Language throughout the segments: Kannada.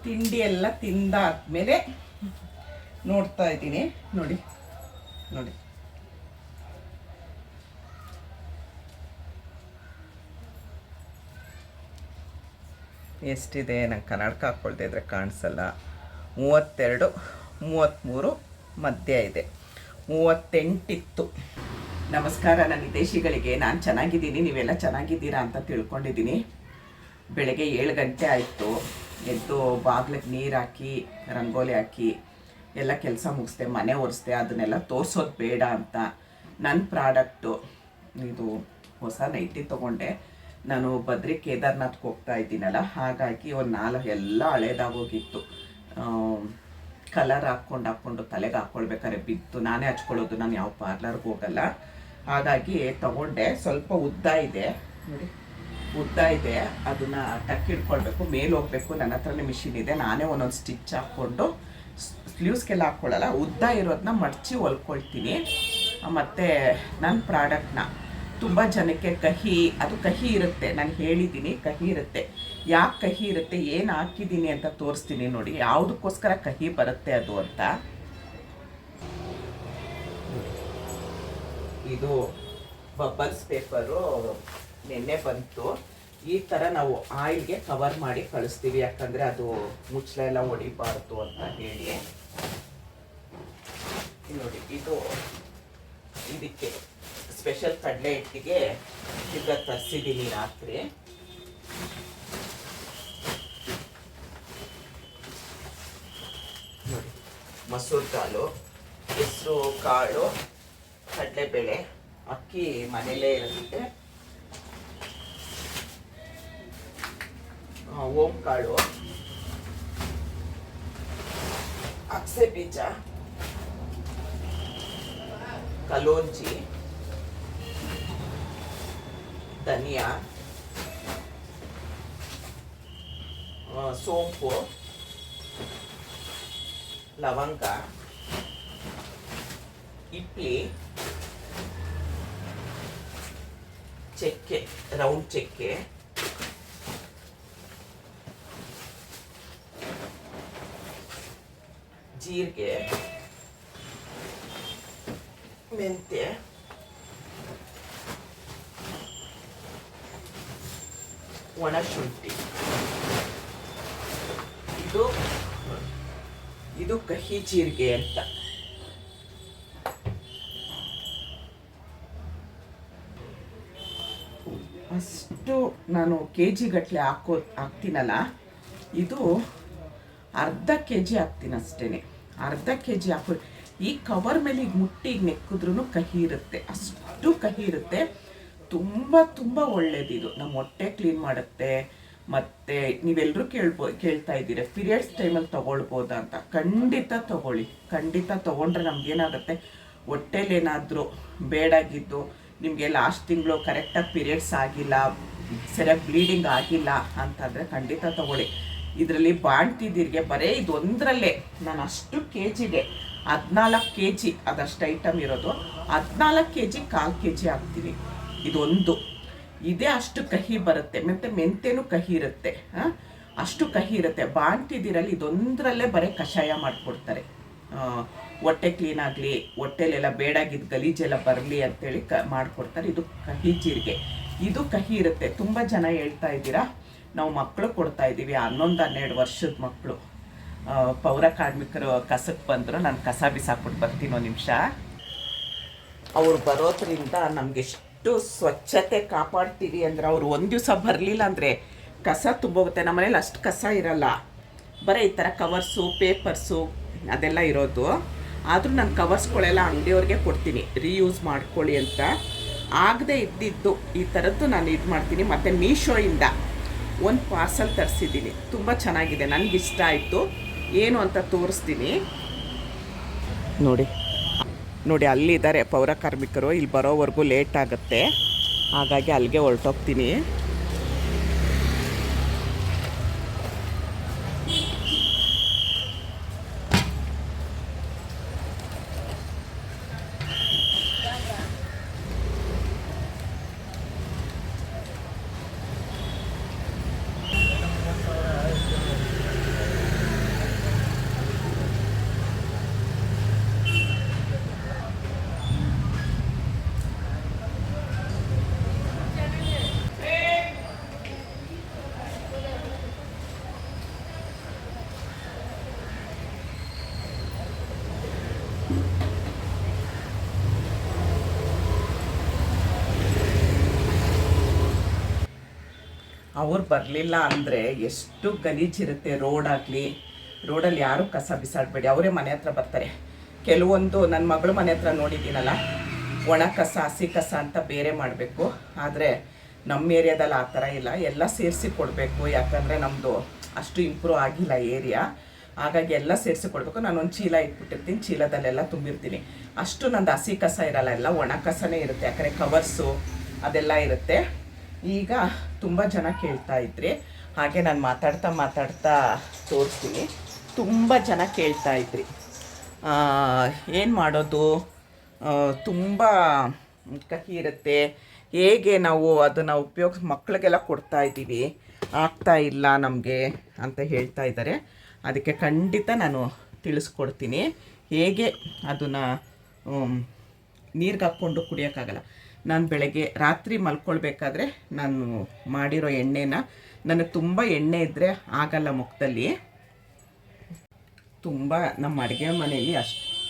ತಿಂಡಿ ಎಲ್ಲ ತಿಂದಾದ್ಮೇಲೆ ನೋಡ್ತಾ ಇದ್ದೀನಿ. ನೋಡಿ ನೋಡಿ, ಎಷ್ಟಿದೆ. ನಂಗೆ ಕನ್ನಡಕ ಹಾಕ್ಕೊಳ್ತಾ ಇದ್ರೆ ಕಾಣಿಸಲ್ಲ. 32, 33 ಮಧ್ಯ ಇದೆ. 38 ಇತ್ತು. ನಮಸ್ಕಾರ ನನ್ನ ಹಿತೈಷಿಗಳಿಗೆ. ನಾನು ಚೆನ್ನಾಗಿದ್ದೀನಿ, ನೀವೆಲ್ಲ ಚೆನ್ನಾಗಿದ್ದೀರಾ ಅಂತ ತಿಳ್ಕೊಂಡಿದ್ದೀನಿ. ಬೆಳಗ್ಗೆ 7 ಗಂಟೆ ಆಯಿತು. ಎದ್ದು ಬಾಗ್ಲಿಗೆ ನೀರು ಹಾಕಿ ರಂಗೋಲಿ ಹಾಕಿ ಎಲ್ಲ ಕೆಲಸ ಮುಗಿಸ್ದೆ, ಮನೆ ಒರೆಸ್ದೆ. ಅದನ್ನೆಲ್ಲ ತೋರಿಸೋದು ಬೇಡ ಅಂತ ನನ್ನ ಪ್ರಾಡಕ್ಟು ಇದು ಹೊಸ ನೈಟಿ ತೊಗೊಂಡೆ. ನಾನು ಬದ್ರಿ ಕೇದಾರ್ನಾಥ್ಗೆ ಹೋಗ್ತಾ ಇದ್ದೀನಲ್ಲ, ಹಾಗಾಗಿ ಒಂದು 4 ಎಲ್ಲ ಹಳೇದಾಗೋಗಿತ್ತು. ಕಲರ್ ಹಾಕ್ಕೊಂಡು ತಲೆಗೆ ಹಾಕ್ಕೊಳ್ಬೇಕಾದ್ರೆ ಬಿತ್ತು. ನಾನೇ ಹಚ್ಕೊಳ್ಳೋದು, ನಾನು ಯಾವ ಪಾರ್ಲರ್ಗೆ ಹೋಗಲ್ಲ. ಹಾಗಾಗಿ ತೊಗೊಂಡೆ. ಸ್ವಲ್ಪ ಉದ್ದ ಇದೆ ನೋಡಿ, ಉದ್ದ ಇದೆ. ಅದನ್ನು ಟಕ್ ಇಟ್ಕೊಳ್ಬೇಕು, ಮೇಲೆ ಹೋಗಬೇಕು. ನನ್ನ ಹತ್ರನೇ ಮಿಷಿನ್ ಇದೆ. ನಾನೇ ಒಂದೊಂದು ಸ್ಟಿಚ್ ಹಾಕ್ಕೊಂಡು ಸ್ಲೀವ್ಸ್ಗೆಲ್ಲ ಹಾಕ್ಕೊಳ್ಳಲ್ಲ, ಉದ್ದ ಇರೋದನ್ನ ಮಡಚಿ ಹೊಲ್ಕೊಳ್ತೀನಿ. ಮತ್ತು ನನ್ನ ಪ್ರಾಡಕ್ಟ್ನ ತುಂಬ ಜನಕ್ಕೆ ಕಹಿ ಇರುತ್ತೆ. ನಾನು ಹೇಳಿದ್ದೀನಿ ಕಹಿ ಇರುತ್ತೆ. ಯಾಕೆ ಕಹಿ ಇರುತ್ತೆ, ಏನು ಹಾಕಿದ್ದೀನಿ ಅಂತ ತೋರಿಸ್ತೀನಿ ನೋಡಿ, ಯಾವುದಕ್ಕೋಸ್ಕರ ಕಹಿ ಬರುತ್ತೆ ಅದು ಅಂತ. ಇದು ಬಬಲ್ಸ್ ಪೇಪರು ನೆನ್ನೆ ಬಂತು. ಈ ಥರ ನಾವು ಆಯಿಲ್ಗೆ ಕವರ್ ಮಾಡಿ ಕಳಿಸ್ತೀವಿ, ಯಾಕಂದರೆ ಅದು ಮುಚ್ಚಳ ಎಲ್ಲ ಹೊಡಿಬಾರ್ದು ಅಂತ ಹೇಳಿ. ನೋಡಿ, ಇದಕ್ಕೆ ಸ್ಪೆಷಲ್ ಕಡಲೆ ಹಿಟ್ಟಿಗೆ ಈಗ ತರಿಸಿದ್ದೀನಿ ರಾತ್ರಿ. ನೋಡಿ, ಮಸೂರ್ ಕಾಳು, ಹೆಸರು ಕಾಳು, ಕಡಲೆಬೇಳೆ, ಅಕ್ಕಿ ಮನೇಲೇ ಇರುತ್ತೆ, ಓಂ ಕಾಳು, ಅಗಸೆ ಬೀಜ, ಕಲೋಂಜಿ, ಧನಿಯಾ, ಸೋಂಪು, ಲವಂಗ, ಇಡ್ಲಿ, ಚಕ್ಕೆ, ರೌಂಡ್ ಚಕ್ಕೆ, ಜೀರಿಗೆ, ಮೆಂತ್ಯ, ಒಣಶುಂಠಿ. ಇದು ಕಹಿ ಜೀರಿಗೆ ಅಂತ. ಅಷ್ಟು ನಾನು ಕೆಜಿ ಗಟ್ಟಲೆ ಹಾಕ್ತೀನಲ್ಲ, ಇದು ಅರ್ಧ ಕೆಜಿ ಹಾಕ್ತೀನಿ ಅಷ್ಟೇ. ಅರ್ಧ ಕೆಜಿ ಹಾಕೋ ಈ ಕವರ್ ಮೇಲೆ ಈಗ ಮುಟ್ಟಿಗೆ ನೆಕ್ಕಿದ್ರೂ ಕಹಿ ಇರುತ್ತೆ, ಅಷ್ಟು ಕಹಿ ಇರುತ್ತೆ. ತುಂಬ ಒಳ್ಳೇದಿದು. ನಮ್ಮ ಹೊಟ್ಟೆ ಕ್ಲೀನ್ ಮಾಡುತ್ತೆ. ಮತ್ತು ನೀವೆಲ್ಲರೂ ಕೇಳ್ತಾ ಇದ್ದೀರ ಪೀರಿಯಡ್ಸ್ ಟೈಮಲ್ಲಿ ತೊಗೊಳ್ಬೋದಾ ಅಂತ. ಖಂಡಿತ ತೊಗೊಳ್ಳಿ. ಖಂಡಿತ ತೊಗೊಂಡ್ರೆ ನಮಗೇನಾಗುತ್ತೆ, ಹೊಟ್ಟೆಲೇನಾದರೂ ಬೇಡಾಗಿದ್ದು, ನಿಮಗೆ ಲಾಸ್ಟ್ ತಿಂಗಳು ಕರೆಕ್ಟಾಗಿ ಪೀರಿಯಡ್ಸ್ ಆಗಿಲ್ಲ, ಸರಿಯಾಗಿ ಬ್ಲೀಡಿಂಗ್ ಆಗಿಲ್ಲ ಅಂತಂದರೆ ಖಂಡಿತ ತೊಗೊಳ್ಳಿ. ಇದರಲ್ಲಿ ಬಾಣ್ತಿದ್ದೀರಿಗೆ ಬರೀ ಇದೊಂದರಲ್ಲೇ ನಾನು ಅಷ್ಟು ಕೆಜಿಗೆ 14 kg ಅದಷ್ಟು ಐಟಮ್ ಇರೋದು. 14 kg 1/4 kg ಹಾಕ್ತೀನಿ. ಇದೊಂದು ಇದೇ ಅಷ್ಟು ಕಹಿ ಬರುತ್ತೆ. ಮತ್ತು ಮೆಂತೆನೂ ಕಹಿ ಇರುತ್ತೆ, ಅಷ್ಟು ಕಹಿ ಇರುತ್ತೆ. ಬಾಣ್ತಿದ್ದೀರಲ್ಲಿ ಇದೊಂದರಲ್ಲೇ ಬರೀ ಕಷಾಯ ಮಾಡಿಕೊಡ್ತಾರೆ. ಹೊಟ್ಟೆ ಕ್ಲೀನ್ ಆಗಲಿ, ಹೊಟ್ಟೆಲೆಲ್ಲ ಬೇಡಾಗಿದ್ದು ಗಲೀಜೆಲ್ಲ ಬರಲಿ ಅಂತೇಳಿ ಮಾಡಿಕೊಡ್ತಾರೆ. ಇದು ಕಹಿ ಜೀರಿಗೆ. ಇದು ಕಹಿ ಇರುತ್ತೆ. ತುಂಬ ಜನ ಹೇಳ್ತಾ ಇದ್ದೀರಾ, ನಾವು ಮಕ್ಕಳು ಕೊಡ್ತಾ ಇದ್ದೀವಿ, 11-12 ವರ್ಷದ ಮಕ್ಕಳು. ಪೌರ ಕಾರ್ಮಿಕರು ಕಸಕ್ಕೆ ಬಂದರು, ನಾನು ಕಸ ಬಿಸಾಕ್ಬಿಟ್ಟು ಬರ್ತೀನಿ ಒಂದು ನಿಮಿಷ. ಅವ್ರು ಬರೋದ್ರಿಂದ ನಮಗೆಷ್ಟು ಸ್ವಚ್ಛತೆ ಕಾಪಾಡ್ತೀವಿ ಅಂದರೆ, ಅವರು ಒಂದು ದಿವಸ ಬರಲಿಲ್ಲ ಅಂದರೆ ಕಸ ತುಂಬೋಗುತ್ತೆ. ನಮ್ಮ ಮನೇಲಿ ಅಷ್ಟು ಕಸ ಇರಲ್ಲ, ಬರೀ ಈ ಥರ ಕವರ್ಸು, ಪೇಪರ್ಸು ಅದೆಲ್ಲ ಇರೋದು. ಆದರೂ ನಾನು ಕವರ್ಸ್ಗಳೆಲ್ಲ ಅಂಗಡಿಯವ್ರಿಗೆ ಕೊಡ್ತೀನಿ, ರೀಯೂಸ್ ಮಾಡ್ಕೊಳ್ಳಿ ಅಂತ. ಆಗದೆ ಇದ್ದಿದ್ದು ಈ ಥರದ್ದು ನಾನು ಇದು ಮಾಡ್ತೀನಿ. ಮತ್ತು ಮೀಶೋಯಿಂದ ಒಂದು ಪಾರ್ಸಲ್ ತರಿಸಿದ್ದೀನಿ, ತುಂಬ ಚೆನ್ನಾಗಿದೆ, ನನಗಿಷ್ಟ ಆಯಿತು. ಏನು ಅಂತ ತೋರಿಸ್ತೀನಿ ನೋಡಿ. ಅಲ್ಲಿದ್ದಾರೆ ಪೌರ ಕಾರ್ಮಿಕರು, ಇಲ್ಲಿ ಬರೋವರೆಗೂ ಲೇಟ್ ಆಗುತ್ತೆ, ಹಾಗಾಗಿ ಅಲ್ಲಿಗೆ ಹೊರಟೋಗ್ತೀನಿ. ಅವ್ರು ಬರಲಿಲ್ಲ ಅಂದರೆ ಎಷ್ಟು ಗಲೀಜಿರುತ್ತೆ ರೋಡಲ್ಲಿ ಯಾರೂ ಕಸ ಬಿಸಾಡಬೇಡಿ, ಅವರೇ ಮನೆ ಹತ್ರ ಬರ್ತಾರೆ. ಕೆಲವೊಂದು ನನ್ನ ಮಗಳು ಮನೆ ಹತ್ರ ನೋಡಿದ್ದೀನಲ್ಲ, ಒಣ ಕಸ ಹಸಿ ಕಸ ಅಂತ ಬೇರೆ ಮಾಡಬೇಕು. ಆದರೆ ನಮ್ಮ ಏರಿಯಾದಲ್ಲಿ ಆ ಥರ ಇಲ್ಲ, ಎಲ್ಲ ಸೇರಿಸಿ ಕೊಡಬೇಕು. ಯಾಕಂದರೆ ನಮ್ಮದು ಅಷ್ಟು ಇಂಪ್ರೂವ್ ಆಗಿಲ್ಲ ಏರಿಯಾ, ಹಾಗಾಗಿ ಎಲ್ಲ ಸೇರಿಸಿ ಕೊಡಬೇಕು. ನಾನೊಂದು ಚೀಲ ಇಟ್ಬಿಟ್ಟಿರ್ತೀನಿ, ಚೀಲದಲ್ಲೆಲ್ಲ ತುಂಬಿರ್ತೀನಿ. ಅಷ್ಟು ನಂದು ಹಸಿ ಕಸ ಇರಲ್ಲ, ಎಲ್ಲ ಒಣ ಕಸನೇ ಇರುತ್ತೆ. ಯಾಕಂದರೆ ಕವರ್ಸು ಅದೆಲ್ಲ ಇರುತ್ತೆ. ಈಗ ತುಂಬ ಜನ ಕೇಳ್ತಾ ಇದ್ರಿ, ಹಾಗೆ ನಾನು ಮಾತಾಡ್ತಾ ತೋರಿಸ್ತೀನಿ. ತುಂಬ ಜನ ಕೇಳ್ತಾ ಇದ್ರಿ ಏನು ಮಾಡೋದು, ತುಂಬ ಕಹಿ ಇರುತ್ತೆ, ಹೇಗೆ ನಾವು ಅದನ್ನು ಮಕ್ಕಳಿಗೆಲ್ಲ ಕೊಡ್ತಾ ಇದ್ದೀವಿ, ಆಗ್ತಾ ಇಲ್ಲ ನಮಗೆ ಅಂತ ಹೇಳ್ತಾ ಇದ್ದಾರೆ. ಅದಕ್ಕೆ ಖಂಡಿತ ನಾನು ತಿಳಿಸ್ಕೊಡ್ತೀನಿ ಹೇಗೆ ಅದನ್ನು ನೀರಿಗೆ ಹಾಕ್ಕೊಂಡು ಕುಡಿಯೋಕ್ಕಾಗಲ್ಲ. ನಾನು ಬೆಳಗ್ಗೆ ರಾತ್ರಿ ಮಲ್ಕೊಳ್ಬೇಕಾದ್ರೆ ನಾನು ಮಾಡಿರೋ ಎಣ್ಣೆನ, ನನಗೆ ತುಂಬ ಎಣ್ಣೆ ಇದ್ದರೆ ಆಗಲ್ಲ ಮುಖದಲ್ಲಿ. ತುಂಬ ನಮ್ಮ ಅಡುಗೆ ಮನೆಯಲ್ಲಿ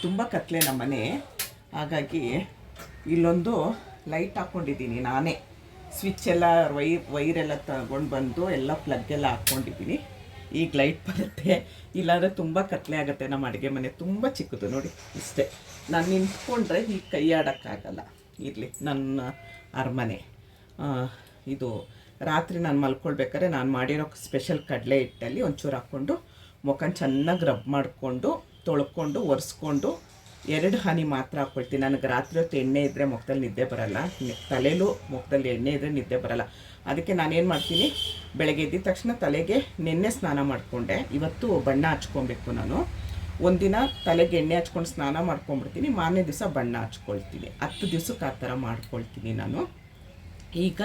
ತುಂಬ ಕತ್ಲೆ ನಮ್ಮ ಮನೆ, ಹಾಗಾಗಿ ಇಲ್ಲೊಂದು ಲೈಟ್ ಹಾಕ್ಕೊಂಡಿದ್ದೀನಿ ನಾನೇ. ಸ್ವಿಚ್ ಎಲ್ಲ ವೈರೆಲ್ಲ ತಗೊಂಡು ಬಂದು ಎಲ್ಲ ಪ್ಲಗ್ಗೆಲ್ಲ ಹಾಕ್ಕೊಂಡಿದ್ದೀನಿ. ಈಗ ಲೈಟ್ ಬರುತ್ತೆ, ಇಲ್ಲಾಂದರೆ ತುಂಬ ಕತ್ಲೆ ಆಗುತ್ತೆ. ನಮ್ಮ ಅಡುಗೆ ಮನೆ ತುಂಬ ಚಿಕ್ಕದು ನೋಡಿ, ಇಷ್ಟೇ. ನಾನು ನಿಂತ್ಕೊಂಡ್ರೆ ಈಗ ಕೈ ಆಡೋಕ್ಕಾಗಲ್ಲ. ಇರಲಿ, ನನ್ನ ಅರಮನೆ ಇದು. ರಾತ್ರಿ ನಾನು ಮಲ್ಕೊಳ್ಬೇಕಾದ್ರೆ ನಾನು ಮಾಡಿರೋ ಸ್ಪೆಷಲ್ ಕಡಲೆ ಹಿಟ್ಟಲ್ಲಿ ಒಂಚೂರು ಹಾಕ್ಕೊಂಡು ಮುಖನ ಚೆನ್ನಾಗಿ ರಬ್ ಮಾಡಿಕೊಂಡು ತೊಳ್ಕೊಂಡು ಒರೆಸ್ಕೊಂಡು 2 ಹನಿ ಮಾತ್ರ ಹಾಕ್ಕೊಳ್ತೀನಿ. ನನಗೆ ರಾತ್ರಿ ಹೊತ್ತು ಎಣ್ಣೆ ಇದ್ದರೆ ಮುಖದಲ್ಲಿ ನಿದ್ದೆ ಬರೋಲ್ಲ, ತಲೆಯಲ್ಲೂ ಮುಖದಲ್ಲಿ ಎಣ್ಣೆ ಇದ್ದರೆ ನಿದ್ದೆ ಬರೋಲ್ಲ. ಅದಕ್ಕೆ ನಾನೇನು ಮಾಡ್ತೀನಿ, ಬೆಳಗ್ಗೆ ಎದ್ದಿದ ತಕ್ಷಣ ತಲೆಗೆ ನೆನ್ನೆ ಸ್ನಾನ ಮಾಡಿಕೊಂಡೆ. ಇವತ್ತು ಬಣ್ಣ ಹಚ್ಕೊಬೇಕು. ನಾನು ಒಂದಿನ ತಲೆಗೆ ಎಣ್ಣೆ ಹಚ್ಕೊಂಡು ಸ್ನಾನ ಮಾಡ್ಕೊಂಡ್ಬಿಡ್ತೀನಿ, ಮಾರನೇ ದಿವಸ ಬಣ್ಣ ಹಚ್ಕೊಳ್ತೀನಿ. 10 ದಿವ್ಸಕ್ಕೆ ಆ ಥರ ಮಾಡ್ಕೊಳ್ತೀನಿ ನಾನು. ಈಗ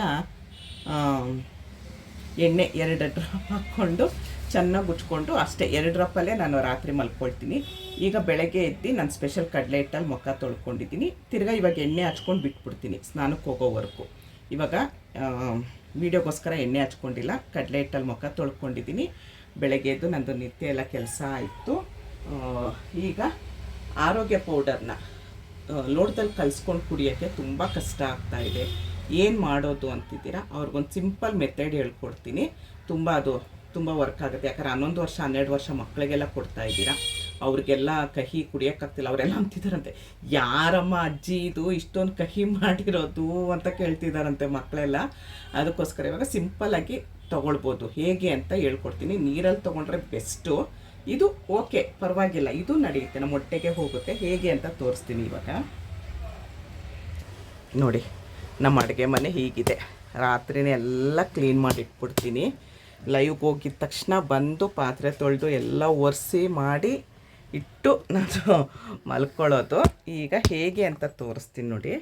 ಎಣ್ಣೆ 2 ಡ್ರಾಪ್ ಹಾಕ್ಕೊಂಡು ಚೆನ್ನಾಗಿ ಉಚ್ಕೊಂಡು ಅಷ್ಟೇ 2 ಡ್ರಾಪಲ್ಲೇ ನಾನು ರಾತ್ರಿ ಮಲ್ಕೊಳ್ತೀನಿ. ಈಗ ಬೆಳಗ್ಗೆ ಎದ್ದು ನಾನು ಸ್ಪೆಷಲ್ ಕಡಲೆ ಹಿಟ್ಟಲ್ಲಿ ಮುಖ ತೊಳ್ಕೊಂಡಿದ್ದೀನಿ. ತಿರ್ಗಾ ಇವಾಗ ಎಣ್ಣೆ ಹಚ್ಕೊಂಡು ಬಿಟ್ಬಿಡ್ತೀನಿ ಸ್ನಾನಕ್ಕೆ ಹೋಗೋವರೆಗೂ. ಇವಾಗ ವೀಡಿಯೋಗೋಸ್ಕರ ಎಣ್ಣೆ ಹಚ್ಕೊಂಡಿಲ್ಲ, ಕಡಲೆ ಹಿಟ್ಟಲ್ಲಿ ಮುಖ ತೊಳ್ಕೊಂಡಿದ್ದೀನಿ. ಬೆಳಗ್ಗೆ ಎದ್ದು ನಂದು ನಿತ್ಯ ಎಲ್ಲ ಕೆಲಸ ಆಯಿತು. ಈಗ ಆರೋಗ್ಯ ಪೌಡರ್ನ ಲೋಟದಲ್ಲಿ ಕಲಿಸ್ಕೊಂಡು ಕುಡಿಯೋಕ್ಕೆ ತುಂಬ ಕಷ್ಟ ಆಗ್ತಾಯಿದೆ. ಏನು ಮಾಡೋದು ಅಂತಿದ್ದೀರಾ? ಅವ್ರಿಗೊಂದು ಸಿಂಪಲ್ ಮೆಥಡ್ ಹೇಳ್ಕೊಡ್ತೀನಿ. ತುಂಬ ವರ್ಕ್ ಆಗುತ್ತೆ. ಯಾಕಂದ್ರೆ 11 ವರ್ಷ 12 ವರ್ಷ ಮಕ್ಕಳಿಗೆಲ್ಲ ಕೊಡ್ತಾ ಇದ್ದೀರಾ, ಅವ್ರಿಗೆಲ್ಲ ಕಹಿ ಕುಡಿಯೋಕ್ಕಾಗ್ತಿಲ್ಲ. ಅವರೆಲ್ಲ ಅಂತಿದ್ದಾರಂತೆ, ಯಾರಮ್ಮ ಅಜ್ಜಿ ಇದು ಇಷ್ಟೊಂದು ಕಹಿ ಮಾಡಿರೋದು ಅಂತ ಕೇಳ್ತಿದ್ದಾರಂತೆ ಮಕ್ಕಳೆಲ್ಲ. ಅದಕ್ಕೋಸ್ಕರ ಇವಾಗ ಸಿಂಪಲ್ಲಾಗಿ ತೊಗೊಳ್ಬೋದು, ಹೇಗೆ ಅಂತ ಹೇಳ್ಕೊಡ್ತೀನಿ. ನೀರಲ್ಲಿ ತೊಗೊಂಡ್ರೆ ಬೆಸ್ಟು. ಇದು ಓಕೆ, ಪರವಾಗಿಲ್ಲ, ಇದು ನಡೆಯುತ್ತೆ, ನಮ್ಮ ಹೊಟ್ಟೆಗೆ ಹೋಗುತ್ತೆ. ಹೇಗೆ ಅಂತ ತೋರಿಸ್ತೀನಿ. ಇವಾಗ ನೋಡಿ, ನಮ್ಮ ಅಡುಗೆ ಮನೆ ಹೀಗಿದೆ. ರಾತ್ರಿನೇ ಎಲ್ಲ ಕ್ಲೀನ್ ಮಾಡಿ ಇಟ್ಬಿಡ್ತೀನಿ. ಲೈವ್ಗೆ ಹೋಗಿದ ತಕ್ಷಣ ಬಂದು ಪಾತ್ರೆ ತೊಳೆದು ಎಲ್ಲ ಒರೆಸಿ ಮಾಡಿ ಇಟ್ಟು ನಾನು ಮಲ್ಕೊಳ್ಳೋದು. ಈಗ ಹೇಗೆ ಅಂತ ತೋರಿಸ್ತೀನಿ ನೋಡಿ.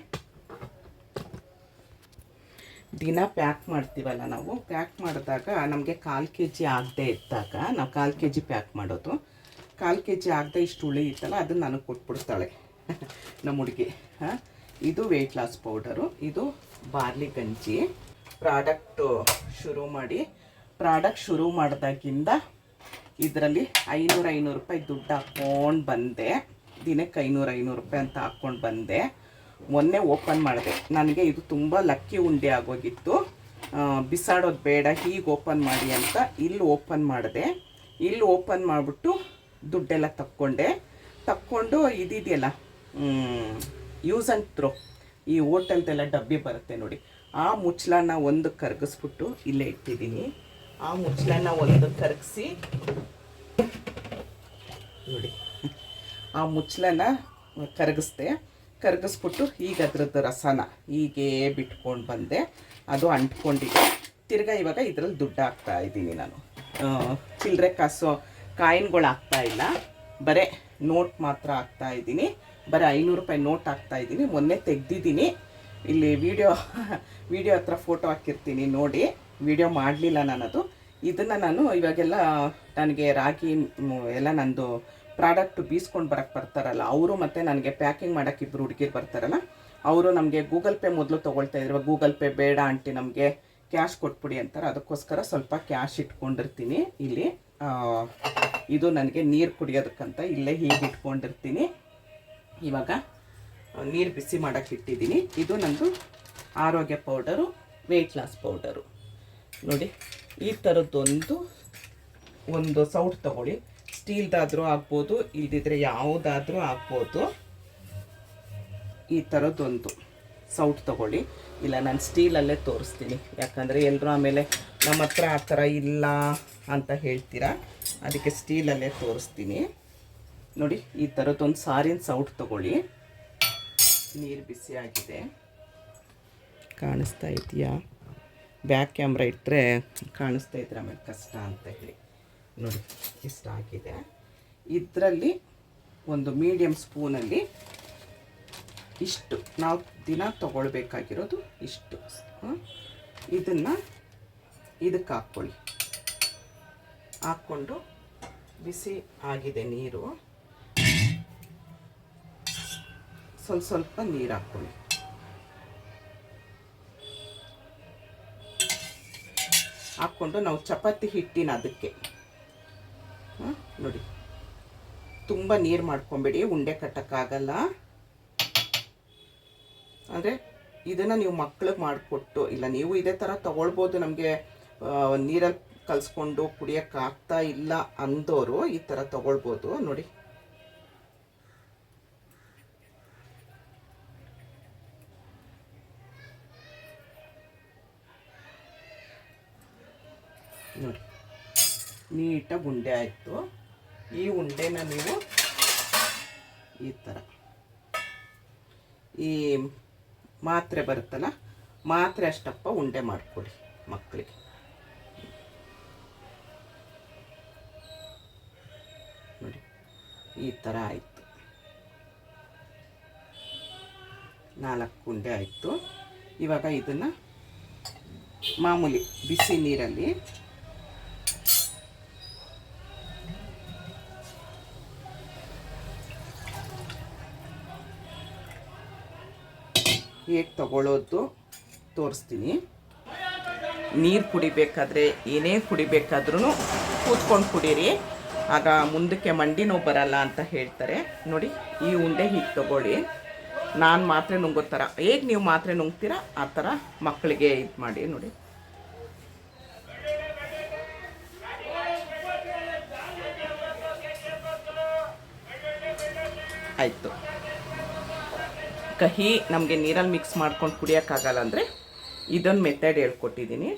ದಿನ ಪ್ಯಾಕ್ ಮಾಡ್ತೀವಲ್ಲ ನಾವು, ಪ್ಯಾಕ್ ಮಾಡಿದಾಗ ನಮಗೆ 1/4 kg ಆಗದೆ ಇದ್ದಾಗ ನಾವು 1/4 kg ಪ್ಯಾಕ್ ಮಾಡೋದು. 1/4 kg ಆಗದೆ ಇಷ್ಟು ಹುಳಿ ಇತ್ತಲ್ಲ, ಅದನ್ನು ನನಗೆ ಕೊಟ್ಬಿಡ್ತಾಳೆ ನಮ್ಮ ಹುಡುಗಿ. ಇದು ವೆಯ್ಟ್ ಲಾಸ್ ಪೌಡರು, ಇದು ಬಾರ್ಲಿ ಗಂಜಿ. ಪ್ರಾಡಕ್ಟ್ ಶುರು ಮಾಡಿದಾಗಿಂದ ಇದರಲ್ಲಿ 500 ರೂಪಾಯಿ ದುಡ್ಡು ಹಾಕ್ಕೊಂಡು ಬಂದೆ. ದಿನಕ್ಕೆ 500 ರೂಪಾಯಿ ಅಂತ ಹಾಕ್ಕೊಂಡು ಬಂದೆ. ಮೊನ್ನೆ ಓಪನ್ ಮಾಡಿದೆ. ನನಗೆ ಇದು ತುಂಬ ಲಕ್ಕಿ ಉಂಡೆ ಆಗೋಗಿತ್ತು. ಬಿಸಾಡೋದು ಬೇಡ, ಹೀಗೆ ಓಪನ್ ಮಾಡಿ ಅಂತ ಇಲ್ಲಿ ಓಪನ್ ಮಾಡಿದೆ. ಇಲ್ಲಿ ಓಪನ್ ಮಾಡಿಬಿಟ್ಟು ದುಡ್ಡೆಲ್ಲ ತಕ್ಕೊಂಡು ಇದಿದೆಯಲ್ಲ, ಯೂಸ್ ಆ್ಯಂಡ್ ಥ್ರೋ, ಈ ಹೋಟೆಲ್ದೆಲ್ಲ ಡಬ್ಬಿ ಬರುತ್ತೆ ನೋಡಿ, ಆ ಮುಚ್ಚಳನ ಒಂದು ಕರಗಿಸ್ಬಿಟ್ಟು ಇಲ್ಲೇ ಇಟ್ಟಿದ್ದೀನಿ. ಆ ಮುಚ್ಚಳನ ಒಂದು ಕರಗಿಸಿ ನೋಡಿ, ಆ ಮುಚ್ಚಳನ ಕರಗಿಸ್ಬಿಟ್ಟು ಈಗ ಅದ್ರದ್ದು ರಸನ ಹೀಗೆ ಬಿಟ್ಕೊಂಡು ಬಂದೆ. ಅದು ಅಂಟ್ಕೊಂಡಿದೆ. ತಿರ್ಗಾ ಇವಾಗ ಇದರಲ್ಲಿ ದುಡ್ಡು ಹಾಕ್ತಾ ಇದ್ದೀನಿ ನಾನು. ಚಿಲ್ಲರೆ ಕಾಸು ಕಾಯಿನ್ಗಳು ಹಾಕ್ತಾ ಇಲ್ಲ, ಬರೀ ನೋಟ್ ಮಾತ್ರ ಹಾಕ್ತಾ ಇದ್ದೀನಿ. ಬರೀ 500 ರೂಪಾಯಿ ನೋಟ್ ಹಾಕ್ತಾ ಇದ್ದೀನಿ. ಮೊನ್ನೆ ತೆಗ್ದಿದ್ದೀನಿ. ಇಲ್ಲಿ ವಿಡಿಯೋ ಹತ್ರ ಫೋಟೋ ಹಾಕಿರ್ತೀನಿ ನೋಡಿ. ವಿಡಿಯೋ ಮಾಡಲಿಲ್ಲ ನಾನದು. ಇದನ್ನು ನಾನು ಇವಾಗೆಲ್ಲ ನನಗೆ ರಾಗಿ ಎಲ್ಲ ನಂದು ಪ್ರಾಡಕ್ಟು ಬೀಸ್ಕೊಂಡು ಬರೋಕ್ಕೆ ಬರ್ತಾರಲ್ಲ ಅವರು, ಮತ್ತು ನನಗೆ ಪ್ಯಾಕಿಂಗ್ ಮಾಡೋಕ್ಕೆ 2 ಹುಡುಗಿರು ಬರ್ತಾರಲ್ಲ ಅವರು ನಮಗೆ ಗೂಗಲ್ ಪೇ ಮೊದಲು ತೊಗೊಳ್ತಾ ಇದ್ರು. ಗೂಗಲ್ ಪೇ ಬೇಡ ಆಂಟಿ, ನಮಗೆ ಕ್ಯಾಶ್ ಕೊಟ್ಬಿಡಿ ಅಂತಾರೆ. ಅದಕ್ಕೋಸ್ಕರ ಸ್ವಲ್ಪ ಕ್ಯಾಶ್ ಇಟ್ಕೊಂಡಿರ್ತೀನಿ ಇಲ್ಲಿ. ಇದು ನನಗೆ ನೀರು ಕುಡಿಯೋದಕ್ಕಂತ ಇಲ್ಲೇ ಹೀಗೆ ಇಟ್ಕೊಂಡಿರ್ತೀನಿ. ಇವಾಗ ನೀರು ಬಿಸಿ ಮಾಡೋಕ್ಕೆ ಇಟ್ಟಿದ್ದೀನಿ. ಇದು ನಂದು ಆರೋಗ್ಯ ಪೌಡರು, ವೆಯ್ಟ್ ಲಾಸ್ ಪೌಡರು. ನೋಡಿ ಈ ಥರದ್ದೊಂದು ಸೌಟ್ ತಗೊಳ್ಳಿ. ಸ್ಟೀಲ್ದಾದರೂ ಆಗ್ಬೋದು, ಇಲ್ದಿದ್ರೆ ಯಾವುದಾದ್ರೂ ಆಗ್ಬೋದು. ಈ ಥರದ್ದೊಂದು ಸೌಟ್ ತಗೊಳ್ಳಿ. ಇಲ್ಲ ನಾನು ಸ್ಟೀಲಲ್ಲೇ ತೋರಿಸ್ತೀನಿ, ಯಾಕಂದರೆ ಎಲ್ಲರೂ ಆಮೇಲೆ ನಮ್ಮ ಹತ್ರ ಆ ಥರ ಇಲ್ಲ ಅಂತ ಹೇಳ್ತೀರಾ, ಅದಕ್ಕೆ ಸ್ಟೀಲಲ್ಲೇ ತೋರಿಸ್ತೀನಿ. ನೋಡಿ ಈ ಥರದ್ದೊಂದು ಸಾರಿನ ಸೌಟ್ ತಗೊಳ್ಳಿ. ನೀರು ಬಿಸಿ ಆಗಿದೆ, ಕಾಣಿಸ್ತಾ ಇದೆಯಾ? ಬ್ಯಾಕ್ ಕ್ಯಾಮ್ರಾ ಇಟ್ಟರೆ ಕಾಣಿಸ್ತಾ ಇದ್ರೆ ಆಮೇಲೆ ಕಷ್ಟ ಅಂತ ಹೇಳಿ. ನೋಡಿ ಇಷ್ಟ ಆಗಿದೆ. ಇದರಲ್ಲಿ ಒಂದು ಮೀಡಿಯಮ್ ಸ್ಪೂನಲ್ಲಿ ಇಷ್ಟು ನಾವು ದಿನ ತಗೊಳ್ಬೇಕಾಗಿರೋದು ಇಷ್ಟು. ಇದನ್ನು ಇದಕ್ಕೆ ಹಾಕ್ಕೊಂಡು ಬಿಸಿ ಆಗಿದೆ ನೀರು, ಸ್ವಲ್ಪ ನೀರು ಹಾಕ್ಕೊಳ್ಳಿ. ಹಾಕ್ಕೊಂಡು ನಾವು ಚಪಾತಿ ಹಿಟ್ಟಿನ ಅದಕ್ಕೆ ನೋಡಿ, ತುಂಬ ನೀರು ಮಾಡ್ಕೊಬೇಡಿ, ಉಂಡೆ ಕಟ್ಟಕ್ಕಾಗಲ್ಲ. ಅಂದರೆ ಇದನ್ನು ನೀವು ಮಕ್ಳಿಗೆ ಮಾಡಿಕೊಟ್ಟು, ಇಲ್ಲ ನೀವು ಇದೇ ಥರ ತಗೊಳ್ಬೋದು, ನಮಗೆ ನೀರಲ್ಲಿ ಕಲಿಸ್ಕೊಂಡು ಕುಡಿಯೋಕ್ಕಾಗ್ತಾ ಇಲ್ಲ ಅಂದೋರು ಈ ಥರ ತಗೊಳ್ಬೋದು. ನೋಡಿ ನೋಡಿ ನೀಟಾಗಿ ಉಂಡೆ ಆಯಿತು. ಈ ಉಂಡೆನ ನೀವು ಈ ಥರ ಈ ಮಾತ್ರೆ ಬರುತ್ತಲ್ಲ, ಮಾತ್ರೆ ಅಷ್ಟಪ್ಪ ಉಂಡೆ ಮಾಡಿಕೊಡಿ ಮಕ್ಕಳಿಗೆ. ನೋಡಿ ಈ ಥರ ಆಯಿತು, 4 ಉಂಡೆ ಆಯಿತು. ಇವಾಗ ಇದನ್ನು ಮಾಮೂಲಿ ಬಿಸಿ ನೀರಲ್ಲಿ ಹೇಗೆ ತಗೊಳ್ಳೋದು ತೋರಿಸ್ತೀನಿ. ನೀರು ಕುಡಿಬೇಕಾದ್ರೆ, ಏನೇ ಕುಡಿಬೇಕಾದ್ರೂ ಕೂತ್ಕೊಂಡು ಕುಡೀರಿ, ಆಗ ಮುಂದಕ್ಕೆ ಮಂಡಿ ನೋವು ಬರಲ್ಲ ಅಂತ ಹೇಳ್ತಾರೆ. ನೋಡಿ ಈ ಉಂಡೆ ಹೀಗೆ ತಗೊಳ್ಳಿ. ನಾನು ಮಾತ್ರೆ ನುಂಗೋ ಥರ, ಹೇಗೆ ನೀವು ಮಾತ್ರೆ ನುಂಗ್ತೀರ ಆ ಥರ ಮಕ್ಕಳಿಗೆ ಇದು ಮಾಡಿ. ನೋಡಿ ಆಯಿತು. ಕಹಿ ನಮಗೆ ನೀರಲ್ಲಿ ಮಿಕ್ಸ್ ಮಾಡ್ಕೊಂಡು ಕುಡಿಯೋಕ್ಕಾಗಲ್ಲ ಅಂದರೆ ಇದೊಂದು ಮೆಥಡ್ ಹೇಳ್ಕೊಟ್ಟಿದ್ದೀನಿ.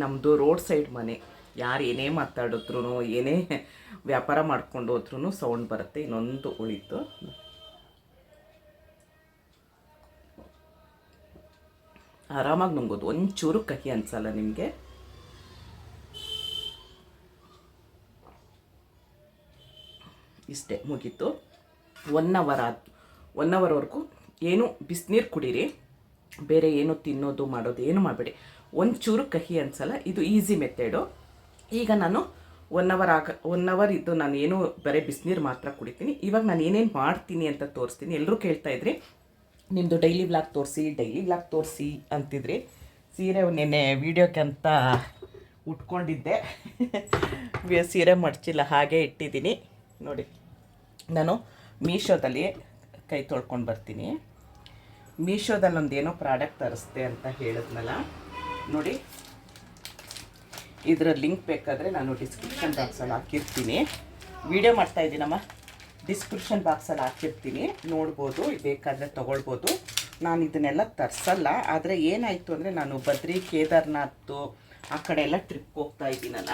ನಮ್ಮದು ರೋಡ್ ಸೈಡ್ ಮನೆ, ಯಾರು ಏನೇ ಮಾತಾಡಿದ್ರು, ಏನೇ ವ್ಯಾಪಾರ ಮಾಡ್ಕೊಂಡು ಹೋದ್ರೂ ಸೌಂಡ್ ಬರುತ್ತೆ. ಇನ್ನೊಂದು ಉಳಿತು, ಆರಾಮಾಗಿ ನುಂಗೋದು, ಒಂಚೂರು ಕಹಿ ಅನ್ಸಲ್ಲ ನಿಮಗೆ. ಇಷ್ಟೇ ಮುಗೀತು. 1 ಅವರ್ವರೆಗೂ ಏನು ಬಿಸಿನೀರು ಕುಡೀರಿ, ಬೇರೆ ಏನು ತಿನ್ನೋದು ಮಾಡೋದು ಏನು ಮಾಡಬೇಡಿ, ಒಂಚೂರು ಕಹಿ ಅನ್ಸಲ್ಲ. ಇದು ಈಸಿ ಮೆಥಡು. ಈಗ ನಾನು 1 ಅವರ್ ಇದು ನಾನು ಏನು ಬರೀ ಬಿಸಿನೀರು ಮಾತ್ರ ಕುಡಿತೀನಿ. ಇವಾಗ ನಾನು ಏನೇನು ಮಾಡ್ತೀನಿ ಅಂತ ತೋರಿಸ್ತೀನಿ. ಎಲ್ಲರೂ ಕೇಳ್ತಾಯಿದ್ರಿ ನಿಮ್ಮದು ಡೈಲಿ ವ್ಲಾಗ್ ತೋರಿಸಿ ಅಂತಿದ್ರಿ. ಸೀರೆ ನೆನ್ನೆ ವೀಡಿಯೋಕ್ಕೆ ಅಂತ ಉಟ್ಕೊಂಡಿದ್ದೆ, ಸೀರೆ ಮಡ್ಚಿಲ್ಲ, ಹಾಗೆ ಇಟ್ಟಿದ್ದೀನಿ. ನೋಡಿ ನಾನು ಮೀಶೋದಲ್ಲಿ ಕೈ ತೊಳ್ಕೊಂಡು ಬರ್ತೀನಿ. ಮೀಶೋದಲ್ಲಿ ಒಂದೇನೋ ಪ್ರಾಡಕ್ಟ್ ತರಿಸ್ದೆ ಅಂತ ಹೇಳಿದ್ನಲ್ಲ, ನೋಡಿ ಇದರ ಲಿಂಕ್ ಬೇಕಾದರೆ ನಾನು ಡಿಸ್ಕ್ರಿಪ್ಷನ್ ಬಾಕ್ಸಲ್ಲಿ ಹಾಕಿರ್ತೀನಿ. ವಿಡಿಯೋ ಮಾಡ್ತಾಯಿದ್ದೀನಮ್ಮ, ಡಿಸ್ಕ್ರಿಪ್ಷನ್ ಬಾಕ್ಸಲ್ಲಿ ಹಾಕಿರ್ತೀನಿ, ನೋಡ್ಬೋದು, ಬೇಕಾದರೆ ತೊಗೊಳ್ಬೋದು. ನಾನು ಇದನ್ನೆಲ್ಲ ತರಿಸಲ್ಲ. ಆದರೆ ಏನಾಯಿತು ಅಂದರೆ ನಾನು ಬದ್ರಿ, ಕೇದಾರ್ನಾಥ್ ಆ ಕಡೆ ಎಲ್ಲ ಟ್ರಿಪ್ ಹೋಗ್ತಾ ಇದ್ದೀನಲ್ಲ.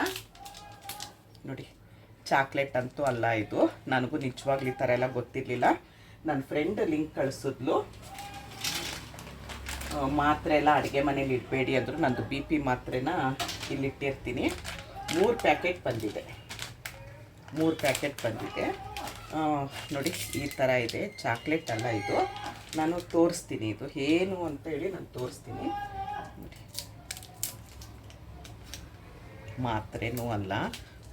ನೋಡಿ ಚಾಕ್ಲೇಟ್ ಅಂತೂ ಅಲ್ಲ ಇದು, ನನಗೂ ನಿಜವಾಗ್ಲೂ ಈ ಥರ ಎಲ್ಲ ಗೊತ್ತಿರಲಿಲ್ಲ. ನನ್ನ ಫ್ರೆಂಡ್ ಲಿಂಕ್ ಕಳಿಸಿದ್ಲು. ಮಾತ್ರೆ ಎಲ್ಲ ಅಡುಗೆ ಮನೇಲಿ ಇಡಬೇಡಿ ಅಂದರು. ನಂದು BP ಮಾತ್ರೆನ ಇಲ್ಲಿಟ್ಟಿರ್ತೀನಿ. 3 ಪ್ಯಾಕೆಟ್ ಬಂದಿದೆ. ನೋಡಿ ಈ ಥರ ಇದೆ. ಚಾಕ್ಲೇಟ್ ಅಲ್ಲ ಇದು, ನಾನು ತೋರಿಸ್ತೀನಿ ಇದು ಏನು ಅಂತ ಹೇಳಿ ನಾನು ತೋರಿಸ್ತೀನಿ. ಮಾತ್ರೆನೂ ಅಲ್ಲ,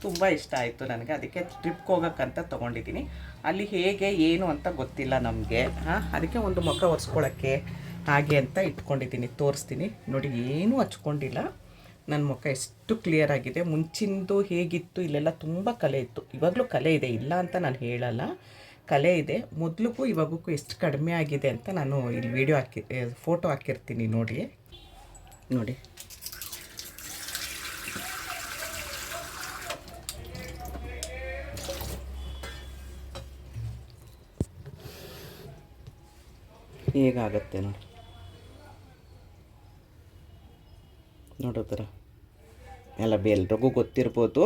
ತುಂಬ ಇಷ್ಟ ಆಯಿತು ನನಗೆ, ಅದಕ್ಕೆ ಟ್ರಿಪ್ಗೆ ಹೋಗೋಕ್ಕಂತ ತೊಗೊಂಡಿದ್ದೀನಿ. ಅಲ್ಲಿ ಹೇಗೆ ಏನು ಅಂತ ಗೊತ್ತಿಲ್ಲ ನಮಗೆ, ಅದಕ್ಕೆ ಒಂದು ಮುಖ ಒರೆಸ್ಕೊಳ್ಳೋಕ್ಕೆ ಹಾಗೆ ಅಂತ ಇಟ್ಕೊಂಡಿದ್ದೀನಿ. ತೋರಿಸ್ತೀನಿ ನೋಡಿ, ಏನೂ ಹಚ್ಕೊಂಡಿಲ್ಲ, ನನ್ನ ಮುಖ ಎಷ್ಟು ಕ್ಲಿಯರ್ ಆಗಿದೆ. ಮುಂಚಿಂದು ಹೇಗಿತ್ತು, ಇಲ್ಲೆಲ್ಲ ತುಂಬ ಕಲೆ ಇತ್ತು. ಇವಾಗಲೂ ಕಲೆ ಇದೆ, ಇಲ್ಲ ಅಂತ ನಾನು ಹೇಳಲ್ಲ, ಕಲೆ ಇದೆ. ಮೊದಲಿಗೂ ಇವಾಗಕ್ಕೂ ಎಷ್ಟು ಕಡಿಮೆ ಆಗಿದೆ ಅಂತ ನಾನು ಇಲ್ಲಿ ವಿಡಿಯೋ ಫೋಟೋ ಹಾಕಿರ್ತೀನಿ ನೋಡಿ. ನೋಡಿ ಹೇಗಾಗತ್ತೆ ನೋಡಿ, ನೋಡೋದರ ಎಲ್ಲ ಎಲ್ರಿಗೂ ಗೊತ್ತಿರ್ಬೋದು.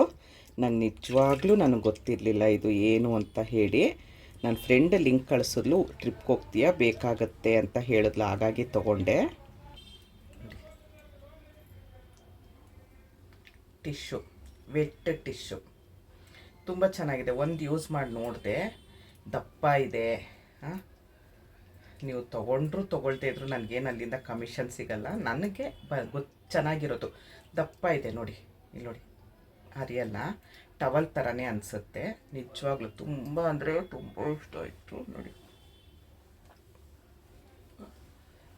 ನಂಗೆ ನಿಜವಾಗ್ಲೂ ನನಗೆ ಗೊತ್ತಿರಲಿಲ್ಲ ಇದು ಏನು ಅಂತ ಹೇಳಿ. ನನ್ನ ಫ್ರೆಂಡ್ ಲಿಂಕ್ ಕಳಿಸಿದ್ಲು, ಟ್ರಿಪ್ಗೆ ಹೋಗ್ತೀಯಾ ಬೇಕಾಗತ್ತೆ ಅಂತ ಹೇಳಿದ್ಲು, ಹಾಗಾಗಿ ತೊಗೊಂಡೆ. ಟಿಶ್ಯೂ, ವೆಟ್ ಟಿಶ್ಯೂ ತುಂಬ ಚೆನ್ನಾಗಿದೆ. ಒಂದು ಯೂಸ್ ಮಾಡಿ ನೋಡಿದೆ, ದಪ್ಪ ಇದೆ. ನೀವು ತೊಗೊಳ್ದೇ ಇದ್ರು ನನಗೇನು ಅಲ್ಲಿಂದ ಕಮಿಷನ್ ಸಿಗಲ್ಲ, ನನಗೆ ಚೆನ್ನಾಗಿರೋದು. ದಪ್ಪ ಇದೆ ನೋಡಿ, ಇಲ್ಲಿ ನೋಡಿ, ಹರಿಯಲ್ಲ, ಟವಲ್ ಥರನೇ ಅನಿಸುತ್ತೆ. ನಿಜವಾಗ್ಲೂ ತುಂಬ ಅಂದರೆ ತುಂಬ ಇಷ್ಟ ಆಯಿತು ನೋಡಿ.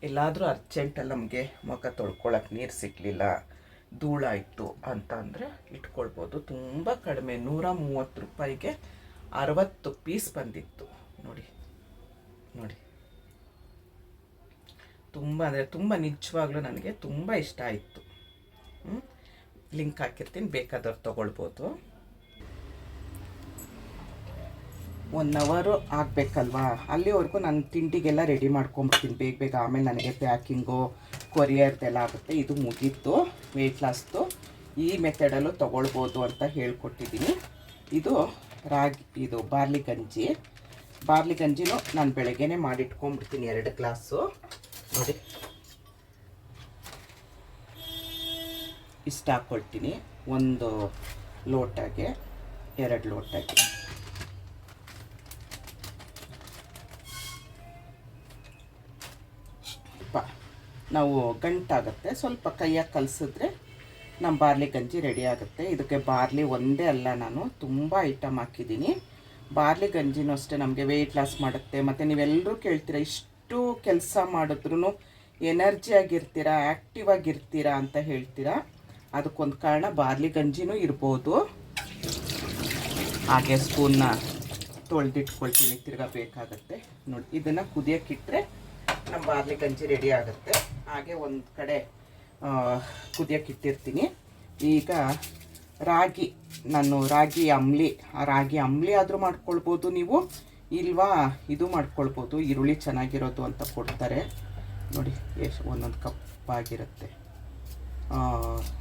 ಎಲ್ಲಾದರೂ ಅರ್ಜೆಂಟಲ್ಲಿ ನಮಗೆ ಮುಖ ತೊಳ್ಕೊಳಕ್ಕೆ ನೀರು ಸಿಗಲಿಲ್ಲ, ಧೂಳಾಯಿತು ಅಂತ ಅಂದರೆ ಇಟ್ಕೊಳ್ಬೋದು. ತುಂಬ ಕಡಿಮೆ, 130 ರೂಪಾಯಿಗೆ 60 ಪೀಸ್ ಬಂದಿತ್ತು ನೋಡಿ. ನೋಡಿ ತುಂಬ ಅಂದರೆ ತುಂಬ, ನಿಜವಾಗ್ಲೂ ನನಗೆ ತುಂಬ ಇಷ್ಟ ಆಯಿತು. ಲಿಂಕ್ ಹಾಕಿರ್ತೀನಿ, ಬೇಕಾದವ್ರು ತೊಗೊಳ್ಬೋದು. 1 ಅವರು ಆಗಬೇಕಲ್ವಾ, ಅಲ್ಲಿವರೆಗೂ ನಾನು ತಿಂಡಿಗೆಲ್ಲ ರೆಡಿ ಮಾಡ್ಕೊಂಬಿಡ್ತೀನಿ ಬೇಗ ಬೇಗ. ಆಮೇಲೆ ನನಗೆ ಪ್ಯಾಕಿಂಗು ಕೊರಿಯರ್ದೆಲ್ಲ ಆಗುತ್ತೆ. ಇದು ಮುಗೀತು ವೆಯ್ಟ್ ಲಾಸ್ದು. ಈ ಮೆಥಡಲ್ಲೂ ತೊಗೊಳ್ಬೋದು ಅಂತ ಹೇಳ್ಕೊಟ್ಟಿದ್ದೀನಿ. ಇದು ಇದು ಬಾರ್ಲಿ ಗಂಜಿನೂ ನಾನು ಬೆಳಗ್ಗೆನೇ ಮಾಡಿಟ್ಕೊಂಡ್ಬಿಡ್ತೀನಿ. 2 ಗ್ಲಾಸು ನೋಡಿ, ಇಷ್ಟು ಹಾಕ್ಕೊಳ್ತೀನಿ. 1 ಲೋಟಗೆ 2 ಲೋಟಗೆ. ನಾವು ಗಂಟಾಗುತ್ತೆ, ಸ್ವಲ್ಪ ಕೈಯಾಗಿ ಕಲಸಿದ್ರೆ ನಮ್ಮ ಬಾರ್ಲಿ ಗಂಜಿ ರೆಡಿ ಆಗುತ್ತೆ. ಇದಕ್ಕೆ ಬಾರ್ಲಿ ಒಂದೇ ಅಲ್ಲ, ನಾನು ತುಂಬ ಐಟಮ್ ಹಾಕಿದ್ದೀನಿ. ಬಾರ್ಲಿ ಗಂಜಿನೂ ಅಷ್ಟೇ ನಮಗೆ ವೆಯ್ಟ್ ಲಾಸ್ ಮಾಡುತ್ತೆ. ಮತ್ತು ನೀವೆಲ್ಲರೂ ಕೇಳ್ತೀರ, ಇಷ್ಟು ಕೆಲಸ ಮಾಡಿದ್ರೂ ಎನರ್ಜಿ ಆಗಿರ್ತೀರಾ, ಆ್ಯಕ್ಟಿವ್ ಆಗಿರ್ತೀರಾ ಅಂತ ಹೇಳ್ತೀರಾ. ಅದಕ್ಕೊಂದು ಕಾರಣ ಬಾರ್ಲಿ ಗಂಜಿನೂ ಇರ್ಬೋದು. ಹಾಗೆ ಸ್ಪೂನ್ನ ತೊಳೆದಿಟ್ಕೊಳ್ತೀನಿ, ತಿರ್ಗಬೇಕಾಗತ್ತೆ ನೋಡಿ. ಇದನ್ನು ಕುದಿಯೋಕ್ಕಿಟ್ರೆ ನಮ್ಮ ಬಾರ್ಲಿ ಗಂಜಿ ರೆಡಿ ಆಗುತ್ತೆ. ಹಾಗೆ ಒಂದು ಕಡೆ ಕುದಿಯೋಕ್ಕಿಟ್ಟಿರ್ತೀನಿ. ಈಗ ರಾಗಿ ಅಂಬ್ಲಿ ಆದರೂ ಮಾಡ್ಕೊಳ್ಬೋದು ನೀವು, ಇಲ್ವಾ ಇದು ಮಾಡ್ಕೊಳ್ಬೋದು. ಈರುಳ್ಳಿ ಚೆನ್ನಾಗಿರೋದು ಅಂತ ಕೊಡ್ತಾರೆ ನೋಡಿ, ಎಷ್ಟು ಒಂದೊಂದು ಕಪ್ ಆಗಿರುತ್ತೆ.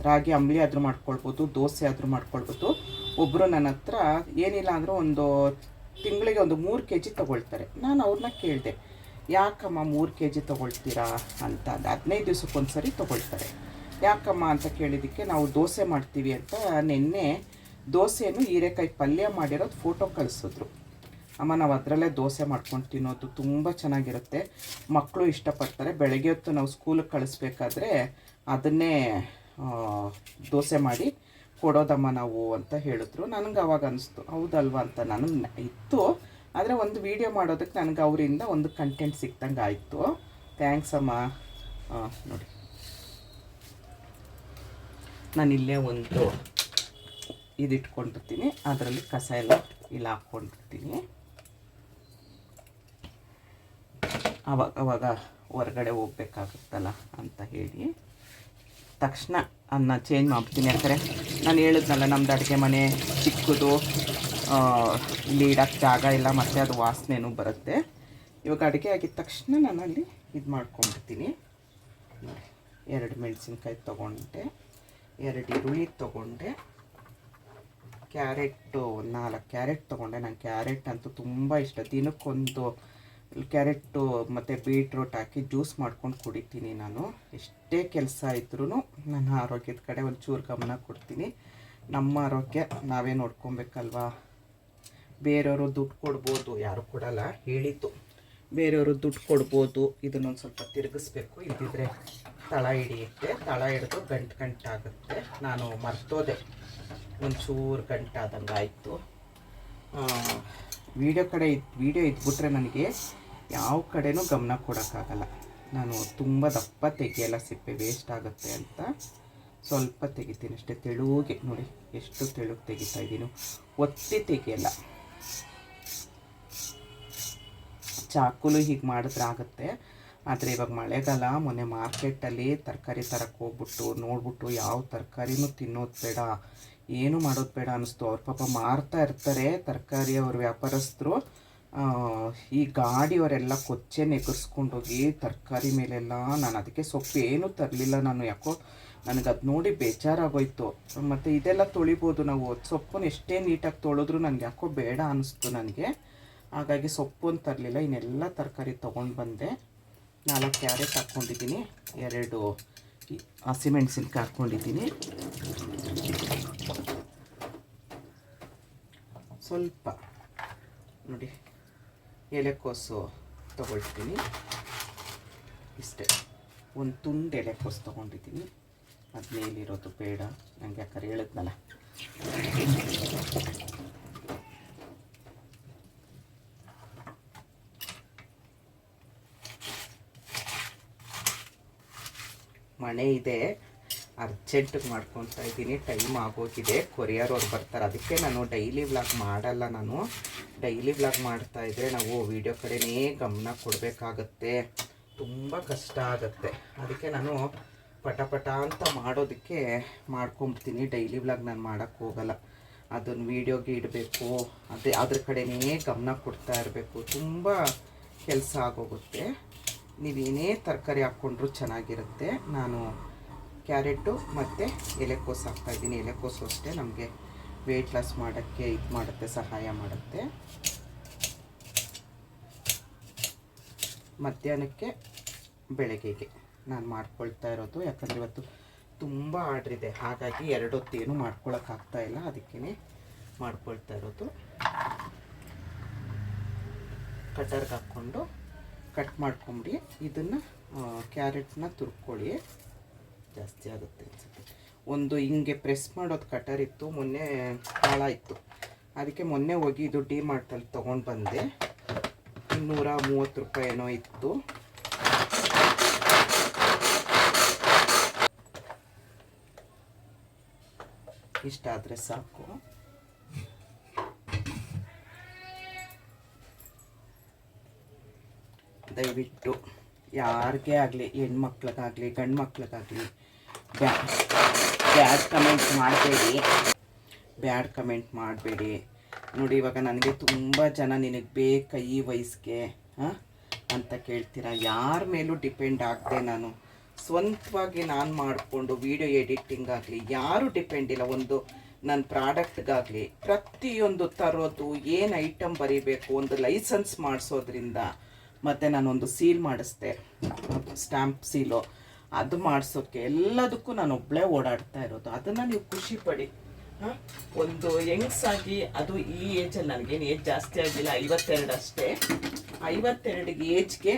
ರಾಗಿ ಅಂಬ್ಲಿ ಆದರೂ ಮಾಡ್ಕೊಳ್ಬೋದು, ದೋಸೆ ಆದರೂ ಮಾಡ್ಕೊಳ್ಬೋದು. ಒಬ್ಬರು ನನ್ನ ಹತ್ರ ಏನಿಲ್ಲ ಅಂದರೂ ಒಂದು ತಿಂಗಳಿಗೆ 3 kg ತೊಗೊಳ್ತಾರೆ. ನಾನು ಅವ್ರನ್ನ ಕೇಳಿದೆ, ಯಾಕಮ್ಮ 3 kg ತೊಗೊಳ್ತೀರಾ ಅಂತ. 15 ದಿವಸಕ್ಕೊಂದ್ಸರಿ ತೊಗೊಳ್ತಾರೆ. ಯಾಕಮ್ಮ ಅಂತ ಕೇಳಿದ್ದಕ್ಕೆ, ನಾವು ದೋಸೆ ಮಾಡ್ತೀವಿ ಅಂತ. ನಿನ್ನೆ ದೋಸೆಯನ್ನು ಹೀರೆಕಾಯಿ ಪಲ್ಯ ಮಾಡಿರೋದು ಫೋಟೋ ಕಳಿಸಿದ್ರು. ಅಮ್ಮ ನಾವು ಅದರಲ್ಲೇ ದೋಸೆ ಮಾಡ್ಕೊಂಡು ತಿನ್ನೋದು ತುಂಬ ಚೆನ್ನಾಗಿರುತ್ತೆ, ಮಕ್ಕಳು ಇಷ್ಟಪಡ್ತಾರೆ. ಬೆಳಗ್ಗೆ ಹೊತ್ತು ನಾವು ಸ್ಕೂಲಿಗೆ ಕಳಿಸ್ಬೇಕಾದ್ರೆ ಅದನ್ನೇ ದೋಸೆ ಮಾಡಿ ಕೊಡೋದಮ್ಮ ನಾವು ಅಂತ ಹೇಳಿದ್ರು. ನನಗೆ ಅವಾಗ ಅನಿಸ್ತು, ಹೌದಲ್ವ ಅಂತ. ನನಗೆ ಇತ್ತು, ಆದರೆ ಒಂದು ವೀಡಿಯೋ ಮಾಡೋದಕ್ಕೆ ನನಗೆ ಅವರಿಂದ ಒಂದು ಕಂಟೆಂಟ್ ಸಿಕ್ತಂಗೆ ಆಯಿತು. ಥ್ಯಾಂಕ್ಸ್ ಅಮ್ಮ. ನೋಡಿ, ನಾನಿಲ್ಲೇ ಒಂದು ಇದಿಟ್ಕೊಂಡಿರ್ತೀನಿ, ಅದರಲ್ಲಿ ಕಸ ಎಲ್ಲ ಇಲ್ಲಿ ಹಾಕ್ಕೊಂಡಿರ್ತೀನಿ. ಅವಾಗ ಹೊರಗಡೆ ಹೋಗ್ಬೇಕಾಗುತ್ತಲ್ಲ ಅಂತ ಹೇಳಿ ತಕ್ಷಣ ಅನ್ನ ಚೇಂಜ್ ಮಾಡ್ತೀನಿ. ಯಾಕಂದರೆ ನಾನು ಹೇಳಿದ್ನಲ್ಲ, ನಮ್ಮದು ಅಡುಗೆ ಮನೆ ಚಿಕ್ಕದು, ಇಲ್ಲಿ ಇಡೋಕ್ಕೆ ಜಾಗ ಇಲ್ಲ, ಮತ್ತು ಅದು ವಾಸನೆನೂ ಬರುತ್ತೆ. ಇವಾಗ ಅಡುಗೆ ಆಗಿದ ತಕ್ಷಣ ನಾನು ಅಲ್ಲಿ ಇದು ಮಾಡ್ಕೊಂಡ್ಬಿಡ್ತೀನಿ. 2 ಮೆಣಸಿನ್ಕಾಯಿ ತೊಗೊಂಡೆ, 2 ಈರುಳ್ಳಿ ತೊಗೊಂಡೆ, ಕ್ಯಾರೆಟ್ಟು 4 ಕ್ಯಾರೆಟ್ ತೊಗೊಂಡೆ. ನಾನು ಕ್ಯಾರೆಟ್ ಅಂತೂ ತುಂಬ ಇಷ್ಟ. ದಿನಕ್ಕೊಂದು ಕ್ಯಾರೆಟ್ಟು ಮತ್ತು ಬೀಟ್ರೂಟ್ ಹಾಕಿ ಜ್ಯೂಸ್ ಮಾಡ್ಕೊಂಡು ಕುಡಿತೀನಿ ನಾನು. ಎಷ್ಟೇ ಕೆಲಸ ಇದ್ರೂ ನನ್ನ ಆರೋಗ್ಯದ ಕಡೆ ಒಂಚೂರು ಗಮನ ಕೊಡ್ತೀನಿ. ನಮ್ಮ ಆರೋಗ್ಯ ನಾವೇ ನೋಡ್ಕೊಬೇಕಲ್ವಾ. ಬೇರೆಯವರು ದುಡ್ಡು ಕೊಡ್ಬೋದು, ಯಾರು ಕೊಡಲ್ಲ, ಹೇಳಿದ್ದು. ಬೇರೆಯವರು ದುಡ್ಡು ಕೊಡ್ಬೋದು. ಇದನ್ನೊಂದು ಸ್ವಲ್ಪ ತಿರುಗಿಸ್ಬೇಕು, ಇಲ್ದಿದ್ರೆ ತಳ ಹಿಡಿಯುತ್ತೆ. ತಳ ಹಿಡಿದು ಗಂಟಾಗುತ್ತೆ. ನಾನು ಮರ್ತೋದೆ, ಒಂಚೂರು ಗಂಟಾದಂಗೆ ಆಯಿತು. ವೀಡಿಯೋ ಇದ್ಬಿಟ್ರೆ ನನಗೆ ಯಾವ ಕಡೆನೂ ಗಮನ ಕೊಡೋಕ್ಕಾಗಲ್ಲ. ನಾನು ತುಂಬ ದಪ್ಪ ತೆಗೆಯಲ್ಲ, ಸಿಪ್ಪೆ ವೇಸ್ಟ್ ಆಗುತ್ತೆ ಅಂತ. ಸ್ವಲ್ಪ ತೆಗಿತೀನಿ ಅಷ್ಟೇ, ತೆಳುಗೆ ನೋಡಿ ಎಷ್ಟು ತೆಳುಗೆ ತೆಗಿತಾ ಇದ್ದೀನಿ, ಒತ್ತಿ ತೆಗಿಯಲ್ಲ. ಚಾಕುಲು ಹೀಗೆ ಮಾಡಿದ್ರೆ ಆಗುತ್ತೆ. ಆದರೆ ಇವಾಗ ಮಳೆಗಾಲ, ಮೊನ್ನೆ ಮಾರ್ಕೆಟಲ್ಲಿ ತರಕಾರಿ ತರಕ್ಕೆ ಹೋಗ್ಬಿಟ್ಟು ನೋಡ್ಬಿಟ್ಟು ಯಾವ ತರಕಾರಿನೂ ತಿನ್ನೋದು ಬೇಡ, ಏನು ಮಾಡೋದು ಬೇಡ ಅನ್ನಿಸ್ತು. ಅವ್ರ ಪಾಪ ಮಾರ್ತಾ ಇರ್ತಾರೆ ತರಕಾರಿ, ಅವ್ರ ವ್ಯಾಪಾರಸ್ಥರು. ಈ ಗಾಡಿಯವರೆಲ್ಲ ಕೊಚ್ಚೆ ನೆಗರ್ಸ್ಕೊಂಡೋಗಿ ತರಕಾರಿ ಮೇಲೆಲ್ಲ, ನಾನು ಅದಕ್ಕೆ ಸೊಪ್ಪು ಏನೂ ತರಲಿಲ್ಲ ನಾನು. ಯಾಕೋ ನನಗೆ ಅದು ನೋಡಿ ಬೇಜಾರಾಗೋಯ್ತು. ಮತ್ತು ಇದೆಲ್ಲ ತೊಳಿಬೋದು ನಾವು, ಸೊಪ್ಪನ್ನು ಎಷ್ಟೇ ನೀಟಾಗಿ ತೊಳೆದ್ರೂ ನನಗೆ ಯಾಕೋ ಬೇಡ ಅನ್ನಿಸ್ತು ನನಗೆ. ಹಾಗಾಗಿ ಸೊಪ್ಪನ್ನು ತರಲಿಲ್ಲ. ಇನ್ನೆಲ್ಲ ತರಕಾರಿ ತೊಗೊಂಡು ಬಂದೆ. 4 ಕ್ಯಾರೆಟ್ ಹಾಕ್ಕೊಂಡಿದ್ದೀನಿ, 2 ಹಸಿಮೆಣಸಿನ್ಕಾಯಿ ಹಾಕ್ಕೊಂಡಿದ್ದೀನಿ, ಸ್ವಲ್ಪ ನೋಡಿ ಎಲೆಕೋಸು ತೊಗೊಳ್ತೀನಿ, ಇಷ್ಟೇ. ಒಂದು ತುಂಡು ಎಲೆಕೋಸು ತೊಗೊಂಡಿದ್ದೀನಿ, ಅದು ಮೇಲಿರೋದು ಬೇಡ ನನಗೆ, ಯಾಕಂದ್ರೆ ಹೇಳಿದ್ನಲ್ಲ. ಮಳೆ ಇದೆ, ಅರ್ಜೆಂಟಿಗೆ ಮಾಡ್ಕೊತಾ ಇದ್ದೀನಿ, ಟೈಮ್ ಆಗೋಗಿದೆ. ಕೊರಿಯರ್ ಅವ್ರು ಬರ್ತಾರೆ, ಅದಕ್ಕೆ ನಾನು ಡೈಲಿ ವ್ಲಾಗ್ ಮಾಡಲ್ಲ. ನಾನು ಡೈಲಿ ವ್ಲಾಗ್ ಮಾಡ್ತಾಯಿದ್ರೆ ನಾವು ವೀಡಿಯೋ ಕಡೆನೇ ಗಮನ ಕೊಡಬೇಕಾಗತ್ತೆ, ತುಂಬ ಕಷ್ಟ ಆಗುತ್ತೆ. ಅದಕ್ಕೆ ನಾನು ಪಟ ಅಂತ ಮಾಡೋದಕ್ಕೆ ಮಾಡ್ಕೊಂಬಿಡ್ತೀನಿ. ಡೈಲಿ ವ್ಲಾಗ್ ನಾನು ಮಾಡೋಕ್ಕೆ ಹೋಗಲ್ಲ. ಅದನ್ನು ವೀಡಿಯೋಗೆ ಇಡಬೇಕು, ಅದ್ರ ಕಡೆನೇ ಗಮನ ಕೊಡ್ತಾ ಇರಬೇಕು, ತುಂಬ ಕೆಲಸ ಆಗೋಗುತ್ತೆ. ನೀವೇನೇ ತರಕಾರಿ ಹಾಕ್ಕೊಂಡ್ರೂ ಚೆನ್ನಾಗಿರುತ್ತೆ. ನಾನು ಕ್ಯಾರೆಟು ಮತ್ತು ಎಲೆಕೋಸು ಹಾಕ್ತಾಯಿದ್ದೀನಿ. ಎಲೆಕೋಸು ಅಷ್ಟೇ ನಮಗೆ ವೆಯ್ಟ್ ಲಾಸ್ ಮಾಡೋಕ್ಕೆ ಇದು ಮಾಡುತ್ತೆ, ಸಹಾಯ ಮಾಡುತ್ತೆ. ಮಧ್ಯಾಹ್ನಕ್ಕೆ ಬೆಳಗ್ಗೆಗೆ ನಾನು ಮಾಡ್ಕೊಳ್ತಾ ಇರೋದು, ಯಾಕಂದರೆ ಇವತ್ತು ತುಂಬ ಆರ್ಡ್ರ್ ಇದೆ, ಹಾಗಾಗಿ 2 ಹೊತ್ತೇನು ಮಾಡ್ಕೊಳಕ್ಕಾಗ್ತಾಯಿಲ್ಲ, ಅದಕ್ಕೇ ಮಾಡ್ಕೊಳ್ತಾ ಇರೋದು. ಕಟರ್ಗೆ ಹಾಕ್ಕೊಂಡು ಕಟ್ ಮಾಡ್ಕೊಂಬಿಡಿ. ಇದನ್ನು ಕ್ಯಾರೆಟ್ನ ತುರ್ಕೊಳ್ಳಿ, ಜಾಸ್ತಿ ಆಗುತ್ತೆ ಅನ್ಸುತ್ತೆ. ಒಂದು ಹಿಂಗೆ ಪ್ರೆಸ್ ಮಾಡೋದು ಕಟರ್ ಇತ್ತು, ಮೊನ್ನೆ ಹಾಳಾಯಿತು, ಅದಕ್ಕೆ ಮೊನ್ನೆ ಹೋಗಿ ಇದು ಡಿ ಮಾರ್ಟಲ್ಲಿ ತೊಗೊಂಡು ಬಂದೆ. 230 ರೂಪಾಯಿ ಏನೋ ಇತ್ತು. ಇಷ್ಟಾದರೆ ಸಾಕು. ದಯವಿಟ್ಟು ಯಾರಿಗೇ ಆಗಲಿ, ಹೆಣ್ಮಕ್ಳಿಗಾಗಲಿ ಗಂಡು ಮಕ್ಳಿಗಾಗಲಿ ಬ್ಯಾಡ್ ಕಮೆಂಟ್ ಮಾಡಬೇಡಿ. ನೋಡಿ, ಇವಾಗ ನನಗೆ ತುಂಬ ಜನ ನಿನಗೆ ಬೇಕಾ ಈ ವಯಸ್ಸಿಗೆ ಅಂತ ಕೇಳ್ತೀರಾ. ಯಾರ ಮೇಲೂ ಡಿಪೆಂಡ್ ಆಗದೆ ನಾನು ಸ್ವಂತವಾಗಿ ನಾನು ಮಾಡಿಕೊಂಡು ವೀಡಿಯೋ ಎಡಿಟಿಂಗ್ ಆಗಲಿ ಯಾರೂ ಡಿಪೆಂಡ್ ಇಲ್ಲ. ಒಂದು ನನ್ನ ಪ್ರಾಡಕ್ಟ್ಗಾಗಲಿ ಪ್ರತಿಯೊಂದು ತರೋದು, ಏನು ಐಟಮ್ ಬರೀಬೇಕು, ಒಂದು ಲೈಸೆನ್ಸ್ ಮಾಡಿಸೋದ್ರಿಂದ, ಮತ್ತು ನಾನೊಂದು ಸೀಲ್ ಮಾಡಿಸ್ದೆ, ಸ್ಟ್ಯಾಂಪ್ ಸೀಲು, ಅದು ಮಾಡಿಸೋಕ್ಕೆ ಎಲ್ಲದಕ್ಕೂ ನಾನು ಒಬ್ಬಳೇ ಓಡಾಡ್ತಾ ಇರೋದು. ಅದನ್ನು ನೀವು ಖುಷಿ ಪಡಿ. ಒಂದು ಯಂಗ್ಸಾಗಿ, ಅದು ಈ ಏಜಲ್ಲಿ ನನಗೇನು ಏಜ್ ಜಾಸ್ತಿ ಆಗಿಲ್ಲ, 52 ಅಷ್ಟೇ. 52 ಏಜ್ಗೆ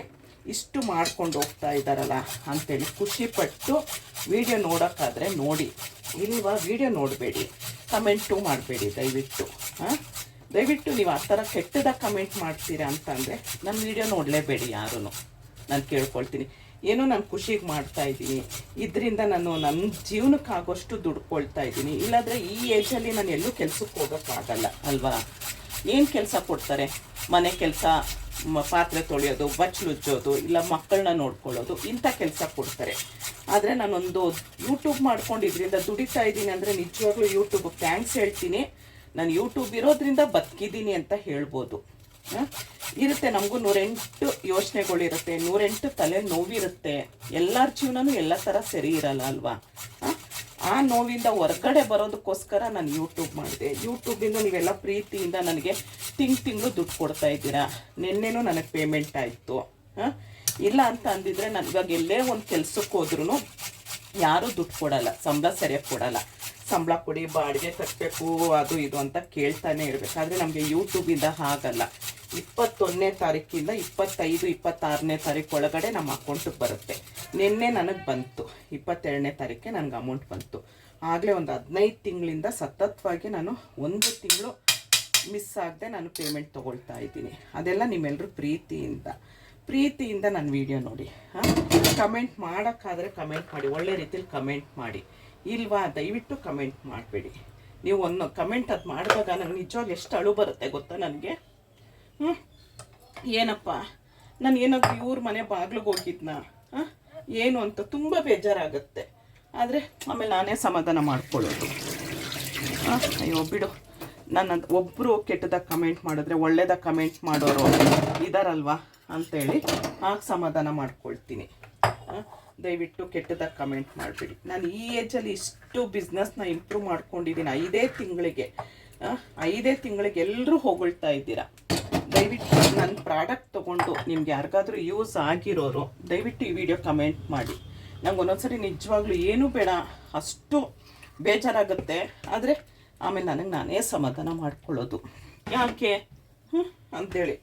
ಇಷ್ಟು ಮಾಡ್ಕೊಂಡು ಹೋಗ್ತಾ ಇದ್ದಾರಲ್ಲ ಅಂಥೇಳಿ ಖುಷಿಪಟ್ಟು ವೀಡಿಯೋ ನೋಡೋಕ್ಕಾದರೆ ನೋಡಿ, ಇಲ್ವಾ ವೀಡಿಯೋ ನೋಡಬೇಡಿ, ಕಮೆಂಟು ಮಾಡಬೇಡಿ ದಯವಿಟ್ಟು. ದಯವಿಟ್ಟು ನೀವು ಆ ಥರ ಕೆಟ್ಟದಾಗ ಕಮೆಂಟ್ ಮಾಡ್ತೀರಾ ಅಂತಂದರೆ ನನ್ನ ವೀಡಿಯೋ ನೋಡಲೇಬೇಡಿ ಯಾರೂ. ನಾನು ಕೇಳ್ಕೊಳ್ತೀನಿ. ಏನೋ ನಾನು ಖುಷಿಗೆ ಮಾಡ್ತಾಯಿದ್ದೀನಿ, ಇದರಿಂದ ನಾನು ನನ್ನ ಜೀವನಕ್ಕಾಗೋಷ್ಟು ದುಡ್ಕೊಳ್ತಾ ಇದ್ದೀನಿ. ಇಲ್ಲಾಂದರೆ ಈ ಏಜಲ್ಲಿ ನಾನು ಎಲ್ಲೂ ಕೆಲಸಕ್ಕೆ ಹೋಗೋಕ್ಕಾಗಲ್ಲ ಅಲ್ವಾ. ಏನು ಕೆಲಸ ಕೊಡ್ತಾರೆ? ಮನೆ ಕೆಲಸ, ಪಾತ್ರೆ ತೊಳೆಯೋದು, ಬಚ್ಚಲುಜ್ಜೋದು, ಇಲ್ಲ ಮಕ್ಕಳನ್ನ ನೋಡ್ಕೊಳ್ಳೋದು, ಇಂಥ ಕೆಲಸ ಕೊಡ್ತಾರೆ. ಆದರೆ ನಾನೊಂದು ಯೂಟ್ಯೂಬ್ ಮಾಡ್ಕೊಂಡು ಇದರಿಂದ ದುಡಿತಾ ಇದ್ದೀನಿ ಅಂದರೆ ನಿಜವಾಗ್ಲೂ ಯೂಟ್ಯೂಬ್ಗೆ ಥ್ಯಾಂಕ್ಸ್ ಹೇಳ್ತೀನಿ. ನಾನು ಯೂಟ್ಯೂಬ್ ಇರೋದ್ರಿಂದ ಬದುಕಿದ್ದೀನಿ ಅಂತ ಹೇಳ್ಬೋದು. ಇರುತ್ತೆ, ನಮಗೂ 108 ಯೋಚನೆಗಳಿರುತ್ತೆ, 108 ತಲೆ ನೋವಿರುತ್ತೆ. ಎಲ್ಲರ ಜೀವನನೂ ಎಲ್ಲ ಥರ ಸರಿ ಇರಲ್ಲ ಅಲ್ವಾ. ಆ ನೋವಿಂದ ಹೊರಗಡೆ ಬರೋದಕ್ಕೋಸ್ಕರ ನಾನು ಯೂಟ್ಯೂಬ್ ಮಾಡಿದೆ. ಯೂಟ್ಯೂಬಿಂದ ನೀವೆಲ್ಲ ಪ್ರೀತಿಯಿಂದ ನನಗೆ ತಿಂಗಳು ದುಡ್ಡು ಕೊಡ್ತಾ ಇದ್ದೀರಾ. ನಿನ್ನೆನೂ ನನಗೆ ಪೇಮೆಂಟ್ ಆಯಿತು. ಇಲ್ಲ ಅಂತ ಅಂದಿದ್ರೆ ನಾನು ಇವಾಗ ಎಲ್ಲೇ ಒಂದು ಕೆಲ್ಸಕ್ಕೆ ಹೋದ್ರೂ ಯಾರೂ ದುಡ್ಡು ಕೊಡಲ್ಲ, ಸಂಬಳ ಸರಿಯಾಗಿ ಕೊಡಲ್ಲ. ಸಂಬಳ ಕೊಡಿ, ಬಾಡಿಗೆ ಕಟ್ಟಬೇಕು, ಅದು ಇದು ಅಂತ ಕೇಳ್ತಾನೆ ಇರಬೇಕು. ಆದರೆ ನಮಗೆ ಯೂಟ್ಯೂಬಿಂದ ಹಾಗಲ್ಲ. 21ನೇ ತಾರೀಕಿಂದ 25, 26ನೇ ತಾರೀಕು ಒಳಗಡೆ ನಮ್ಮ ಅಕೌಂಟಿಗೆ ಬರುತ್ತೆ. ನಿನ್ನೆ ನನಗೆ ಬಂತು, 22ನೇ ತಾರೀಕಿಗೆ ನನಗೆ ಅಮೌಂಟ್ ಬಂತು. ಆಗಲೇ ಒಂದು 15 ತಿಂಗಳಿಂದ ಸತತವಾಗಿ ನಾನು 1 ತಿಂಗಳು ಮಿಸ್ ಆಗದೆ ನಾನು ಪೇಮೆಂಟ್ ತೊಗೊಳ್ತಾ ಇದ್ದೀನಿ. ಅದೆಲ್ಲ ನಿಮ್ಮೆಲ್ಲರೂ ಪ್ರೀತಿಯಿಂದ ನನ್ನ ವೀಡಿಯೋ ನೋಡಿ. ಕಮೆಂಟ್ ಮಾಡೋಕ್ಕಾದರೆ ಕಮೆಂಟ್ ಮಾಡಿ, ಒಳ್ಳೆ ರೀತಿಲಿ ಕಮೆಂಟ್ ಮಾಡಿ. ಇಲ್ವಾ? ದಯವಿಟ್ಟು ಕಮೆಂಟ್ ಮಾಡಬೇಡಿ. ನೀವು ಒಂದು ಕಮೆಂಟ್ ಅದು ಮಾಡಿದಾಗ ನಂಗೆ ನಿಜವಾಗ್ಲೂ ಎಷ್ಟು ಅಳು ಬರುತ್ತೆ ಗೊತ್ತಾ ನನಗೆ. ಏನಪ್ಪ ನಾನು ಏನಾದರೂ ಇವ್ರ ಮನೆ ಬಾಗ್ಲಿಗೆ ಹೋಗಿದ್ನಾ ಏನು ಅಂತ ತುಂಬ ಬೇಜಾರಾಗುತ್ತೆ. ಆದರೆ ಆಮೇಲೆ ನಾನೇ ಸಮಾಧಾನ ಮಾಡ್ಕೊಳ್ಳೋದು. ಅಯ್ಯೋ ಬಿಡು, ನನ್ನ ಒಬ್ಬರು ಕೆಟ್ಟದಾಗ ಕಮೆಂಟ್ ಮಾಡಿದ್ರೆ ಒಳ್ಳೇದಾಗ ಕಮೆಂಟ್ ಮಾಡೋರು ಇದಾರಲ್ವಾ ಅಂತೇಳಿ ಆಗ ಸಮಾಧಾನ ಮಾಡ್ಕೊಳ್ತೀನಿ. ದಯವಿಟ್ಟು ಕೆಟ್ಟದಾಗ ಕಮೆಂಟ್ ಮಾಡಬೇಡಿ. ನಾನು ಈ ಏಜಲ್ಲಿ ಇಷ್ಟು ಬಿಸ್ನೆಸ್ನ ಇಂಪ್ರೂವ್ ಮಾಡ್ಕೊಂಡಿದ್ದೀನಿ. 5 ತಿಂಗಳಿಗೆ ಎಲ್ಲರೂ ಹೊಗಳ್ತಾ ಇದ್ದೀರಾ. ದಯವಿಟ್ಟು ನನ್ನ ಪ್ರಾಡಕ್ಟ್ ತೊಗೊಂಡು ನಿಮ್ಗೆ ಯಾರಿಗಾದ್ರೂ ಯೂಸ್ ಆಗಿರೋರು ದಯವಿಟ್ಟು ಈ ವಿಡಿಯೋ ಕಮೆಂಟ್ ಮಾಡಿ. ನಂಗೆ ಒಂದೊಂದ್ಸರಿ ನಿಜವಾಗ್ಲೂ ಏನೂ ಬೇಡ, ಅಷ್ಟು ಬೇಜಾರಾಗುತ್ತೆ. ಆದರೆ ಆಮೇಲೆ ನನಗೆ ನಾನೇ ಸಮಾಧಾನ ಮಾಡ್ಕೊಳ್ಳೋದು. ಯಾಕೆ ಅಂಥೇಳಿ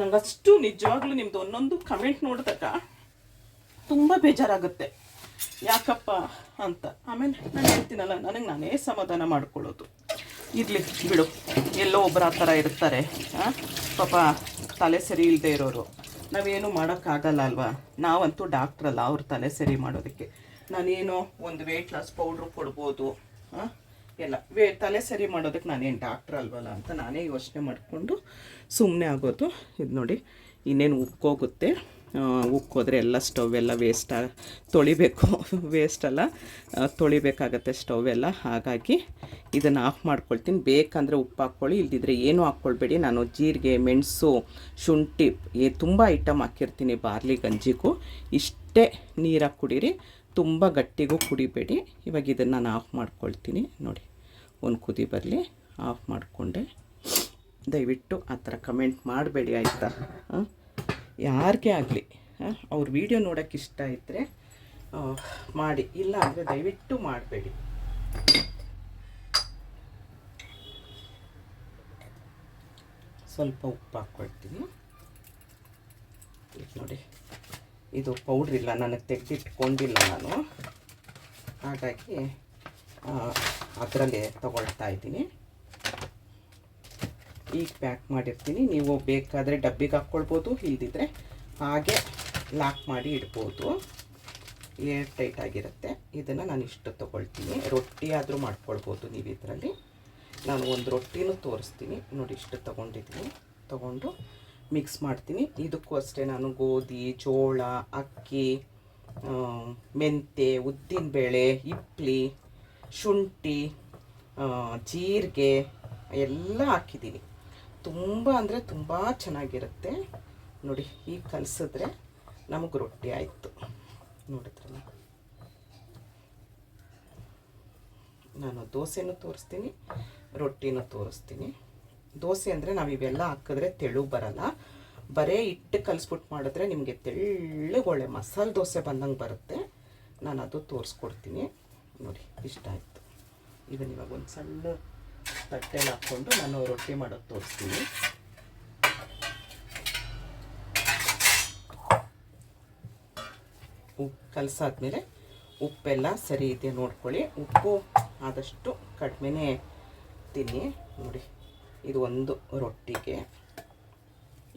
ನಂಗಷ್ಟು ನಿಜವಾಗ್ಲೂ ನಿಮ್ಮದು ಒಂದೊಂದು ಕಮೆಂಟ್ ನೋಡಿದಾಗ ತುಂಬ ಬೇಜಾರಾಗುತ್ತೆ. ಯಾಕಪ್ಪ ಅಂತ ಆಮೇಲೆ ನಾನು ಹೇಳ್ತೀನಲ್ಲ, ನನಗೆ ನಾನೇ ಸಮಾಧಾನ ಮಾಡ್ಕೊಳ್ಳೋದು. ಇರಲಿ ಬಿಡು, ಎಲ್ಲೋ ಒಬ್ಬರು ಆ ಥರ ಇರ್ತಾರೆ, ಪಾಪ ತಲೆ ಸರಿ ಇಲ್ಲದೆ ಇರೋರು. ನಾವೇನು ಮಾಡೋಕ್ಕಾಗಲ್ಲ ಅಲ್ವಾ. ನಾವಂತೂ ಡಾಕ್ಟ್ರಲ್ಲ ಅವ್ರ ತಲೆ ಸರಿ ಮಾಡೋದಕ್ಕೆ. ನಾನೇನೋ ಒಂದು ವೆಯ್ಟ್ ಲಾಸ್ ಪೌಡ್ರು ಕೊಡ್ಬೋದು, ಎಲ್ಲ ತಲೆ ಸರಿ ಮಾಡೋದಕ್ಕೆ ನಾನೇನು ಡಾಕ್ಟ್ರ್ ಅಲ್ವಲ್ಲ ಅಂತ ನಾನೇ ಯೋಚನೆ ಮಾಡಿಕೊಂಡು ಸುಮ್ಮನೆ ಆಗೋದು. ಇದು ನೋಡಿ ಇನ್ನೇನು ಉಕ್ಕೋಗುತ್ತೆ. ಉಕ್ಕೋದ್ರೆ ಎಲ್ಲ ಸ್ಟವ್ ಎಲ್ಲ ತೊಳಿಬೇಕು, ವೇಸ್ಟಲ್ಲ ತೊಳಿಬೇಕಾಗತ್ತೆ ಸ್ಟವ್ ಎಲ್ಲ. ಹಾಗಾಗಿ ಇದನ್ನು ಆಫ್ ಮಾಡ್ಕೊಳ್ತೀನಿ. ಬೇಕಂದರೆ ಉಪ್ಪು ಹಾಕ್ಕೊಳ್ಳಿ, ಇಲ್ದಿದ್ರೆ ಏನೂ ಹಾಕ್ಕೊಳ್ಬೇಡಿ. ನಾನು ಜೀರಿಗೆ, ಮೆಣಸು, ಶುಂಠಿ ತುಂಬ ಐಟಮ್ ಹಾಕಿರ್ತೀನಿ ಬಾರ್ಲಿ ಗಂಜಿಗೂ. ಇಷ್ಟೇ ನೀರಾಗಿ ಕುಡೀರಿ, ತುಂಬ ಗಟ್ಟಿಗೂ ಕುಡಿಬೇಡಿ. ಇವಾಗ ಇದನ್ನು ನಾನು ಆಫ್ ಮಾಡ್ಕೊಳ್ತೀನಿ. ನೋಡಿ ಒಂದು ಕುದಿ ಬರಲಿ, ಆಫ್ ಮಾಡಿಕೊಂಡೆ. ದಯವಿಟ್ಟು ಆ ಥರ ಕಮೆಂಟ್ ಮಾಡಬೇಡಿ ಆಯಿತಾ. ಯಾರಿಗೇ ಆಗಲಿ ಅವ್ರ ವಿಡಿಯೋ ನೋಡೋಕ್ಕೆ ಇಷ್ಟ ಇದ್ದರೆ ಮಾಡಿ, ಇಲ್ಲ ಅಂದರೆ ದಯವಿಟ್ಟು ಮಾಡಬೇಡಿ. ಸ್ವಲ್ಪ ಉಪ್ಪು ಹಾಕ್ಕೊಳ್ತೀನಿ. ನೋಡಿ ಇದು ಪೌಡ್ರ್ ಇಲ್ಲ, ನನಗೆ ತೆಗೆದಿಟ್ಕೊಂಡಿಲ್ಲ ನಾನು, ಹಾಗಾಗಿ ಅದರಲ್ಲೇ ತಗೊಳ್ತಾ ಇದ್ದೀನಿ. ಈಗ ಪ್ಯಾಕ್ ಮಾಡಿರ್ತೀನಿ. ನೀವು ಬೇಕಾದರೆ ಡಬ್ಬಿಗೆ ಹಾಕ್ಕೊಳ್ಬೋದು, ಇಲ್ದಿದ್ರೆ ಹಾಗೆ ಲಾಕ್ ಮಾಡಿ ಇಡ್ಬೋದು, ಏರ್ ಟೈಟ್ ಆಗಿರುತ್ತೆ. ಇದನ್ನು ನಾನು ಇಷ್ಟು ತೊಗೊಳ್ತೀನಿ. ರೊಟ್ಟಿ ಆದರೂ ಮಾಡ್ಕೊಳ್ಬೋದು ನೀವು ಇದರಲ್ಲಿ. ನಾನು ಒಂದು ರೊಟ್ಟಿನೂ ತೋರಿಸ್ತೀನಿ. ನೋಡಿ ಇಷ್ಟು ತೊಗೊಂಡಿದ್ದೀನಿ. ತೊಗೊಂಡು ಮಿಕ್ಸ್ ಮಾಡ್ತೀನಿ. ಇದಕ್ಕೂ ಅಷ್ಟೇ ನಾನು ಗೋಧಿ, ಜೋಳ, ಅಕ್ಕಿ, ಮೆಂತೆ, ಉದ್ದಿನಬೇಳೆ, ಇಡ್ಲಿ, ಶುಂಠಿ, ಜೀರಿಗೆ ಎಲ್ಲ ಹಾಕಿದ್ದೀನಿ. ತುಂಬ ಅಂದರೆ ತುಂಬ ಚೆನ್ನಾಗಿರುತ್ತೆ. ನೋಡಿ ಈಗ ಕಲಸಿದ್ರೆ ನಮಗೆ ರೊಟ್ಟಿ ಆಯಿತು. ನೋಡಿದ್ರಲ್ಲ, ನಾನು ದೋಸೆನೂ ತೋರಿಸ್ತೀನಿ, ರೊಟ್ಟಿನೂ ತೋರಿಸ್ತೀನಿ. ದೋಸೆ ಅಂದರೆ ನಾವು ಇವೆಲ್ಲ ಹಾಕಿದ್ರೆ ತೆಳು ಬರಲ್ಲ. ಬರೀ ಹಿಟ್ಟು ಕಲಿಸ್ಬಿಟ್ಟು ಮಾಡಿದ್ರೆ ನಿಮಗೆ ತೆಳ್ಳಗೆ ಒಳ್ಳೆ ಮಸಾಲೆ ದೋಸೆ ಬಂದಂಗೆ ಬರುತ್ತೆ. ನಾನು ಅದು ತೋರಿಸ್ಕೊಡ್ತೀನಿ. ನೋಡಿ ಇಷ್ಟ ಆಯಿತು. ಇದನ್ನು ಇವಾಗ ಒಂದು ಸಣ್ಣ ತಟ್ಟೆಲಿ ಹಾಕ್ಕೊಂಡು ನಾನು ರೊಟ್ಟಿ ಮಾಡೋದು ತೋರಿಸ್ತೀನಿ. ಉಪ್ಪು ಕಲಸಾದ್ಮೇಲೆ ಉಪ್ಪೆಲ್ಲ ಸರಿ ಇದೆ ನೋಡ್ಕೊಳ್ಳಿ. ಉಪ್ಪು ಆದಷ್ಟು ಕಡಿಮೆನೇ ತಿನ್ನಿ. ನೋಡಿ ಇದು ಒಂದು ರೊಟ್ಟಿಗೆ,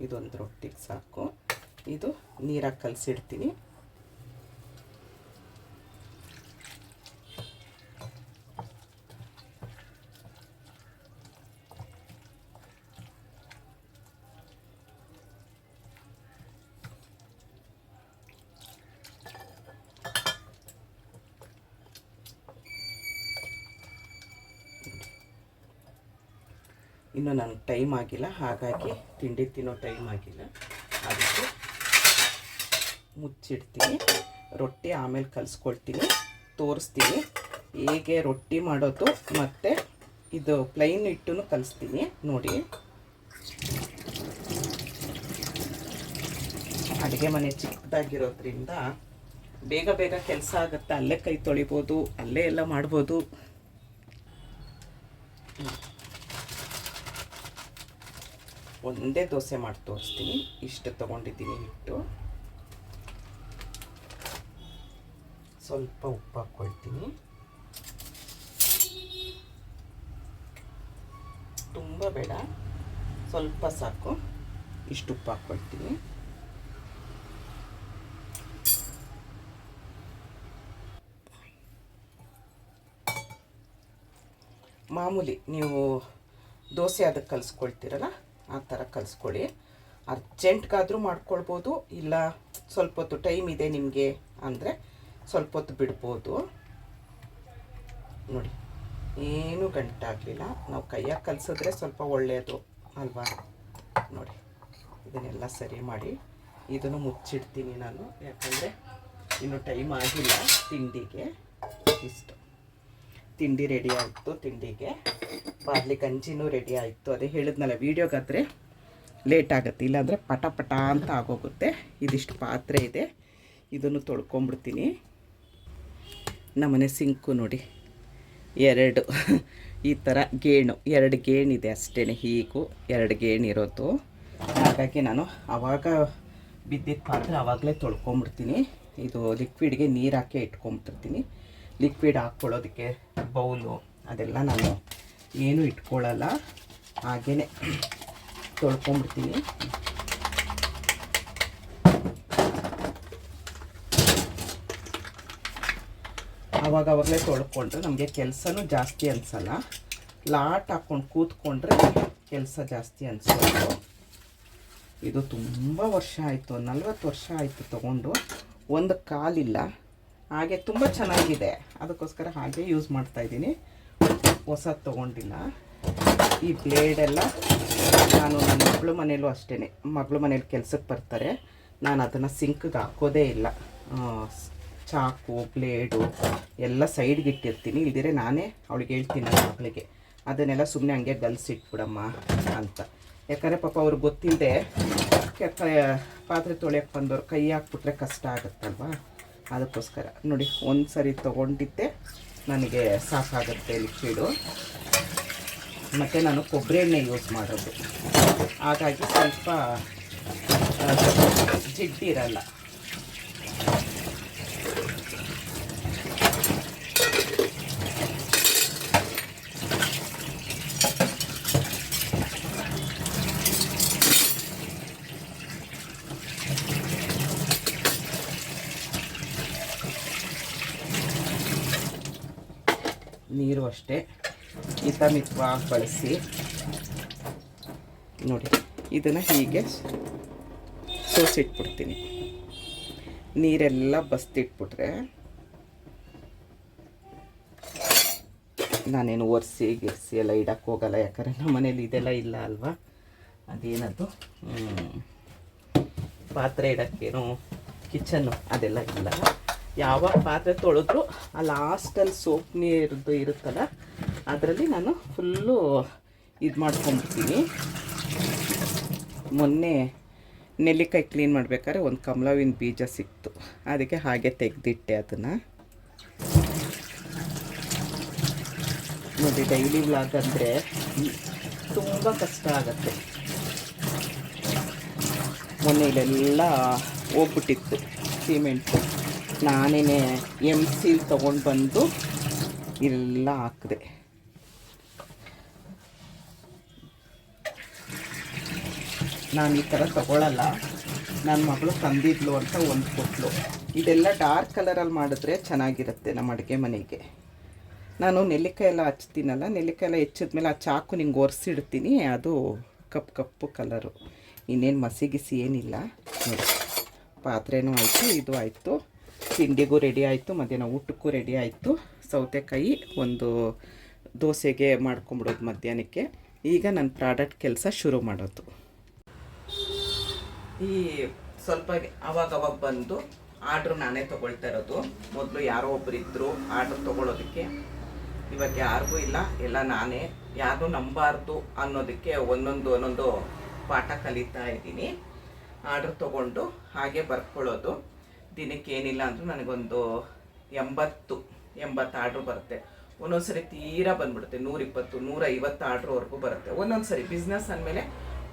ಇದೊಂದು ರೊಟ್ಟಿಗೆ ಸಾಕು. ಇದು ನೀರಾಗಿ ಕಲಸಿಡ್ತೀನಿ. ಇನ್ನೂ ನನಗೆ ಟೈಮ್ ಆಗಿಲ್ಲ, ಹಾಗಾಗಿ ತಿಂಡಿ ತಿನ್ನೋ ಟೈಮ್ ಆಗಿಲ್ಲ, ಅದಕ್ಕೆ ಮುಚ್ಚಿಡ್ತೀನಿ. ರೊಟ್ಟಿ ಆಮೇಲೆ ಕಲಿಸ್ಕೊಳ್ತೀನಿ, ತೋರಿಸ್ತೀನಿ ಹೇಗೆ ರೊಟ್ಟಿ ಮಾಡೋದು. ಮತ್ತು ಇದು ಪ್ಲೈನ್ ಹಿಟ್ಟನ್ನು ಕಲಿಸ್ತೀನಿ. ನೋಡಿ ಅಡುಗೆ ಮನೆ ಚಿಕ್ಕದಾಗಿರೋದ್ರಿಂದ ಬೇಗ ಬೇಗ ಕೆಲಸ ಆಗುತ್ತೆ. ಅಲ್ಲೇ ಕೈ ತೊಳಿಬೋದು, ಅಲ್ಲೇ ಎಲ್ಲ ಮಾಡ್ಬೋದು. ಒಂದೇ ದೋಸೆ ಮಾಡಿ ತೋರಿಸ್ತೀನಿ. ಇಷ್ಟು ತೊಗೊಂಡಿದ್ದೀನಿ ಹಿಟ್ಟು. ಸ್ವಲ್ಪ ಉಪ್ಪು ಹಾಕ್ಕೊಳ್ತೀನಿ. ತುಂಬ ಬೇಡ, ಸ್ವಲ್ಪ ಸಾಕು. ಇಷ್ಟು ಉಪ್ಪು ಹಾಕ್ಕೊಳ್ತೀನಿ. ಮಾಮೂಲಿ ನೀವು ದೋಸೆ ಅದಕ್ಕೆ ಕಲಿಸ್ಕೊಳ್ತೀರಲ್ಲ ಆ ಥರ ಕಲಿಸ್ಕೊಳ್ಳಿ. ಅರ್ಜೆಂಟ್ಗಾದರೂ ಮಾಡ್ಕೊಳ್ಬೋದು, ಇಲ್ಲ ಸ್ವಲ್ಪ ಹೊತ್ತು ಟೈಮ್ ಇದೆ ನಿಮಗೆ ಅಂದರೆ ಸ್ವಲ್ಪ ಹೊತ್ತು ಬಿಡ್ಬೋದು. ನೋಡಿ ಏನೂ ಗಂಟಾಗಲಿಲ್ಲ. ನಾವು ಕೈಯಾಗಿ ಕಲಿಸಿದ್ರೆ ಸ್ವಲ್ಪ ಒಳ್ಳೆಯದು ಅಲ್ವಾ. ನೋಡಿ ಇದನ್ನೆಲ್ಲ ಸರಿ ಮಾಡಿ ಇದನ್ನು ಮುಚ್ಚಿಡ್ತೀನಿ ನಾನು, ಯಾಕಂದರೆ ಇನ್ನೂ ಟೈಮ್ ಆಗಿಲ್ಲ ತಿಂಡಿಗೆ. ಇಷ್ಟು ತಿಂಡಿ ರೆಡಿ ಆಯಿತು, ತಿಂಡಿಗೆ ಬಾರ್ಲಿ ಗಂಜಿನೂ ರೆಡಿ ಆಯಿತು. ಅದೇ ಹೇಳಿದ್ನಲ್ಲ ವೀಡಿಯೋಗಾದರೆ ಲೇಟ್ ಆಗುತ್ತೆ, ಇಲ್ಲಾಂದರೆ ಪಟ ಪಟ ಅಂತ ಆಗೋಗುತ್ತೆ. ಇದಿಷ್ಟು ಪಾತ್ರೆ ಇದೆ, ಇದನ್ನು ತೊಳ್ಕೊಂಬಿಡ್ತೀನಿ. ನಮ್ಮನೆ ಸಿಂಕು ನೋಡಿ ಎರಡು ಈ ಥರ ಗೇಣು, 2 ಗೇಣಿದೆ ಅಷ್ಟೇ, ಹೀಗೂ 2 ಗೇಣಿರೋದು. ಹಾಗಾಗಿ ನಾನು ಆವಾಗ ಬಿದ್ದಿದ್ದ ಪಾತ್ರೆ ಆವಾಗಲೇ ತೊಳ್ಕೊಂಬಿಡ್ತೀನಿ. ಇದು ಲಿಕ್ವಿಡ್ಗೆ ನೀರು ಹಾಕಿ ಇಟ್ಕೊಂಬಿಟ್ಟಿರ್ತೀನಿ. ಲಿಕ್ವಿಡ್ ಹಾಕ್ಕೊಳ್ಳೋದಕ್ಕೆ ಬೌಲು ಅದೆಲ್ಲ ನಾನು ಏನೂ ಇಟ್ಕೊಳ್ಳಲ್ಲ, ಹಾಗೇ ತೊಳ್ಕೊಂಬಿಡ್ತೀನಿ. ಆವಾಗಲೇ ತೊಳ್ಕೊಂಡ್ರೆ ನಮಗೆ ಕೆಲಸನೂ ಜಾಸ್ತಿ ಅನಿಸಲ್ಲ. ಲಾಟ್ ಹಾಕ್ಕೊಂಡು ಕೂತ್ಕೊಂಡ್ರೆ ಕೆಲಸ ಜಾಸ್ತಿ ಅನಿಸೋದು. ಇದು ತುಂಬ ವರ್ಷ ಆಯಿತು, 40 ವರ್ಷ ಆಯಿತು ತೊಗೊಂಡು, ಒಂದು ಕಾಲಿಲ್ಲ. ಹಾಗೆ ತುಂಬ ಚೆನ್ನಾಗಿದೆ, ಅದಕ್ಕೋಸ್ಕರ ಹಾಗೆ ಯೂಸ್ ಮಾಡ್ತಾಯಿದ್ದೀನಿ, ಹೊಸದು ತೊಗೊಂಡಿಲ್ಲ. ಈ ಬ್ಲೇಡೆಲ್ಲ ನಾನು ನನ್ನ ಮಗಳ ಮನೇಲೂ ಅಷ್ಟೇ, ಮಗಳ ಮನೇಲಿ ಕೆಲ್ಸಕ್ಕೆ ಬರ್ತಾರೆ, ನಾನು ಅದನ್ನು ಸಿಂಕ್ಗೆ ಹಾಕೋದೇ ಇಲ್ಲ. ಚಾಕು ಬ್ಲೇಡು ಎಲ್ಲ ಸೈಡ್ಗೆ ಇಟ್ಟಿರ್ತೀನಿ. ಇಲ್ದಿರೆ ನಾನೇ ಅವಳಿಗೆ ಹೇಳ್ತೀನಿ ನನ್ನ ಮಗಳಿಗೆ, ಅದನ್ನೆಲ್ಲ ಸುಮ್ಮನೆ ಹಂಗೆ ಗಲ್ಸಿಟ್ಬಿಡಮ್ಮ ಅಂತ. ಯಾಕಂದರೆ ಪಾಪ ಅವ್ರಿಗೆ ಗೊತ್ತಿಲ್ಲದೆ ಪಾತ್ರೆ ತೊಳೆಯೋಕ್ಕೆ ಬಂದವ್ರು ಕೈ ಹಾಕ್ಬಿಟ್ರೆ ಕಷ್ಟ ಆಗುತ್ತಲ್ವ, ಅದಕ್ಕೋಸ್ಕರ. ನೋಡಿ ಒಂದು ಸರಿ ತೊಗೊಂಡಿದ್ದೆ ನನಗೆ ಸಾಕಾಗುತ್ತೆ ಲಿಕ್ವಿಡು. ಮತ್ತು ನಾನು ಕೊಬ್ಬರಿ ಎಣ್ಣೆ ಯೂಸ್ ಮಾಡೋದು, ಹಾಗಾಗಿ ಸ್ವಲ್ಪ ಜಿಡ್ಡಿರಲ್ಲ. ನೀರು ಅಷ್ಟೇ ಮಿತವಾಗಿ ಬಳಸಿ. ನೋಡಿ ಇದನ್ನು ಹೀಗೆ ಸೋಸಿಟ್ಬಿಡ್ತೀನಿ. ನೀರೆಲ್ಲ ಬಸ್ತಿಟ್ಬಿಟ್ರೆ ನಾನೇನು ಒರೆಸಿ ಗಿರ್ಸಿ ಎಲ್ಲ ಇಡಕ್ಕೆ ಹೋಗಲ್ಲ, ಯಾಕಂದರೆ ನಮ್ಮ ಮನೇಲಿ ಇದೆಲ್ಲ ಇಲ್ಲ ಅಲ್ವಾ. ಅದೇನದು ಪಾತ್ರೆ ಇಡೋಕ್ಕೇನು ಕಿಚನ್ನು ಅದೆಲ್ಲ ಇಲ್ಲ. ಯಾವಾಗ ಪಾತ್ರೆ ತೊಳೆದ್ರು ಆ ಲಾಸ್ಟಲ್ಲಿ ಸೋಪ್ ನೀರ್ದು ಇರುತ್ತಲ್ಲ ಅದರಲ್ಲಿ ನಾನು ಫುಲ್ಲು ಇದು ಮಾಡ್ಕೊಂಬಿಡ್ತೀನಿ. ಮೊನ್ನೆ ನೆಲ್ಲಿಕಾಯಿ ಕ್ಲೀನ್ ಮಾಡಬೇಕಾದ್ರೆ ಒಂದು ಕಮಲವಿನ ಬೀಜ ಸಿಕ್ತು, ಅದಕ್ಕೆ ಹಾಗೆ ತೆಗೆದಿಟ್ಟೆ ಅದನ್ನು. ನೋಡಿ ಡೈಲಿ ವ್ಲಾಗ್ ಅಂದರೆ ತುಂಬ ಕಷ್ಟ ಆಗುತ್ತೆ. ಮೊನ್ನೆ ಇಲ್ಲೆಲ್ಲ ಹೋಗ್ಬಿಟ್ಟಿತ್ತು ಸಿಮೆಂಟು, ನಾನೇ MC ತೊಗೊಂಡು ಬಂದು ಎಲ್ಲ ಹಾಕಿದೆ. ನಾನು ಈ ಥರ ತೊಗೊಳ್ಳಲ್ಲ, ನನ್ನ ಮಗಳು ತಂದಿದ್ಲು ಅಂತ ಒಂದು ಕೊಟ್ಟಲು. ಇದೆಲ್ಲ ಡಾರ್ಕ್ ಕಲರಲ್ಲಿ ಮಾಡಿದ್ರೆ ಚೆನ್ನಾಗಿರುತ್ತೆ ನಮ್ಮ ಅಡುಗೆ ಮನೆಗೆ. ನಾನು ನೆಲ್ಲಿಕಾಯಿ ಎಲ್ಲ ಹಚ್ತೀನಲ್ಲ, ನೆಲ್ಲಿಕಾಯಿ ಎಲ್ಲ ಹೆಚ್ಚಿದ್ಮೇಲೆ ಆ ಚಾಕು ನಿಂಗೆ ಒರೆಸಿಡ್ತೀನಿ, ಅದು ಕಪ್ಪು ಕಲರು. ಇನ್ನೇನು ಮಸಿಗಿಸಿ ಏನಿಲ್ಲ. ನೋಡಿ ಪಾತ್ರೆನೂ ಆಯಿತು, ಇದು ಆಯಿತು, ತಿಂಡಿಗೂ ರೆಡಿ ಆಯಿತು, ಮಧ್ಯಾಹ್ನ ಊಟಕ್ಕೂ ರೆಡಿ ಆಯಿತು. ಸೌತೆಕಾಯಿ ಒಂದು ದೋಸೆಗೆ ಮಾಡ್ಕೊಂಬಿಡೋದು ಮಧ್ಯಾಹ್ನಕ್ಕೆ. ಈಗ ನನ್ನ ಪ್ರಾಡಕ್ಟ್ ಕೆಲಸ ಶುರು ಮಾಡೋದು. ಈ ಸ್ವಲ್ಪ ಅವಾಗವಾಗ ಬಂದು ಆರ್ಡ್ರು ನಾನೇ ತೊಗೊಳ್ತಾ ಇರೋದು. ಮೊದಲು ಯಾರೋ ಒಬ್ಬರು ಇದ್ದರು ಆರ್ಡ್ರ್ ತೊಗೊಳೋದಕ್ಕೆ, ಇವಾಗ ಯಾರಿಗೂ ಇಲ್ಲ, ಎಲ್ಲ ನಾನೇ. ಯಾರೂ ನಂಬಾರ್ದು ಅನ್ನೋದಕ್ಕೆ ಒಂದೊಂದು ಪಾಠ ಕಲಿತಾ ಇದ್ದೀನಿ. ಆರ್ಡ್ರ್ ತೊಗೊಂಡು ಹಾಗೆ ಬರ್ಕೊಳ್ಳೋದು. ದಿನಕ್ಕೆ ಏನಿಲ್ಲ ಅಂದರೂ ನನಗೊಂದು 80 ಆರ್ಡ್ರ್ ಬರುತ್ತೆ. ಒಂದೊಂದು ಸರಿ ತೀರಾ ಬಂದ್ಬಿಡುತ್ತೆ, 120 150 ಆರ್ಡ್ರ್ವರೆಗೂ ಬರುತ್ತೆ. ಒಂದೊಂದು ಸರಿ ಬಿಸ್ನೆಸ್ ಅಂದಮೇಲೆ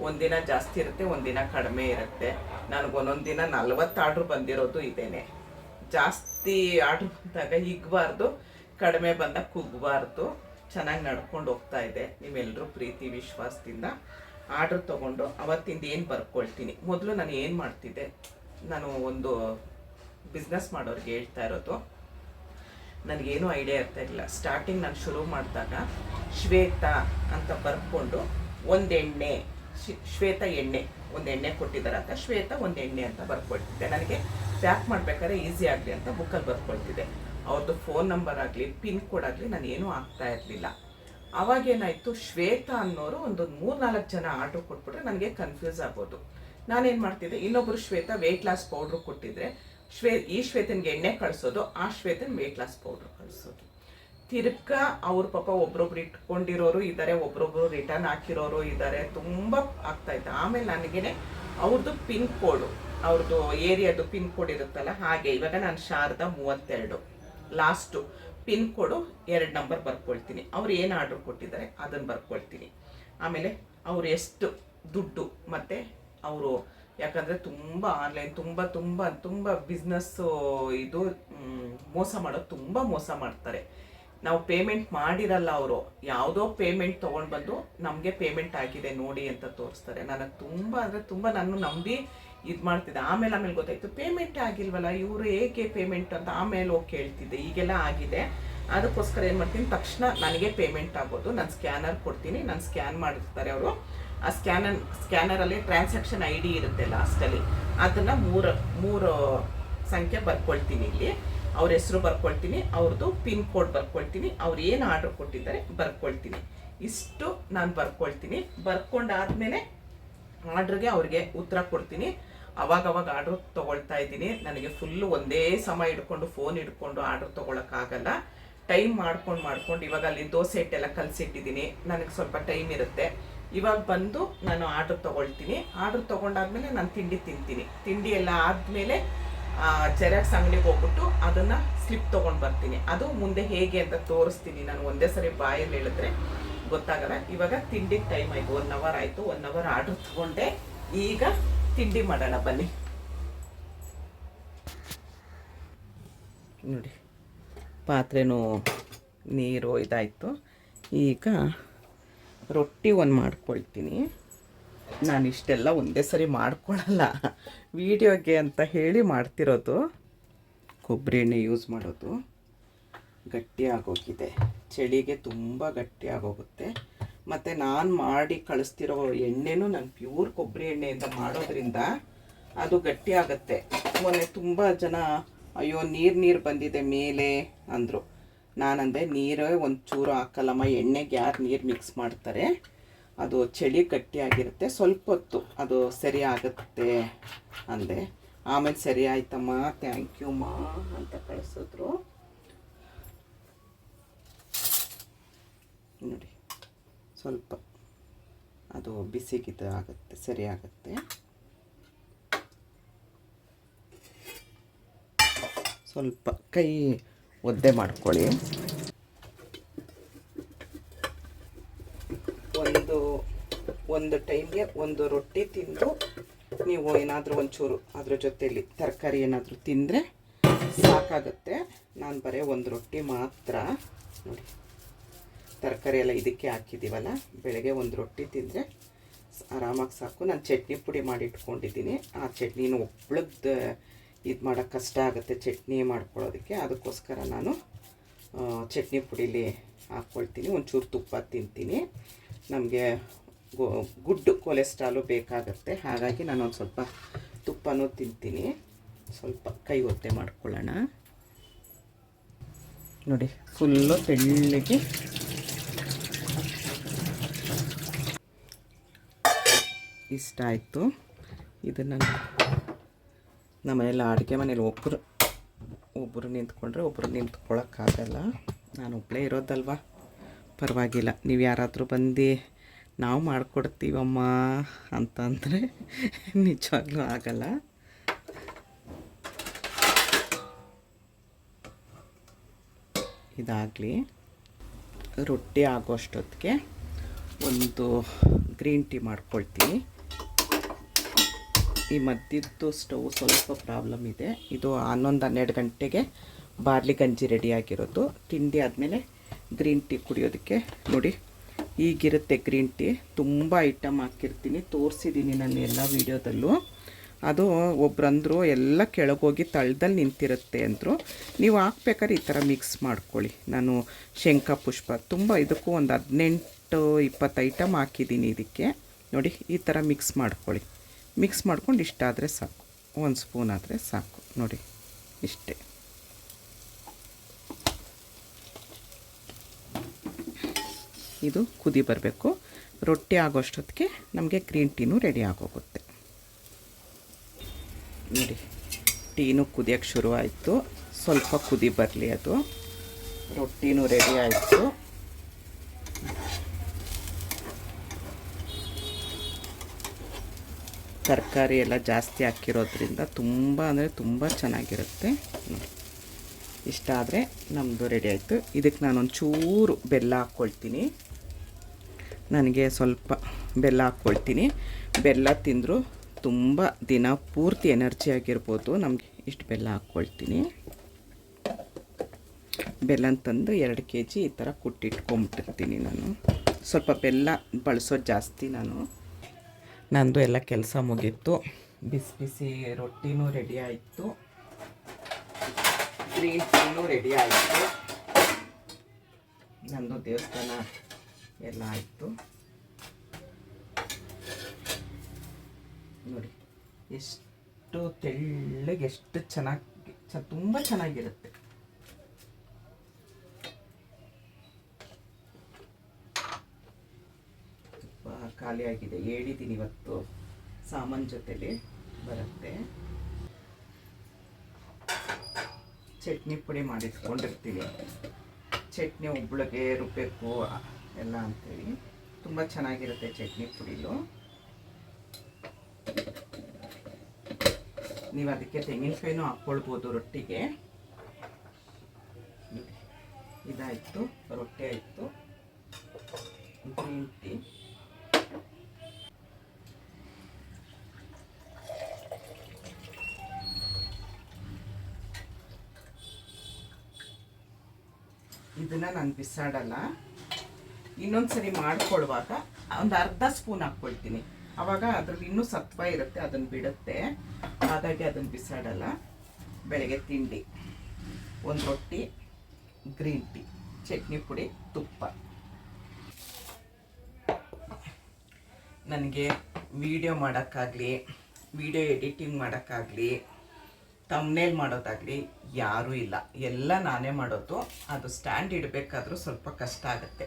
ಒಂದಿನ ಜಾಸ್ತಿ ಇರುತ್ತೆ, ಒಂದಿನ ಕಡಿಮೆ ಇರುತ್ತೆ. ನನಗೆ ಒಂದೊಂದು ದಿನ 40 ಆರ್ಡ್ರ್ ಬಂದಿರೋದು ಇದೇನೆ. ಜಾಸ್ತಿ ಆರ್ಡ್ರ್ ಬಂದಾಗ ಹಿಗ್ಬಾರ್ದು, ಕಡಿಮೆ ಬಂದಾಗ ಕುಗ್ಬಾರ್ದು. ಚೆನ್ನಾಗಿ ನಡ್ಕೊಂಡು ಹೋಗ್ತಾ ಇದೆ ನೀವೆಲ್ಲರೂ ಪ್ರೀತಿ ವಿಶ್ವಾಸದಿಂದ. ಆರ್ಡ್ರ್ ತೊಗೊಂಡು ಅವತ್ತಿಂದ ಏನು ಬರ್ಕೊಳ್ತೀನಿ. ಮೊದಲು ನಾನು ಏನು ಮಾಡ್ತಿದ್ದೆ, ನಾನು ಒಂದು ಬಿಸ್ನೆಸ್ ಮಾಡೋರಿಗೆ ಹೇಳ್ತಾ ಇರೋದು, ನನಗೇನು ಐಡಿಯಾ ಇರ್ತಾ ಇಲ್ಲ. ಸ್ಟಾರ್ಟಿಂಗ್ ನಾನು ಶುರು ಮಾಡಿದಾಗ ಶ್ವೇತಾ ಅಂತ ಬರ್ಕೊಂಡು ಒಂದು ಎಣ್ಣೆ, ಶ್ವೇತಾ ಎಣ್ಣೆ ಒಂದು ಎಣ್ಣೆ ಕೊಟ್ಟಿದ್ದಾರೆ ಅಂತ ಶ್ವೇತಾ ಒಂದು ಎಣ್ಣೆ ಅಂತ ಬರ್ಕೊಳ್ತಿದ್ದೆ. ನನಗೆ ಪ್ಯಾಕ್ ಮಾಡಬೇಕಾದ್ರೆ ಈಸಿ ಆಗಲಿ ಅಂತ ಬುಕ್ಕಲ್ಲಿ ಬರ್ಕೊಳ್ತಿದ್ದೆ. ಅವ್ರದ್ದು ಫೋನ್ ನಂಬರ್ ಆಗಲಿ ಪಿನ್ ಕೋಡ್ ಆಗಲಿ ನಾನು ಏನೂ ಆಗ್ತಾ ಇರಲಿಲ್ಲ. ಅವಾಗೇನಾಯಿತು, ಶ್ವೇತಾ ಅನ್ನೋರು ಒಂದು 3-4 ಜನ ಆರ್ಡ್ರ್ ಕೊಟ್ಬಿಟ್ರೆ ನನಗೆ ಕನ್ಫ್ಯೂಸ್ ಆಗ್ಬೋದು. ನಾನೇನು ಮಾಡ್ತಿದ್ದೆ, ಇನ್ನೊಬ್ಬರು ಶ್ವೇತಾ ವೆಯ್ಟ್ ಲಾಸ್ ಪೌಡ್ರು ಕೊಟ್ಟಿದ್ರೆ ಈ ಶ್ವೇತನಿಗೆ ಎಣ್ಣೆ ಕಳಿಸೋದು, ಆ ಶ್ವೇತನ ವೆಯ್ಟ್ ಲಾಸ್ ಪೌಡ್ರ್ ಕಳಿಸೋದು. ತಿರ್ಗಾ ಅವ್ರ ಪಾಪ ಒಬ್ರೊಬ್ರು ಇಟ್ಕೊಂಡಿರೋರು ಇದ್ದಾರೆ, ಒಬ್ರೊಬ್ರು ರಿಟರ್ನ್ ಹಾಕಿರೋರು ಇದ್ದಾರೆ, ತುಂಬ ಆಗ್ತಾಯಿತ್ತು. ಆಮೇಲೆ ನನಗೇನೆ ಅವ್ರದ್ದು ಪಿನ್ ಕೋಡು, ಅವ್ರದ್ದು ಏರಿಯಾದು ಪಿನ್ ಕೋಡ್ ಇರುತ್ತಲ್ಲ ಹಾಗೆ. ಇವಾಗ ನಾನು Sharada 32 last pin code 2 number ಬರ್ಕೊಳ್ತೀನಿ. ಅವ್ರು ಏನು ಆರ್ಡ್ರ್ ಕೊಟ್ಟಿದ್ದಾರೆ ಅದನ್ನು ಬರ್ಕೊಳ್ತೀನಿ. ಆಮೇಲೆ ಅವ್ರು ಎಷ್ಟು ದುಡ್ಡು ಮತ್ತು ಅವರು, ಯಾಕಂದರೆ ತುಂಬ ಆನ್ಲೈನ್ ತುಂಬ ಬಿಸ್ನೆಸ್ಸು ಇದು ಮೋಸ ಮಾಡೋದು, ತುಂಬ ಮೋಸ ಮಾಡ್ತಾರೆ. ನಾವು ಪೇಮೆಂಟ್ ಮಾಡಿರಲ್ಲ, ಅವರು ಯಾವುದೋ ಪೇಮೆಂಟ್ ತೊಗೊಂಡು ಬಂದು ನಮಗೆ ಪೇಮೆಂಟ್ ಆಗಿದೆ ನೋಡಿ ಅಂತ ತೋರಿಸ್ತಾರೆ. ನನಗೆ ತುಂಬ ನಾನು ನಂಬಿ ಇದು ಮಾಡ್ತಿದ್ದೆ. ಆಮೇಲೆ ಗೊತ್ತಾಯಿತು ಪೇಮೆಂಟ್ ಆಗಿಲ್ವಲ್ಲ, ಇವರು ಏಕೆ ಪೇಮೆಂಟ್ ಅಂತ. ಆಮೇಲೆ ಹೋಗಿ ಕೇಳ್ತಿದ್ದೆ, ಈಗೆಲ್ಲ ಆಗಿದೆ. ಅದಕ್ಕೋಸ್ಕರ ಏನು ಮಾಡ್ತೀನಿ, ತಕ್ಷಣ ನನಗೆ ಪೇಮೆಂಟ್ ಆಗೋದು. ನಾನು ಸ್ಕ್ಯಾನರ್ ಕೊಡ್ತೀನಿ, ನಾನು ಸ್ಕ್ಯಾನ್ ಮಾಡಿರ್ತಾರೆ ಅವರು. ಆ ಸ್ಕ್ಯಾನರಲ್ಲಿ ಟ್ರಾನ್ಸಾಕ್ಷನ್ ID ಇರುತ್ತೆ ಲಾಸ್ಟಲ್ಲಿ, ಅದನ್ನು ಮೂರು ಸಂಖ್ಯೆ ಬರ್ಕೊಳ್ತೀನಿ. ಇಲ್ಲಿ ಅವ್ರ ಹೆಸರು ಬರ್ಕೊಳ್ತೀನಿ, ಅವ್ರದ್ದು ಪಿನ್ ಕೋಡ್ ಬರ್ಕೊಳ್ತೀನಿ, ಅವ್ರು ಏನು ಆರ್ಡ್ರ್ ಕೊಟ್ಟಿದ್ದಾರೆ ಬರ್ಕೊಳ್ತೀನಿ. ಇಷ್ಟು ನಾನು ಬರ್ಕೊಳ್ತೀನಿ. ಬರ್ಕೊಂಡಾದ್ಮೇಲೆ ಆರ್ಡ್ರಿಗೆ ಅವ್ರಿಗೆ ಉತ್ತರ ಕೊಡ್ತೀನಿ. ಅವಾಗವಾಗ ಆರ್ಡ್ರ್ ತೊಗೊಳ್ತಾ ಇದ್ದೀನಿ. ನನಗೆ ಫುಲ್ಲು ಒಂದೇ ಸಮಯ ಫೋನ್ ಹಿಡ್ಕೊಂಡು ಆರ್ಡ್ರ್ ತೊಗೊಳಕ್ಕಾಗಲ್ಲ. ಟೈಮ್ ಮಾಡ್ಕೊಂಡು ಇವಾಗ ಅಲ್ಲಿ ದೋಸೆ ಹಿಟ್ಟೆಲ್ಲ ಕಲಸಿಟ್ಟಿದ್ದೀನಿ, ನನಗೆ ಸ್ವಲ್ಪ ಟೈಮ್ ಇರುತ್ತೆ. ಇವಾಗ ಬಂದು ನಾನು ಆರ್ಡ್ರ್ ತೊಗೊಳ್ತೀನಿ. ಆರ್ಡ್ರ್ ತೊಗೊಂಡಾದ್ಮೇಲೆ ನಾನು ತಿಂಡಿ ತಿಂತೀನಿ. ತಿಂಡಿ ಎಲ್ಲ ಆದಮೇಲೆ ಜೆರಾಕ್ಸ್ ಅಂಗಡಿಗೆ ಹೋಗ್ಬಿಟ್ಟು ಅದನ್ನು ಸ್ಲಿಪ್ ತೊಗೊಂಡು ಬರ್ತೀನಿ. ಅದು ಮುಂದೆ ಹೇಗೆ ಅಂತ ತೋರಿಸ್ತೀನಿ. ನಾನು ಒಂದೇ ಸರಿ ಬಾಯಲ್ಲಿ ಹೇಳಿದ್ರೆ ಗೊತ್ತಾಗಲ್ಲ. ಇವಾಗ ತಿಂಡಿಗೆ ಟೈಮ್ ಆಯಿತು, 1 ಅವರ್ ಆಯಿತು. 1 ಅವರ್ ಆರ್ಡ್ರ್ ತೊಗೊಂಡೆ. ಈಗ ತಿಂಡಿ ಮಾಡೋಣ ಬನ್ನಿ. ನೋಡಿ, ಪಾತ್ರೆನೂ ನೀರು ಇದಾಯಿತು. ಈಗ ರೊಟ್ಟಿ ಒಂದು ಮಾಡ್ಕೊಳ್ತೀನಿ. ನಾನು ಇಷ್ಟೆಲ್ಲ ಒಂದೇ ಸರಿ ಮಾಡ್ಕೊಳ್ಳಲ್ಲ, ವಿಡಿಯೋಗೆ ಅಂತ ಹೇಳಿ ಮಾಡ್ತಿರೋದು. ಕೊಬ್ಬರಿ ಎಣ್ಣೆ ಯೂಸ್ ಮಾಡೋದು. ಗಟ್ಟಿ ಆಗೋಗಿದೆ, ಚಳಿಗೆ ತುಂಬ ಗಟ್ಟಿ ಆಗೋಗುತ್ತೆ. ಮತ್ತು ನಾನು ಮಾಡಿ ಕಳಿಸ್ತಿರೋ ಎಣ್ಣೆನೂ ನಾನು ಪ್ಯೂರ್ ಕೊಬ್ಬರಿ ಎಣ್ಣೆಯಿಂದ ಮಾಡೋದ್ರಿಂದ ಅದು ಗಟ್ಟಿ ಆಗುತ್ತೆ. ಮೊನ್ನೆ ತುಂಬ ಜನ ಅಯ್ಯೋ ನೀರು ಬಂದಿದೆ ಮೇಲೆ ಅಂದರು. ನಾನಂದೆ ನೀರೇ ಒಂಚೂರು ಹಾಕಲ್ಲಮ್ಮ, ಎಣ್ಣೆಗೆ ಯಾರು ನೀರು ಮಿಕ್ಸ್ ಮಾಡ್ತಾರೆ, ಅದು ಚಳಿ ಗಟ್ಟಿಯಾಗಿರುತ್ತೆ, ಸ್ವಲ್ಪ ಹೊತ್ತು ಅದು ಸರಿ ಆಗುತ್ತೆ ಅಂದೆ. ಆಮೇಲೆ ಸರಿ ಆಯ್ತಮ್ಮ, ಥ್ಯಾಂಕ್ ಯು ಮಾ ಅಂತ ಕಳಿಸಿದ್ರು. ನೋಡಿ, ಸ್ವಲ್ಪ ಅದು ಬಿಸಿಗಿದ್ದು ಆಗುತ್ತೆ, ಸರಿ ಆಗುತ್ತೆ. ಸ್ವಲ್ಪ ಕೈ ಒದ್ದೆ ಮಾಡ್ಕೊಳ್ಳಿ. ಒಂದು ಟೈಮ್ಗೆ ಒಂದು ರೊಟ್ಟಿ ತಿಂದು ನೀವು ಏನಾದರೂ ಒಂಚೂರು ಅದ್ರ ಜೊತೆಯಲ್ಲಿ ತರಕಾರಿ ಏನಾದರೂ ತಿಂದರೆ ಸಾಕಾಗುತ್ತೆ. ನಾನು ಬರೀ ಒಂದು ರೊಟ್ಟಿ ಮಾತ್ರ. ನೋಡಿ, ತರಕಾರಿ ಎಲ್ಲ ಇದಕ್ಕೆ ಹಾಕಿದ್ದೀವಲ್ಲ, ಬೆಳಗ್ಗೆ ಒಂದು ರೊಟ್ಟಿ ತಿಂದರೆ ಆರಾಮಾಗಿ ಸಾಕು. ನಾನು ಚಟ್ನಿ ಪುಡಿ ಮಾಡಿ ಇಟ್ಕೊಂಡಿದ್ದೀನಿ. ಆ ಚಟ್ನಿನ ಒಬ್ಳದ್ದು ಇದು ಮಾಡೋಕ್ಕೆ ಕಷ್ಟ ಆಗುತ್ತೆ, ಚಟ್ನಿ ಮಾಡ್ಕೊಳ್ಳೋದಕ್ಕೆ. ಅದಕ್ಕೋಸ್ಕರ ನಾನು ಚಟ್ನಿ ಪುಡಿಲಿ ಹಾಕ್ಕೊಳ್ತೀನಿ. ಒಂಚೂರು ತುಪ್ಪ ತಿಂತೀನಿ. ನಮಗೆ ಗುಡ್ ಕೊಲೆಸ್ಟ್ರಾಲು ಬೇಕಾಗುತ್ತೆ, ಹಾಗಾಗಿ ನಾನು ಒಂದು ಸ್ವಲ್ಪ ತುಪ್ಪನೂ ತಿಂತೀನಿ. ಸ್ವಲ್ಪ ಕೈ ಒತ್ತೆ ಮಾಡ್ಕೊಳ್ಳೋಣ. ನೋಡಿ, ಫುಲ್ಲು ತೆಳ್ಳಗೆ ಇಷ್ಟ ಆಯಿತು. ಇದನ್ನು ನಮ್ಮನೆಲ್ಲ ಅಡುಗೆ ಮನೇಲಿ ಒಬ್ಬರು ನಿಂತ್ಕೊಂಡ್ರೆ ಒಬ್ಬರು ನಿಂತ್ಕೊಳ್ಳೋಕ್ಕಾಗಲ್ಲ. ನಾನು ಒಬ್ಬಳೇ ಇರೋದಲ್ವ, ಪರವಾಗಿಲ್ಲ. ನೀವು ಯಾರಾದರೂ ಬಂದು ನಾವು ಮಾಡಿಕೊಡ್ತೀವಮ್ಮ ಅಂತಂದರೆ ನಿಜವಾಗ್ಲೂ ಆಗಲ್ಲ. ಇದಾಗಲಿ. ರೊಟ್ಟಿ ಆಗೋಷ್ಟೊತ್ತಿಗೆ ಒಂದು ಗ್ರೀನ್ ಟೀ ಮಾಡ್ಕೊಳ್ತೀನಿ. ಈ ಮಧ್ಯದ್ದು ಸ್ಟವ್ ಸ್ವಲ್ಪ ಪ್ರಾಬ್ಲಮ್ ಇದೆ. ಇದು 11-12 ಗಂಟೆಗೆ ಬಾರ್ಲಿ ಗಂಜಿ ರೆಡಿಯಾಗಿರೋದು. ತಿಂಡಿ ಆದಮೇಲೆ ಗ್ರೀನ್ ಟೀ ಕುಡಿಯೋದಕ್ಕೆ ನೋಡಿ ಈಗಿರುತ್ತೆ ಗ್ರೀನ್ ಟೀ. ತುಂಬ ಐಟಮ್ ಹಾಕಿರ್ತೀನಿ, ತೋರಿಸಿದ್ದೀನಿ ನಾನು ಎಲ್ಲ ವೀಡಿಯೋದಲ್ಲೂ. ಅದು ಒಬ್ರಂದರು ಎಲ್ಲ ಕೆಳಗೋಗಿ ತಳದಲ್ಲಿ ನಿಂತಿರುತ್ತೆ ಅಂದರು. ನೀವು ಹಾಕ್ಬೇಕಾದ್ರೆ ಈ ಥರ ಮಿಕ್ಸ್ ಮಾಡ್ಕೊಳ್ಳಿ. ನಾನು ಶಂಖ ಪುಷ್ಪ ತುಂಬ ಇದಕ್ಕೂ ಒಂದು 18-20 ಐಟಮ್ ಹಾಕಿದ್ದೀನಿ ಇದಕ್ಕೆ. ನೋಡಿ ಈ ಥರ ಮಿಕ್ಸ್ ಮಾಡ್ಕೊಳ್ಳಿ. ಮಿಕ್ಸ್ ಮಾಡ್ಕೊಂಡು ಇಷ್ಟಾದರೆ ಸಾಕು, 1 ಸ್ಪೂನ್ ಆದರೆ ಸಾಕು. ನೋಡಿ ಇಷ್ಟೇ. ಇದು ಕುದಿ ಬರಬೇಕು. ರೊಟ್ಟಿ ಆಗೋಷ್ಟೊತ್ತಿಗೆ ನಮಗೆ ಗ್ರೀನ್ ಟೀನೂ ರೆಡಿ ಆಗೋಗುತ್ತೆ. ನೋಡಿ ಟೀನು ಕುದಿಯೋಕ್ಕೆ ಶುರುವಾಯಿತು. ಸ್ವಲ್ಪ ಕುದಿ ಬರಲಿ, ಅದು ರೊಟ್ಟಿನೂ ರೆಡಿ ಆಯಿತು. ತರಕಾರಿ ಎಲ್ಲ ಜಾಸ್ತಿ ಹಾಕಿರೋದ್ರಿಂದ ತುಂಬ ಅಂದರೆ ತುಂಬ ಚೆನ್ನಾಗಿರುತ್ತೆ. ಇಷ್ಟ ಆದರೆ ನಮ್ಮದು ರೆಡಿ ಆಯಿತು. ಇದಕ್ಕೆ ನಾನೊಂದು ಚೂರು ಬೆಲ್ಲ ಹಾಕ್ಕೊಳ್ತೀನಿ. ನನಗೆ ಸ್ವಲ್ಪ ಬೆಲ್ಲ ಹಾಕ್ಕೊಳ್ತೀನಿ. ಬೆಲ್ಲ ತಿಂದರೂ ತುಂಬ ದಿನ ಪೂರ್ತಿ ಎನರ್ಜಿ ಆಗಿರ್ಬೋದು. ನಮಗೆ ಇಷ್ಟು ಬೆಲ್ಲ ಹಾಕ್ಕೊಳ್ತೀನಿ. ಬೆಲ್ಲನ ತಂದು 2 kg ಈ ಥರ ಕುಟ್ಟಿಟ್ಕೊಂಬಿಟ್ಟಿರ್ತೀನಿ ನಾನು. ಸ್ವಲ್ಪ ಬೆಲ್ಲ ಬಳಸೋದು ಜಾಸ್ತಿ ನಾನು. ನಂದು ಎಲ್ಲ ಕೆಲಸ ಮುಗೀತು. ಬಿಸಿ ಬಿಸಿ ರೊಟ್ಟಿನೂ ರೆಡಿ ಆಯಿತು, ಗ್ರೀನ್ ಟೀನೂ ರೆಡಿ ಆಯಿತು, ನಂದು ದೇವಸ್ಥಾನ ಎಲ್ಲ ಆಯಿತು. ನೋಡಿ ಎಷ್ಟು ತೆಳ್ಳಗೆ, ಎಷ್ಟು ಚೆನ್ನಾಗಿ, ತುಂಬ ಚೆನ್ನಾಗಿರುತ್ತೆ. ತುಪ್ಪ ಖಾಲಿಯಾಗಿದೆ, ಹೇಳಿದ್ದೀನಿ ಇವತ್ತು ಸಾಮಾನು ಜೊತೆಲಿ ಬರುತ್ತೆ. ಚಟ್ನಿ ಪುಡಿ ಮಾಡಿಟ್ಕೊಂಡಿರ್ತೀನಿ. ಚಟ್ನಿ ಒಬ್ಬಳಿಗೆ ರುಬ್ಬಬೇಕು ಎಲ್ಲ ಅಂತೇಳಿ ತುಂಬ ಚೆನ್ನಾಗಿರುತ್ತೆ ಚಟ್ನಿ ಪುಡಿಲು. ನೀವು ಅದಕ್ಕೆ ತೆಂಗಿನಕಾಯಿನೂ ಹಾಕ್ಕೊಳ್ಬೋದು ರೊಟ್ಟಿಗೆ. ಇದಾಯಿತು, ರೊಟ್ಟಿ ಆಯಿತು, ಗ್ರೀನ್ ಟೀ. ಇದನ್ನು ನಾನು ಬಿಸಾಡಲ್ಲ. ಇನ್ನೊಂದು ಸರಿ ಮಾಡ್ಕೊಳ್ಳುವಾಗ ಒಂದು ಅರ್ಧ ಸ್ಪೂನ್ ಹಾಕ್ಕೊಳ್ತೀನಿ. ಆವಾಗ ಅದ್ರಲ್ಲಿ ಇನ್ನೂ ಸತ್ವ ಇರುತ್ತೆ, ಅದನ್ನು ಬಿಡುತ್ತೆ. ಹಾಗಾಗಿ ಅದನ್ನು ಬಿಸಾಡಲ್ಲ. ಬೆಳಗ್ಗೆ ತಿಂಡಿ 1 ರೊಟ್ಟಿ, ಗ್ರೀನ್ ಟೀ, ಚಟ್ನಿ ಪುಡಿ, ತುಪ್ಪ. ನನಗೆ ವಿಡಿಯೋ ಮಾಡೋಕ್ಕಾಗಲಿ, ವಿಡಿಯೋ ಎಡಿಟಿಂಗ್ ಮಾಡೋಕ್ಕಾಗಲಿ, ತಮ್ನೇಲ್ ಮಾಡೋದಾಗಲಿ ಯಾರೂ ಇಲ್ಲ. ಎಲ್ಲ ನಾನೇ ಮಾಡೋದು. ಅದು ಸ್ಟ್ಯಾಂಡ್ ಇಡಬೇಕಾದ್ರೂ ಸ್ವಲ್ಪ ಕಷ್ಟ ಆಗುತ್ತೆ.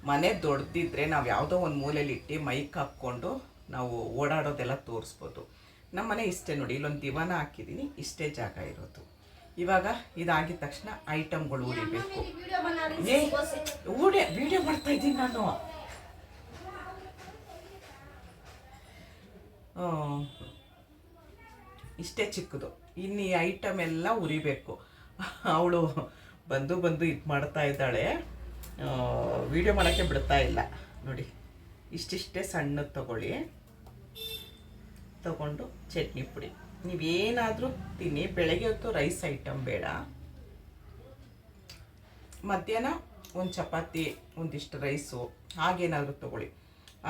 ಮನೆ ದೊಡ್ಡದಿದ್ರೆ ನಾವು ಯಾವುದೋ ಒಂದು ಮೂಲೆಯಲ್ಲಿ ಇಟ್ಟು ಮೈಕ್ ಹಾಕ್ಕೊಂಡು ನಾವು ಓಡಾಡೋದೆಲ್ಲ ತೋರಿಸ್ಬೋದು. ನಮ್ಮ ಮನೆ ಇಷ್ಟೇ ನೋಡಿ, ಇಲ್ಲೊಂದು ದಿವಾನ ಹಾಕಿದ್ದೀನಿ, ಇಷ್ಟೇ ಜಾಗ ಇರೋದು. ಇವಾಗ ಇದಾಗಿದ ತಕ್ಷಣ ಐಟಮ್ಗಳು ಉರಿಬೇಕು. ವಿಡಿಯೋ ಮಾಡ್ತಾ ಇದ್ದೀನಿ ನಾನು. ಇಷ್ಟೇ ಚಿಕ್ಕದು. ಇನ್ನು ಈ ಐಟಮ್ ಎಲ್ಲ ಉರಿಬೇಕು. ಅವಳು ಬಂದು ಇದು ಮಾಡ್ತಾ ಇದ್ದಾಳೆ, ವಿಡಿಯೋ ಮಾಡೋಕ್ಕೆ ಬಿಡ್ತಾ ಇಲ್ಲ. ನೋಡಿ ಇಷ್ಟಿಷ್ಟೇ ಸಣ್ಣದು ತಗೊಂಡು ಚಟ್ನಿ ಪುಡಿ. ನೀವೇನಾದರೂ ತಿನ್ನಿ. ಬೆಳಗ್ಗೆ ಹೊತ್ತು ರೈಸ್ ಐಟಮ್ ಬೇಡ. ಮಧ್ಯಾಹ್ನ ಒಂದು ಚಪಾತಿ, ಒಂದಿಷ್ಟು ರೈಸು ಹಾಗೇನಾದರೂ ತೊಗೊಳ್ಳಿ.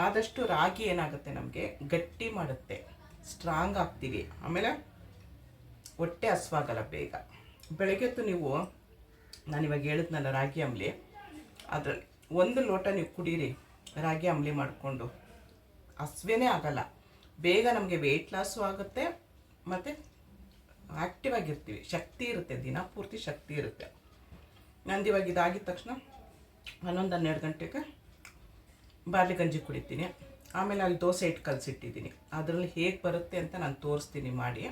ಆದಷ್ಟು ರಾಗಿ ಏನಾಗುತ್ತೆ ನಮಗೆ ಗಟ್ಟಿ ಮಾಡುತ್ತೆ, ಸ್ಟ್ರಾಂಗ್ ಆಗ್ತೀವಿ. ಆಮೇಲೆ ಹೊಟ್ಟೆ ಹಸ್ವಾಗಲ್ಲ ಬೇಗ. ಬೆಳಗ್ಗೆ ಹೊತ್ತು ನೀವು, ನಾನಿವಾಗ ಹೇಳಿದ್ನಲ್ಲ ರಾಗಿ ಅಂಬ್ಲಿ, ಅದರಲ್ಲಿ 1 ಲೋಟ ನೀವು ಕುಡೀರಿ ರಾಗಿ ಅಂಬ್ಲಿ ಮಾಡಿಕೊಂಡು. ಹಸ್ವೇನೇ ಆಗಲ್ಲ. ಬೇಗ ನಮಗೆ ವೆಯ್ಟ್ ಲಾಸು ಆಗುತ್ತೆ ಮತ್ತು ಆ್ಯಕ್ಟಿವ್ ಆಗಿರ್ತೀವಿ. ಶಕ್ತಿ ಇರುತ್ತೆ, ದಿನ ಪೂರ್ತಿ ಶಕ್ತಿ ಇರುತ್ತೆ. ನಂದು ಇವಾಗ ಇದಾಗಿದ ತಕ್ಷಣ 11-12 ಗಂಟೆಗೆ ಬಾರ್ಲಿ ಗಂಜಿ ಕುಡಿತೀನಿ. ಆಮೇಲೆ ಅಲ್ಲಿ ದೋಸೆ ಹಿಟ್ಟು ಕಲಸಿಟ್ಟಿದ್ದೀನಿ. ಅದರಲ್ಲಿ ಹೇಗೆ ಬರುತ್ತೆ ಅಂತ ನಾನು ತೋರಿಸ್ತೀನಿ ಮಾಡಿ.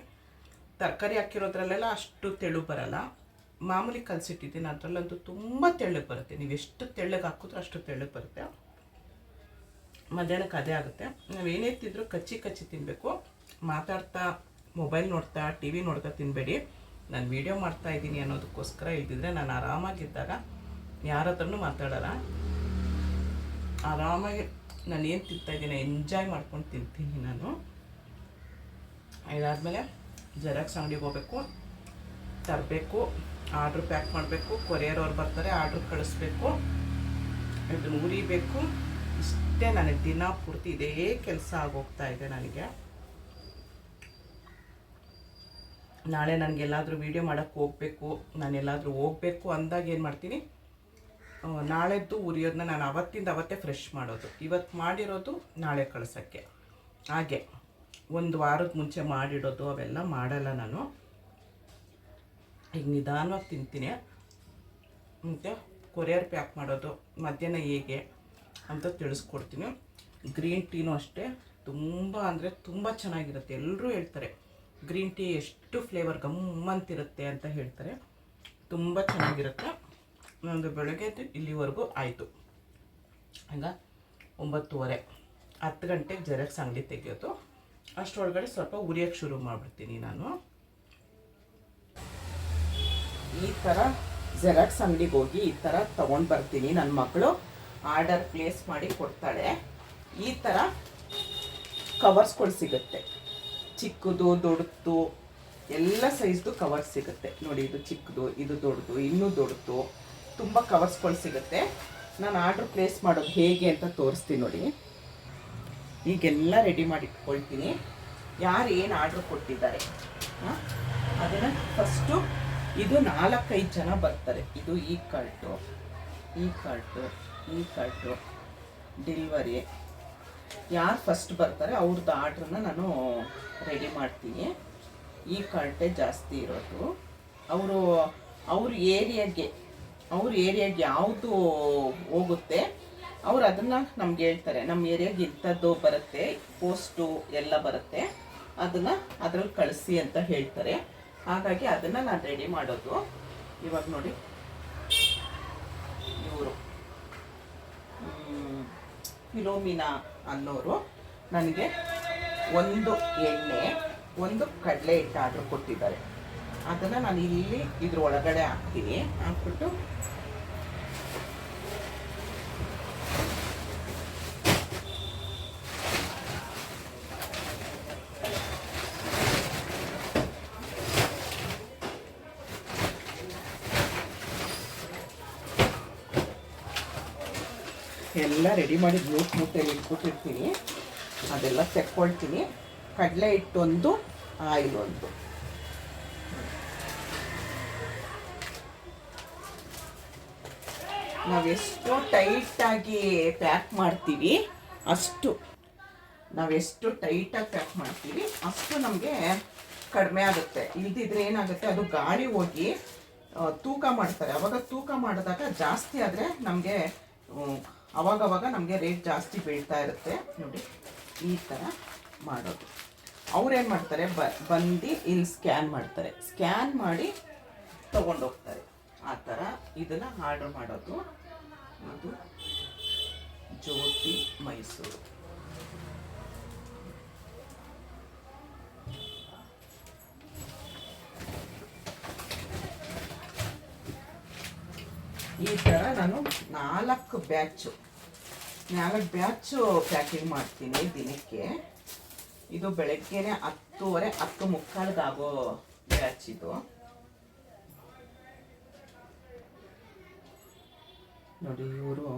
ತರಕಾರಿ ಹಾಕಿರೋದ್ರಲ್ಲೆಲ್ಲ ಅಷ್ಟು ತೆಳು ಬರಲ್ಲ. ಮಾಮೂಲಿ ಕಲಸಿಟ್ಟಿದ್ದೀನಿ, ಅದರಲ್ಲಂತೂ ತುಂಬ ತೆಳ್ಳಗೆ ಬರುತ್ತೆ. ನೀವು ಎಷ್ಟು ತೆಳ್ಳಗೆ ಹಾಕಿದ್ರೂ ಅಷ್ಟು ತೆಳ್ಳಗೆ ಬರುತ್ತೆ. ಮಧ್ಯಾಹ್ನಕ್ಕೆ ಅದೇ ಆಗುತ್ತೆ. ನಾವೇನೇ ತಿಂದರೂ ಕಚ್ಚಿ ತಿನ್ನಬೇಕು. ಮಾತಾಡ್ತಾ, ಮೊಬೈಲ್ ನೋಡ್ತಾ, ಟಿ ವಿ ನೋಡ್ತಾ ತಿನ್ನಬೇಡಿ. ನಾನು ವೀಡಿಯೋ ಮಾಡ್ತಾ ಇದ್ದೀನಿ ಅನ್ನೋದಕ್ಕೋಸ್ಕರ. ಇಲ್ದಿದ್ರೆ ನಾನು ಆರಾಮಾಗಿದ್ದಾಗ ಯಾರ ಹತ್ರನೂ ಮಾತಾಡೋಲ್ಲ. ಆರಾಮಾಗಿ ನಾನು ಏನು ತಿಂತಾಯಿದ್ದೀನಿ ಎಂಜಾಯ್ ಮಾಡ್ಕೊಂಡು ತಿಂತೀನಿ ನಾನು. ಇದಾದಮೇಲೆ ಜೆರಾಕ್ಸ್ ಅಂಗಡಿಗೆ ಹೋಗಬೇಕು, ತರಬೇಕು, ಆರ್ಡ್ರ್ ಪ್ಯಾಕ್ ಮಾಡಬೇಕು. ಕೊರಿಯರ್ ಅವ್ರು ಬರ್ತಾರೆ, ಆರ್ಡ್ರ್ ಕಳಿಸ್ಬೇಕು, ಇದನ್ನು ಉರಿಬೇಕು. ಇಷ್ಟೇ ನನಗೆ ದಿನ ಪೂರ್ತಿ ಇದೇ ಕೆಲಸ ಆಗೋಗ್ತಾ ಇದೆ ನನಗೆ. ನಾಳೆ ನನಗೆಲ್ಲಾದರೂ ವೀಡಿಯೋ ಮಾಡೋಕ್ಕೆ ಹೋಗಬೇಕು, ನಾನೆಲ್ಲಾದರೂ ಹೋಗಬೇಕು ಅಂದಾಗ ಏನು ಮಾಡ್ತೀನಿ, ನಾಳೆದ್ದು ಉರಿಯೋದನ್ನ ನಾನು ಅವತ್ತೇ ಫ್ರೆಶ್ ಮಾಡೋದು. ಇವತ್ತು ಮಾಡಿರೋದು ನಾಳೆ ಕಳ್ಸೋಕ್ಕೆ. ಹಾಗೆ ಒಂದು ವಾರದ ಮುಂಚೆ ಮಾಡಿಡೋದು ಅವೆಲ್ಲ ಮಾಡಲ್ಲ ನಾನು. ಈಗ ನಿಧಾನವಾಗಿ ತಿಂತೀನಿ. ಮತ್ತು ಕೊರಿಯರ್ ಪ್ಯಾಕ್ ಮಾಡೋದು ಮಧ್ಯಾಹ್ನ ಹೇಗೆ ಅಂತ ತಿಳಿಸ್ಕೊಡ್ತೀನಿ. ಗ್ರೀನ್ ಟೀನೂ ಅಷ್ಟೇ ತುಂಬ ಅಂದರೆ ತುಂಬ ಚೆನ್ನಾಗಿರುತ್ತೆ. ಎಲ್ಲರೂ ಹೇಳ್ತಾರೆ ಗ್ರೀನ್ ಟೀ ಎಷ್ಟು ಫ್ಲೇವರ್ ಗಮ್ಮಂತಿರುತ್ತೆ ಅಂತ ಹೇಳ್ತಾರೆ. ತುಂಬ ಚೆನ್ನಾಗಿರುತ್ತೆ. ನಂದು ಬೆಳಗ್ಗೆ ಇಲ್ಲಿವರೆಗೂ ಆಯಿತು. ಹಂಗ 9:30 10 ಗಂಟೆಗೆ ಜೆರಾಕ್ಸ್ ಅಂಗಡಿ ತೆಗೆಯೋದು. ಅಷ್ಟರೊಳಗಡೆ ಸ್ವಲ್ಪ ಉರಿಯೋಕ್ಕೆ ಶುರು ಮಾಡಿಬಿಡ್ತೀನಿ ನಾನು. ಈ ಥರ ಜೆರಾಕ್ಸ್ ಅಂಗಡಿಗೆ ಹೋಗಿ ಈ ಥರ ತೊಗೊಂಡು ಬರ್ತೀನಿ. ನನ್ನ ಮಗಳು ಆರ್ಡರ್ ಪ್ಲೇಸ್ ಮಾಡಿ ಕೊಡ್ತಾಳೆ. ಈ ಥರ ಕವರ್ಸ್ಗಳು ಸಿಗುತ್ತೆ, ಚಿಕ್ಕದು ದೊಡ್ಡದು ಎಲ್ಲ ಸೈಜ್ದು ಕವರ್ಸ್ ಸಿಗುತ್ತೆ ನೋಡಿ. ಇದು ಚಿಕ್ಕದು, ಇದು ದೊಡ್ಡದು, ಇನ್ನೂ ದೊಡ್ಡದು, ತುಂಬ ಕವರ್ಸ್ಗಳು ಸಿಗುತ್ತೆ. ನಾನು ಆರ್ಡ್ರ್ ಪ್ಲೇಸ್ ಮಾಡೋದು ಹೇಗೆ ಅಂತ ತೋರಿಸ್ತೀನಿ ನೋಡಿ. ಈಗೆಲ್ಲ ರೆಡಿ ಮಾಡಿ ಇಟ್ಕೊಳ್ತೀನಿ. ಯಾರು ಏನು ಆರ್ಡ್ರ್ ಕೊಟ್ಟಿದ್ದಾರೆ ಅದನ್ನು ಫಸ್ಟು, ಇದು 4-5 ಜನ ಬರ್ತಾರೆ. ಇದು ಈ ಕಾರ್ಟು, ಈ ಕಾರ್ಟು, ಈ ಕಾರ್ಟು, ಡೆಲಿವರಿ. ಯಾರು ಫಸ್ಟ್ ಬರ್ತಾರೆ ಅವ್ರದ್ದು ಆರ್ಡ್ರನ್ನ ನಾನು ರೆಡಿ ಮಾಡ್ತೀನಿ. ಈ ಕಾರ್ಟೇ ಜಾಸ್ತಿ ಇರೋದು. ಅವ್ರ ಏರಿಯಾಗೆ ಯಾವುದು ಹೋಗುತ್ತೆ ಅವ್ರು ಅದನ್ನು ನಮ್ಗೆ ಹೇಳ್ತಾರೆ. ನಮ್ಮ ಏರಿಯಾಗೆ ಇಂಥದ್ದು ಬರುತ್ತೆ, ಪೋಸ್ಟು ಎಲ್ಲ ಬರುತ್ತೆ, ಅದನ್ನು ಅದ್ರಲ್ಲಿ ಕಳಿಸಿ ಅಂತ ಹೇಳ್ತಾರೆ. ಹಾಗಾಗಿ ಅದನ್ನು ನಾನು ರೆಡಿ ಮಾಡೋದು. ಇವಾಗ ನೋಡಿ, ಇವರು ಫಿಲೋಮಿನಾ ಅನ್ನೋರು ನನಗೆ ಒಂದು ಎಣ್ಣೆ, ಒಂದು ಕಡಲೆ ಹಿಟ್ಟು ಆರ್ಡ್ರ್ ಕೊಟ್ಟಿದ್ದಾರೆ. ಅದನ್ನು ನಾನು ಇಲ್ಲಿ ಇದ್ರ ಒಳಗಡೆ ಹಾಕ್ತೀನಿ. ಹಾಕ್ಬಿಟ್ಟು ಎಲ್ಲ ರೆಡಿ ಮಾಡಿ ಗ್ಲೂಸ್ ಮೂಟೆಯಲ್ಲಿ ಇಟ್ಬಿಟ್ಟಿರ್ತೀನಿ. ಅದೆಲ್ಲ ತೆಕ್ಕೊಳ್ತೀನಿ. ಕಡಲೆ ಹಿಟ್ಟೊಂದು, ಆಯಿಲ್ ಒಂದು. ನಾವೆಷ್ಟು ಟೈಟಾಗಿ ಪ್ಯಾಕ್ ಮಾಡ್ತೀವಿ ಅಷ್ಟು ನಮಗೆ ಕಡಿಮೆ ಆಗುತ್ತೆ. ಇಲ್ದಿದ್ರೆ ಏನಾಗುತ್ತೆ, ಅದು ಗಾಳಿ ಹೋಗಿ ತೂಕ ಮಾಡ್ತಾರೆ. ಅವಾಗ ತೂಕ ಮಾಡಿದಾಗ ಜಾಸ್ತಿ ಆದರೆ ನಮಗೆ ಅವಾಗವಾಗ ನಮಗೆ ರೇಟ್ ಜಾಸ್ತಿ ಬೀಳ್ತಾ ಇರುತ್ತೆ ನೋಡಿ. ಈ ಥರ ಮಾಡೋದು. ಅವ್ರೇನು ಮಾಡ್ತಾರೆ, ಬಂದು ಇಲ್ಲಿ ಸ್ಕ್ಯಾನ್ ಮಾಡ್ತಾರೆ, ಸ್ಕ್ಯಾನ್ ಮಾಡಿ ತೊಗೊಂಡೋಗ್ತಾರೆ. ಆ ಥರ ಇದನ್ನು ಆರ್ಡ್ರ್ ಮಾಡೋದು. ಇದು ಜ್ಯೋತಿ ಮೈಸೂರು. ಈ ಥರ ನಾನು 4 ಬ್ಯಾಚು ಪ್ಯಾಕಿಂಗ್ ಮಾಡ್ತೀನಿ ದಿನಕ್ಕೆ. ಇದು ಬೆಳಗ್ಗೆನೆ 10:30 10:45 ಆಗೋ ಬ್ಯಾಚ್ ಇದು ನೋಡಿ. ಇವರು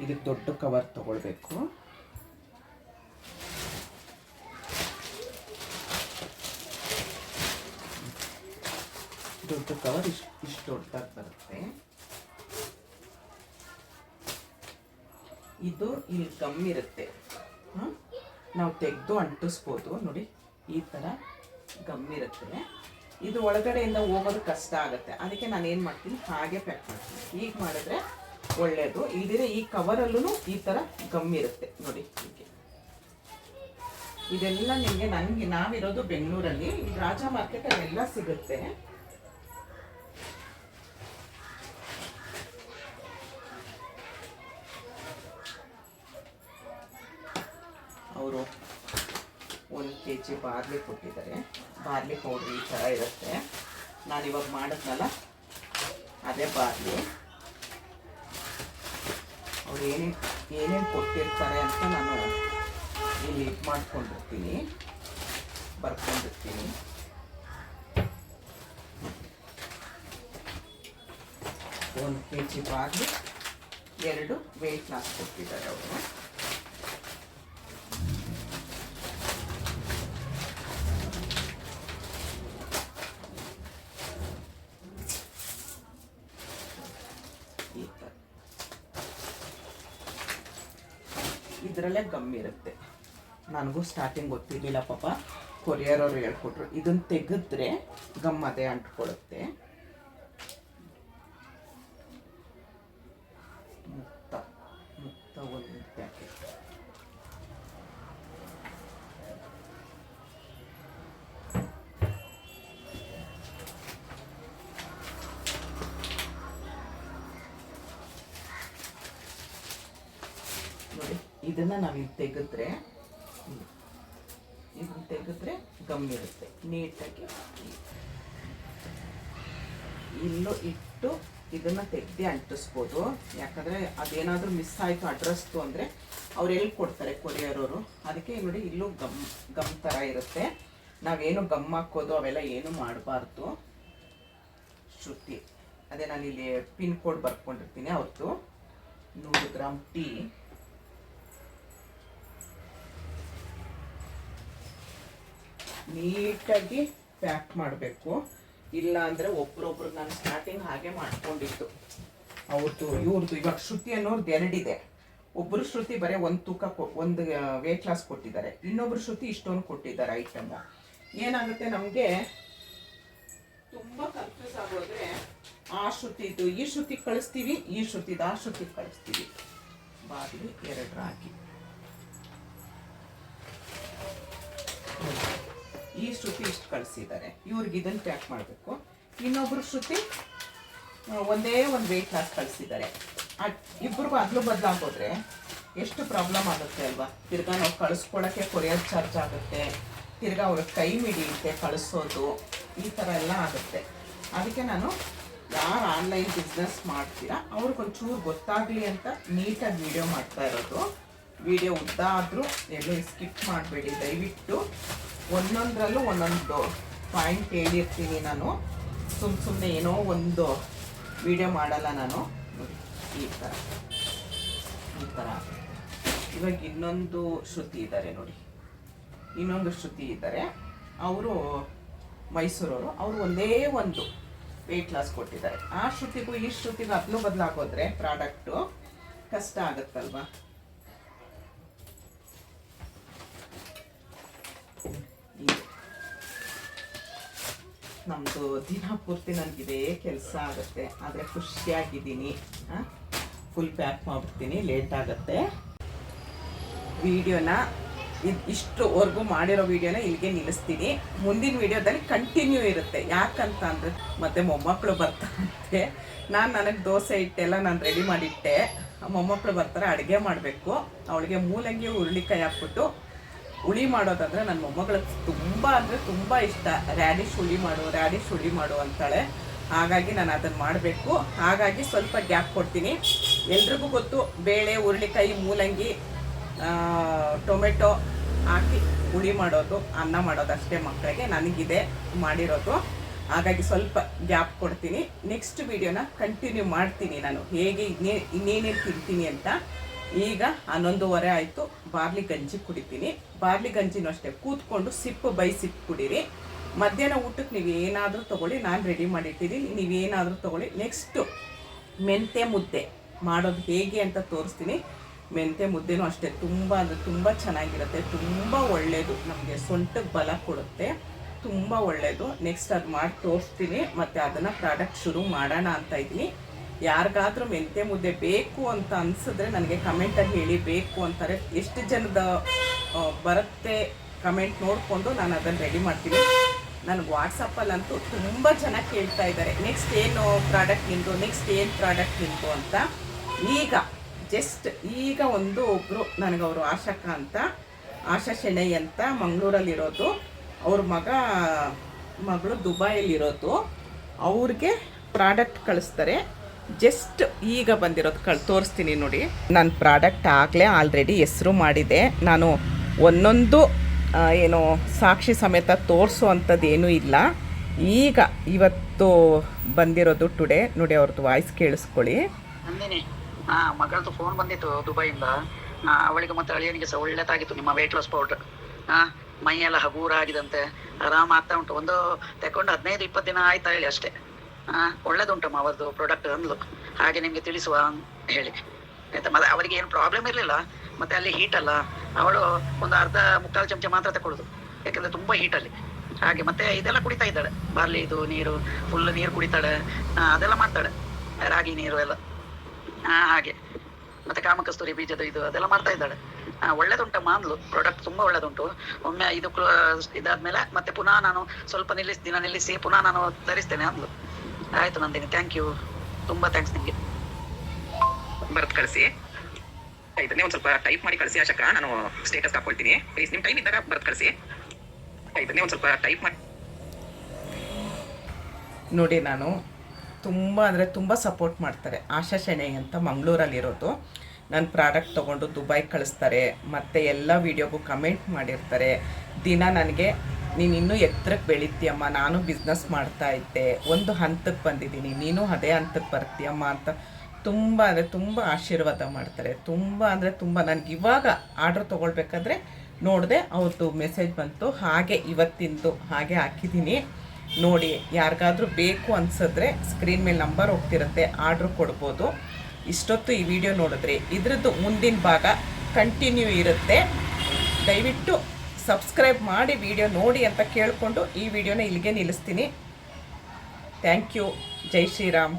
ಇದಕ್ಕೆ ದೊಡ್ಡ ಕವರ್ ತಗೊಳ್ಬೇಕು. ದೊಡ್ಡ ಕವರ್ ಇಷ್ಟು ದೊಡ್ಡದಾಗಿ ಬರುತ್ತೆ. ಇದು ಇಲ್ಲಿ ಕಮ್ಮಿ ಇರುತ್ತೆ, ನಾವು ತೆಗೆದು ಅಂಟಿಸ್ಬೋದು ನೋಡಿ. ಈ ಥರ ಕಮ್ಮಿ ಇರುತ್ತೆ. ಇದು ಒಳಗಡೆಯಿಂದ ಹೋಗೋದು ಕಷ್ಟ ಆಗುತ್ತೆ. ಅದಕ್ಕೆ ನಾನು ಏನು ಮಾಡ್ತೀನಿ, ಹಾಗೆ ಪ್ಯಾಕ್ ಮಾಡ್ತೀನಿ. ಈಗ ಮಾಡಿದ್ರೆ ಒಳ್ಳೆಯದು. ಇಲ್ಲದಿದ್ರೆ ಈ ಕವರಲ್ಲೂ ಈ ಥರ ಕಮ್ಮಿ ಇರುತ್ತೆ ನೋಡಿ. ಹೀಗೆ ಇದೆಲ್ಲ ನಿಮಗೆ ನಾವಿರೋದು ಬೆಂಗಳೂರಲ್ಲಿ, ರಾಜ ಮಾರ್ಕೆಟಲ್ಲಿ ಎಲ್ಲ ಸಿಗುತ್ತೆ. ಅವರು 1 kg ಬಾರ್ಲಿ ಕೊಟ್ಟಿದ್ದಾರೆ. ಬಾರ್ಲಿ ಪೌಡ್ರ್ ಈ ಥರ ಇರುತ್ತೆ. ನಾನಿವಾಗ ಮಾಡಿದ್ನಲ್ಲ ಅದೇ ಬಾರ್ಲಿ. ಅವ್ರು ಏನೇನು ಕೊಟ್ಟಿರ್ತಾರೆ ಅಂತ ನಾನು ಇಲ್ಲಿ ಇದು ಮಾಡ್ಕೊಂಡಿರ್ತೀನಿ, ಬರ್ಕೊಂಡಿರ್ತೀನಿ. ಒಂದು kg ಬಾರ್ಲಿ, 2 ವೆಯ್ಟ್ ಲಾಸ್ ಕೊಟ್ಟಿದ್ದಾರೆ ಅವರು. ಇದರಲ್ಲೇ ಗಮ್ ಇರುತ್ತೆ. ನನಗೂ ಸ್ಟಾರ್ಟಿಂಗ್ ಗೊತ್ತಿರಲಿಲ್ಲ ಪಾಪ, ಕೊರಿಯರ್ ಅವರು ಹೇಳ್ಕೊಟ್ರು. ಇದನ್ನು ತೆಗೆದ್ರೆ ಗಮ್ ಅದೇ ಅಂಟ್ಕೊಳ್ಳುತ್ತೆ. ಮುಕ್ತ ಒಂದು ಪ್ಯಾಕೆಟ್. ನೋಡಿ, ಇದನ್ನ ನಾವಿಲ್ಲಿ ತೆಗೆದ್ರೆ ಗಮ್ ಇರುತ್ತೆ. ನೀಟಾಗಿ ಇಲ್ಲೂ ಇಟ್ಟು ಇದನ್ನ ತೆಗೆದೇ ಅಂಟಿಸ್ಬೋದು. ಯಾಕಂದರೆ ಅದೇನಾದರೂ ಮಿಸ್ ಆಯಿತು ಅಡ್ರೆಸ್ತು ಅಂದರೆ ಅವ್ರು ಎಲ್ಲಿ ಕೊಡ್ತಾರೆ ಕೊರಿಯರ್ ಅವರು. ಅದಕ್ಕೆ ನೋಡಿ, ಇಲ್ಲೂ ಗಮ್ ಥರ ಇರುತ್ತೆ. ನಾವೇನು ಗಮ್ ಹಾಕೋದು ಅವೆಲ್ಲ ಏನು ಮಾಡಬಾರ್ದು. ಶ್ರುತಿ ಅದೇ ನಾನು ಇಲ್ಲಿ ಪಿನ್ ಕೋಡ್ ಬರ್ಕೊಂಡಿರ್ತೀನಿ ಅವ್ರದ್ದು. 100 ಗ್ರಾಮ್ ಟೀ, ನೀಟಾಗಿ ಪ್ಯಾಕ್ ಮಾಡಬೇಕು. ಇಲ್ಲ ಅಂದರೆ ಒಬ್ರೊಬ್ರು ನಾನು ಸ್ಟಾರ್ಟಿಂಗ್ ಹಾಗೆ ಮಾಡ್ಕೊಂಡಿದ್ದು. ಅವ್ರದ್ದು ಇವ್ರದ್ದು ಇವಾಗ ಶ್ರುತಿ ಅನ್ನೋರ್ದು 2 ಇದೆ. ಒಬ್ಬರು ಶ್ರುತಿ ಬರೀ ಒಂದು ತೂಕ ಒಂದು ವೇಟ್ ಲಾಸ್ ಕೊಟ್ಟಿದ್ದಾರೆ, ಇನ್ನೊಬ್ರು ಶ್ರುತಿ ಇಷ್ಟೊಂದು ಕೊಟ್ಟಿದ್ದಾರೆ ಐಟಮು. ಏನಾಗುತ್ತೆ ನಮಗೆ ತುಂಬ ಕನ್ಫ್ಯೂಸ್ ಆಗೋದ್ರೆ ಆ ಶ್ರುತಿದು ಈ ಶ್ರುತಿಗೆ ಕಳಿಸ್ತೀವಿ, ಈ ಶ್ರುತಿದು ಆ ಶ್ರುತಿಗೆ ಕಳಿಸ್ತೀವಿ. ಬಾಗಿಲು 2 ರಾಗಿ, ಈ ಶ್ರುತಿ ಇಷ್ಟು ಕಳಿಸಿದ್ದಾರೆ, ಇವ್ರಿಗೆ ಇದನ್ನು ಪ್ಯಾಕ್ ಮಾಡಬೇಕು. ಇನ್ನೊಬ್ರು ಶ್ರುತಿ ಒಂದೇ ಒಂದು ವೇಟ್ ಲಾಸ್ ಕಳಿಸಿದ್ದಾರೆ. ಇಬ್ಬರಿಗೂ ಅದಲು ಬದಲಾಗೋದ್ರೆ ಎಷ್ಟು ಪ್ರಾಬ್ಲಮ್ ಆಗುತ್ತೆ ಅಲ್ವಾ. ತಿರ್ಗಾ ನಾವು ಕಳಿಸ್ಕೊಳಕ್ಕೆ ಕೊರಿಯರ್ ಚಾರ್ಜ್ ಆಗುತ್ತೆ, ತಿರ್ಗಾ ಅವ್ರಿಗೆ ಕೈ ಮಿಡಿಯುತ್ತೆ ಕಳಿಸೋದು, ಈ ಥರ ಎಲ್ಲ ಆಗುತ್ತೆ. ಅದಕ್ಕೆ ನಾನು ಯಾರು ಆನ್ಲೈನ್ ಬಿಸ್ನೆಸ್ ಮಾಡ್ತೀರಾ ಅವ್ರಿಗೊಂಚೂರು ಗೊತ್ತಾಗಲಿ ಅಂತ ನೀಟಾಗಿ ವಿಡಿಯೋ ಮಾಡ್ತಾ ಇರೋದು. ವಿಡಿಯೋ ಉದ್ದ ಆದರೂ ಎಲ್ಲೂ ಸ್ಕಿಪ್ ಮಾಡಬೇಡಿ ದಯವಿಟ್ಟು. ಒಂದೊಂದರಲ್ಲೂ ಒಂದೊಂದು ಪಾಯಿಂಟ್ ಹೇಳಿರ್ತೀನಿ ನಾನು. ಸುಮ್ಮನೆ ಏನೋ ಒಂದು ವಿಡಿಯೋ ಮಾಡಲ್ಲ ನಾನು. ನೋಡಿ, ಈ ಥರ ಇವಾಗ ಇನ್ನೊಂದು ಶ್ರುತಿ ಇದ್ದಾರೆ ನೋಡಿ, ಇನ್ನೊಂದು ಶ್ರುತಿ ಇದ್ದಾರೆ. ಅವರು ಮೈಸೂರವರು. ಅವರು ಒಂದೇ ಒಂದು ವೆಯ್ಟ್ ಲಾಸ್ ಕೊಟ್ಟಿದ್ದಾರೆ. ಆ ಶ್ರುತಿಗೂ ಈ ಶ್ರುತಿಗೂ ಅದನ್ನು ಬದಲಾಗೋದ್ರೆ ಪ್ರಾಡಕ್ಟು ಕಷ್ಟ ಆಗುತ್ತಲ್ವಾ. ನಮ್ಮದು ದಿನ ಪೂರ್ತಿ ನನಗಿದೇ ಕೆಲಸ ಆಗುತ್ತೆ, ಆದರೆ ಖುಷಿಯಾಗಿದ್ದೀನಿ. ಫುಲ್ ಪ್ಯಾಕ್ ಮಾಡಿಬಿಡ್ತೀನಿ, ಲೇಟ್ ಆಗುತ್ತೆ. ವಿಡಿಯೋನ ಇಷ್ಟುವರೆಗೂ ಮಾಡಿರೋ ವಿಡಿಯೋನ ಇಲ್ಲಿಗೆ ನಿಲ್ಲಿಸ್ತೀನಿ. ಮುಂದಿನ ವಿಡಿಯೋದಲ್ಲಿ ಕಂಟಿನ್ಯೂ ಇರುತ್ತೆ. ಯಾಕಂತ ಅಂದರೆ ಮತ್ತೆ ಮೊಮ್ಮಕ್ಕಳು ಬರ್ತಾರಂತೆ. ನನಗೆ ದೋಸೆ ಹಿಟ್ಟೆಲ್ಲ ನಾನು ರೆಡಿ ಮಾಡಿಟ್ಟೆ. ಮೊಮ್ಮಕ್ಕಳು ಬರ್ತಾರೆ, ಅಡುಗೆ ಮಾಡಬೇಕು. ಅವಳಿಗೆ ಮೂಲಂಗಿ ಹುರುಳಿಕಾಯಿ ಹಾಕ್ಬಿಟ್ಟು ಹುಳಿ ಮಾಡೋದಂದರೆ ನನ್ನ ಮೊಮ್ಮಗಳಿಗೆ ತುಂಬ ಅಂದರೆ ತುಂಬ ಇಷ್ಟ. ರ್ಯಾಡಿಶ್ ಹುಳಿ ಮಾಡು ಅಂತಾಳೆ. ಹಾಗಾಗಿ ನಾನು ಅದನ್ನು ಮಾಡಬೇಕು. ಹಾಗಾಗಿ ಸ್ವಲ್ಪ ಗ್ಯಾಪ್ ಕೊಡ್ತೀನಿ. ಎಲ್ರಿಗೂ ಗೊತ್ತು, ಬೇಳೆ, ಹುರುಳಿಕಾಯಿ, ಮೂಲಂಗಿ, ಟೊಮೆಟೊ ಹಾಕಿ ಹುಳಿ ಮಾಡೋದು, ಅನ್ನ ಮಾಡೋದು ಅಷ್ಟೇ ಮಕ್ಕಳಿಗೆ. ನನಗಿದೆ ಮಾಡಿರೋದು. ಹಾಗಾಗಿ ಸ್ವಲ್ಪ ಗ್ಯಾಪ್ ಕೊಡ್ತೀನಿ. ನೆಕ್ಸ್ಟ್ ವಿಡಿಯೋನ ಕಂಟಿನ್ಯೂ ಮಾಡ್ತೀನಿ ನಾನು, ಹೇಗೆ ಇನ್ನೇನೇನು ತಿಂತೀನಿ ಅಂತ. ಈಗ 11:30 ಆಯಿತು. ಬಾರ್ಲಿ ಗಂಜಿ ಕುಡಿತೀನಿ. ಬಾರ್ಲಿ ಗಂಜಿನೂ ಅಷ್ಟೇ ಕೂತ್ಕೊಂಡು ಸಿಪ್ ಕುಡೀರಿ. ಮಧ್ಯಾಹ್ನ ಊಟಕ್ಕೆ ನೀವು ಏನಾದರೂ ತೊಗೊಳ್ಳಿ, ನಾನು ರೆಡಿ ಮಾಡಿಟ್ಟಿದ್ದೀನಿ, ನೀವೇನಾದರೂ ತೊಗೊಳ್ಳಿ. ನೆಕ್ಸ್ಟು ಮೆಂತ್ಯ ಮುದ್ದೆ ಮಾಡೋದು ಹೇಗೆ ಅಂತ ತೋರಿಸ್ತೀನಿ. ಮೆಂತ್ಯ ಮುದ್ದೆನೂ ಅಷ್ಟೇ ತುಂಬ ಅಂದರೆ ತುಂಬ ಚೆನ್ನಾಗಿರುತ್ತೆ, ತುಂಬ ಒಳ್ಳೆಯದು, ನಮಗೆ ಸೊಂಟಕ್ಕೆ ಬಲ ಕೊಡುತ್ತೆ, ತುಂಬ ಒಳ್ಳೆಯದು. ನೆಕ್ಸ್ಟ್ ಅದು ಮಾಡಿ ತೋರಿಸ್ತೀನಿ. ಮತ್ತು ಅದನ್ನು ಪ್ರಾಡಕ್ಟ್ ಶುರು ಮಾಡೋಣ ಅಂತ ಇದ್ದೀನಿ. ಯಾರಿಗಾದ್ರೂ ಮೆಂತ್ಯ ಮುದ್ದೆ ಬೇಕು ಅಂತ ಅನಿಸಿದ್ರೆ ನನಗೆ ಕಮೆಂಟಲ್ಲಿ ಹೇಳಿ. ಬೇಕು ಅಂತಾರೆ, ಎಷ್ಟು ಜನದ ಬರುತ್ತೆ ಕಮೆಂಟ್ ನೋಡಿಕೊಂಡು ನಾನು ಅದನ್ನು ರೆಡಿ ಮಾಡ್ತೀನಿ. ನನಗೆ ವಾಟ್ಸಪ್ಪಲ್ಲಂತೂ ತುಂಬ ಜನ ಕೇಳ್ತಾ ಇದ್ದಾರೆ, ನೆಕ್ಸ್ಟ್ ಏನು ಪ್ರಾಡಕ್ಟ್ ನಿಂದು ಅಂತ. ಈಗ ಒಬ್ಬರು ನನಗೆ ಅವರು ಆಶಾ ಶೆಣೈ ಅಂತ ಮಂಗಳೂರಲ್ಲಿರೋದು, ಅವ್ರ ಮಗಳು ದುಬೈಯಲ್ಲಿರೋದು. ಅವ್ರಿಗೆ ಪ್ರಾಡಕ್ಟ್ ಕಳಿಸ್ತಾರೆ. ಜಸ್ಟ್ ಈಗ ಬಂದಿರೋದು ತೋರಿಸ್ತೀನಿ ನೋಡಿ. ನಾನು ಪ್ರಾಡಕ್ಟ್ ಆಲ್ರೆಡಿ ಹೆಸರು ಮಾಡಿದೆ. ನಾನು ಒಂದೊಂದು ಏನು ಸಾಕ್ಷಿ ಸಮೇತ ತೋರಿಸೋ ಅಂಥದ್ದು ಏನೂ ಇಲ್ಲ. ಇವತ್ತು ಬಂದಿರೋದು ಟುಡೇ ನೋಡಿ. ಅವ್ರದ್ದು ವಾಯ್ಸ್ ಕೇಳಿಸ್ಕೊಳ್ಳಿ. ನಂದಿನಿ, ಮಗಳದ್ದು ಫೋನ್ ಬಂದಿತ್ತು ದುಬೈಯಿಂದ. ಅವಳಿಗೆ ಮತ್ತು ಅಳಿಯನಿಗೆ ಸಹ ಒಳ್ಳೆದಾಗಿತ್ತು ನಿಮ್ಮ ವೇಟ್ ಲಾಸ್ ಪೌಡ್ರ್. ಮೈಯೆಲ್ಲ ಹಗೂರ ಆಗಿದಂತೆ, ಆರಾಮ ಆಗ್ತಾ ಉಂಟು. ಒಂದು ತಗೊಂಡು 15-20 ದಿನ ಆಯ್ತಾ ಹೇಳಿ ಅಷ್ಟೇ. ಒಳ್ಳೇದುಂಟಮ್ಮ ಅವರದ್ದು ಪ್ರಾಡಕ್ಟ್ ಅಂದ್ಲು. ಹಾಗೆ ನಿಮಗೆ ತಿಳಿಸುವ ಹೇಳಿ ಆಯ್ತಾ. ಮತ್ತೆ ಅವರಿಗೆ ಏನು ಪ್ರಾಬ್ಲಮ್ ಇರಲಿಲ್ಲ, ಮತ್ತೆ ಅಲ್ಲಿ ಹೀಟ್ ಅಲ್ಲ, ಅವಳು ಒಂದು ಅರ್ಧ ಮುಕ್ಕಾಲು ಚಮಚ ಮಾತ್ರ ತಗೊಳ್ಳೋದು, ಯಾಕಂದ್ರೆ ತುಂಬಾ ಹೀಟ್ ಅಲ್ಲಿ. ಹಾಗೆ ಮತ್ತೆ ಇದೆಲ್ಲ ಕುಡಿತಾ ಇದ್ದಾಳೆ, ಬಾರ್ಲಿ ಇದು ನೀರು, ಫುಲ್ ನೀರು ಕುಡಿತಾಳೆ, ಅದೆಲ್ಲ ಮಾಡ್ತಾಳೆ, ರಾಗಿ ನೀರು ಎಲ್ಲ. ಹಾಗೆ ಮತ್ತೆ ಕಾಮಕಸ್ತೂರಿ ಬೀಜದ ಇದು ಅದೆಲ್ಲ ಮಾಡ್ತಾ ಇದ್ದಾಳೆ. ಒಳ್ಳೇದುಂಟಮ್ಮ ಅಂದ್ಲು, ಪ್ರಾಡಕ್ಟ್ ತುಂಬಾ ಒಳ್ಳೇದುಂಟು. ಒಮ್ಮೆ ಇದು ಇದಾದ್ಮೇಲೆ ಮತ್ತೆ ಪುನಃ ನಾನು ಸ್ವಲ್ಪ ದಿನ ನಿಲ್ಲಿಸಿ ಪುನಃ ನಾನು ಧರಿಸ್ತೇನೆ ಅಂದ್ಲು. ಆಯ್ತು ನಂದಿನಿ, ಥ್ಯಾಂಕ್ ಯು, ತುಂಬಾ ಥ್ಯಾಂಕ್ಸ್ ನಿಮ್ಗೆ. ಬರತ್ ಕಳಿಸಿ, ಆಯ್ತು ನೀವು ಒಂದು ಸ್ವಲ್ಪ ಟೈಪ್ ಮಾಡಿ ಕಳಿಸಿ ಆಶಕ್ಕ, ನಾನು ಸ್ಟೇಟಸ್ ಹಾಕೊಳ್ತೀನಿ ಪ್ಲೀಸ್. ನಿಮ್ಮ ಟೈಮ್ ಇದ್ದಾಗ ಬರತ್ ಕಳಿಸಿ, ಆಯ್ತು ನೀವು ಒಂದು ಸ್ವಲ್ಪ ಟೈಪ್ ಮಾಡಿ. ನೋಡಿ, ನಾನು ತುಂಬ ಅಂದರೆ ತುಂಬ ಸಪೋರ್ಟ್ ಮಾಡ್ತಾರೆ. ಆಶಾ ಶೆಣೈ ಅಂತ ಮಂಗಳೂರಲ್ಲಿರೋದು. ನನ್ನ ಪ್ರಾಡಕ್ಟ್ ತೊಗೊಂಡು ದುಬೈಗೆ ಕಳಿಸ್ತಾರೆ, ಮತ್ತು ಎಲ್ಲ ವೀಡಿಯೋಗೂ ಕಮೆಂಟ್ ಮಾಡಿರ್ತಾರೆ. ದಿನ ನನಗೆ ನೀನು ಇನ್ನೂ ಎತ್ತರಕ್ಕೆ ಬೆಳಿತೀಯಮ್ಮ, ನಾನು ಬಿಸ್ನೆಸ್ ಮಾಡ್ತಾ ಇದ್ದೆ, ಒಂದು ಹಂತಕ್ಕೆ ಬಂದಿದ್ದೀನಿ, ನೀನು ಅದೇ ಹಂತಕ್ಕೆ ಬರ್ತೀಯಮ್ಮ ಅಂತ ತುಂಬ ಅಂದರೆ ತುಂಬ ಆಶೀರ್ವಾದ ಮಾಡ್ತಾರೆ. ತುಂಬ ಅಂದರೆ ತುಂಬ. ನನಗೆ ಇವಾಗ ಆರ್ಡ್ರ್ ತೊಗೊಳ್ಬೇಕಾದ್ರೆ ನೋಡಿದೆ, ಅವ್ರದ್ದು ಮೆಸೇಜ್ ಬಂತು, ಹಾಗೆ ಇವತ್ತಿಂದು ಹಾಗೆ ಹಾಕಿದ್ದೀನಿ. ನೋಡಿ, ಯಾರಿಗಾದ್ರೂ ಬೇಕು ಅನಿಸಿದ್ರೆ ಸ್ಕ್ರೀನ್ ಮೇಲೆ ನಂಬರ್ ಹೋಗ್ತಿರುತ್ತೆ, ಆರ್ಡ್ರ್ ಕೊಡ್ಬೋದು. ಇಷ್ಟೊತ್ತು ಈ ವಿಡಿಯೋ ನೋಡಿದ್ರೆ ಇದ್ರದ್ದು ಮುಂದಿನ ಭಾಗ ಕಂಟಿನ್ಯೂ ಇರುತ್ತೆ. ದಯವಿಟ್ಟು ಸಬ್ಸ್ಕ್ರೈಬ್ ಮಾಡಿ ವಿಡಿಯೋ ನೋಡಿ ಅಂತ ಕೇಳಿಕೊಂಡು ಈ ವಿಡಿಯೋನ ಇಲ್ಲಿಗೆ ನಿಲ್ಲಿಸ್ತೀನಿ. Thank you. ಜೈ ಶ್ರೀರಾಮ್.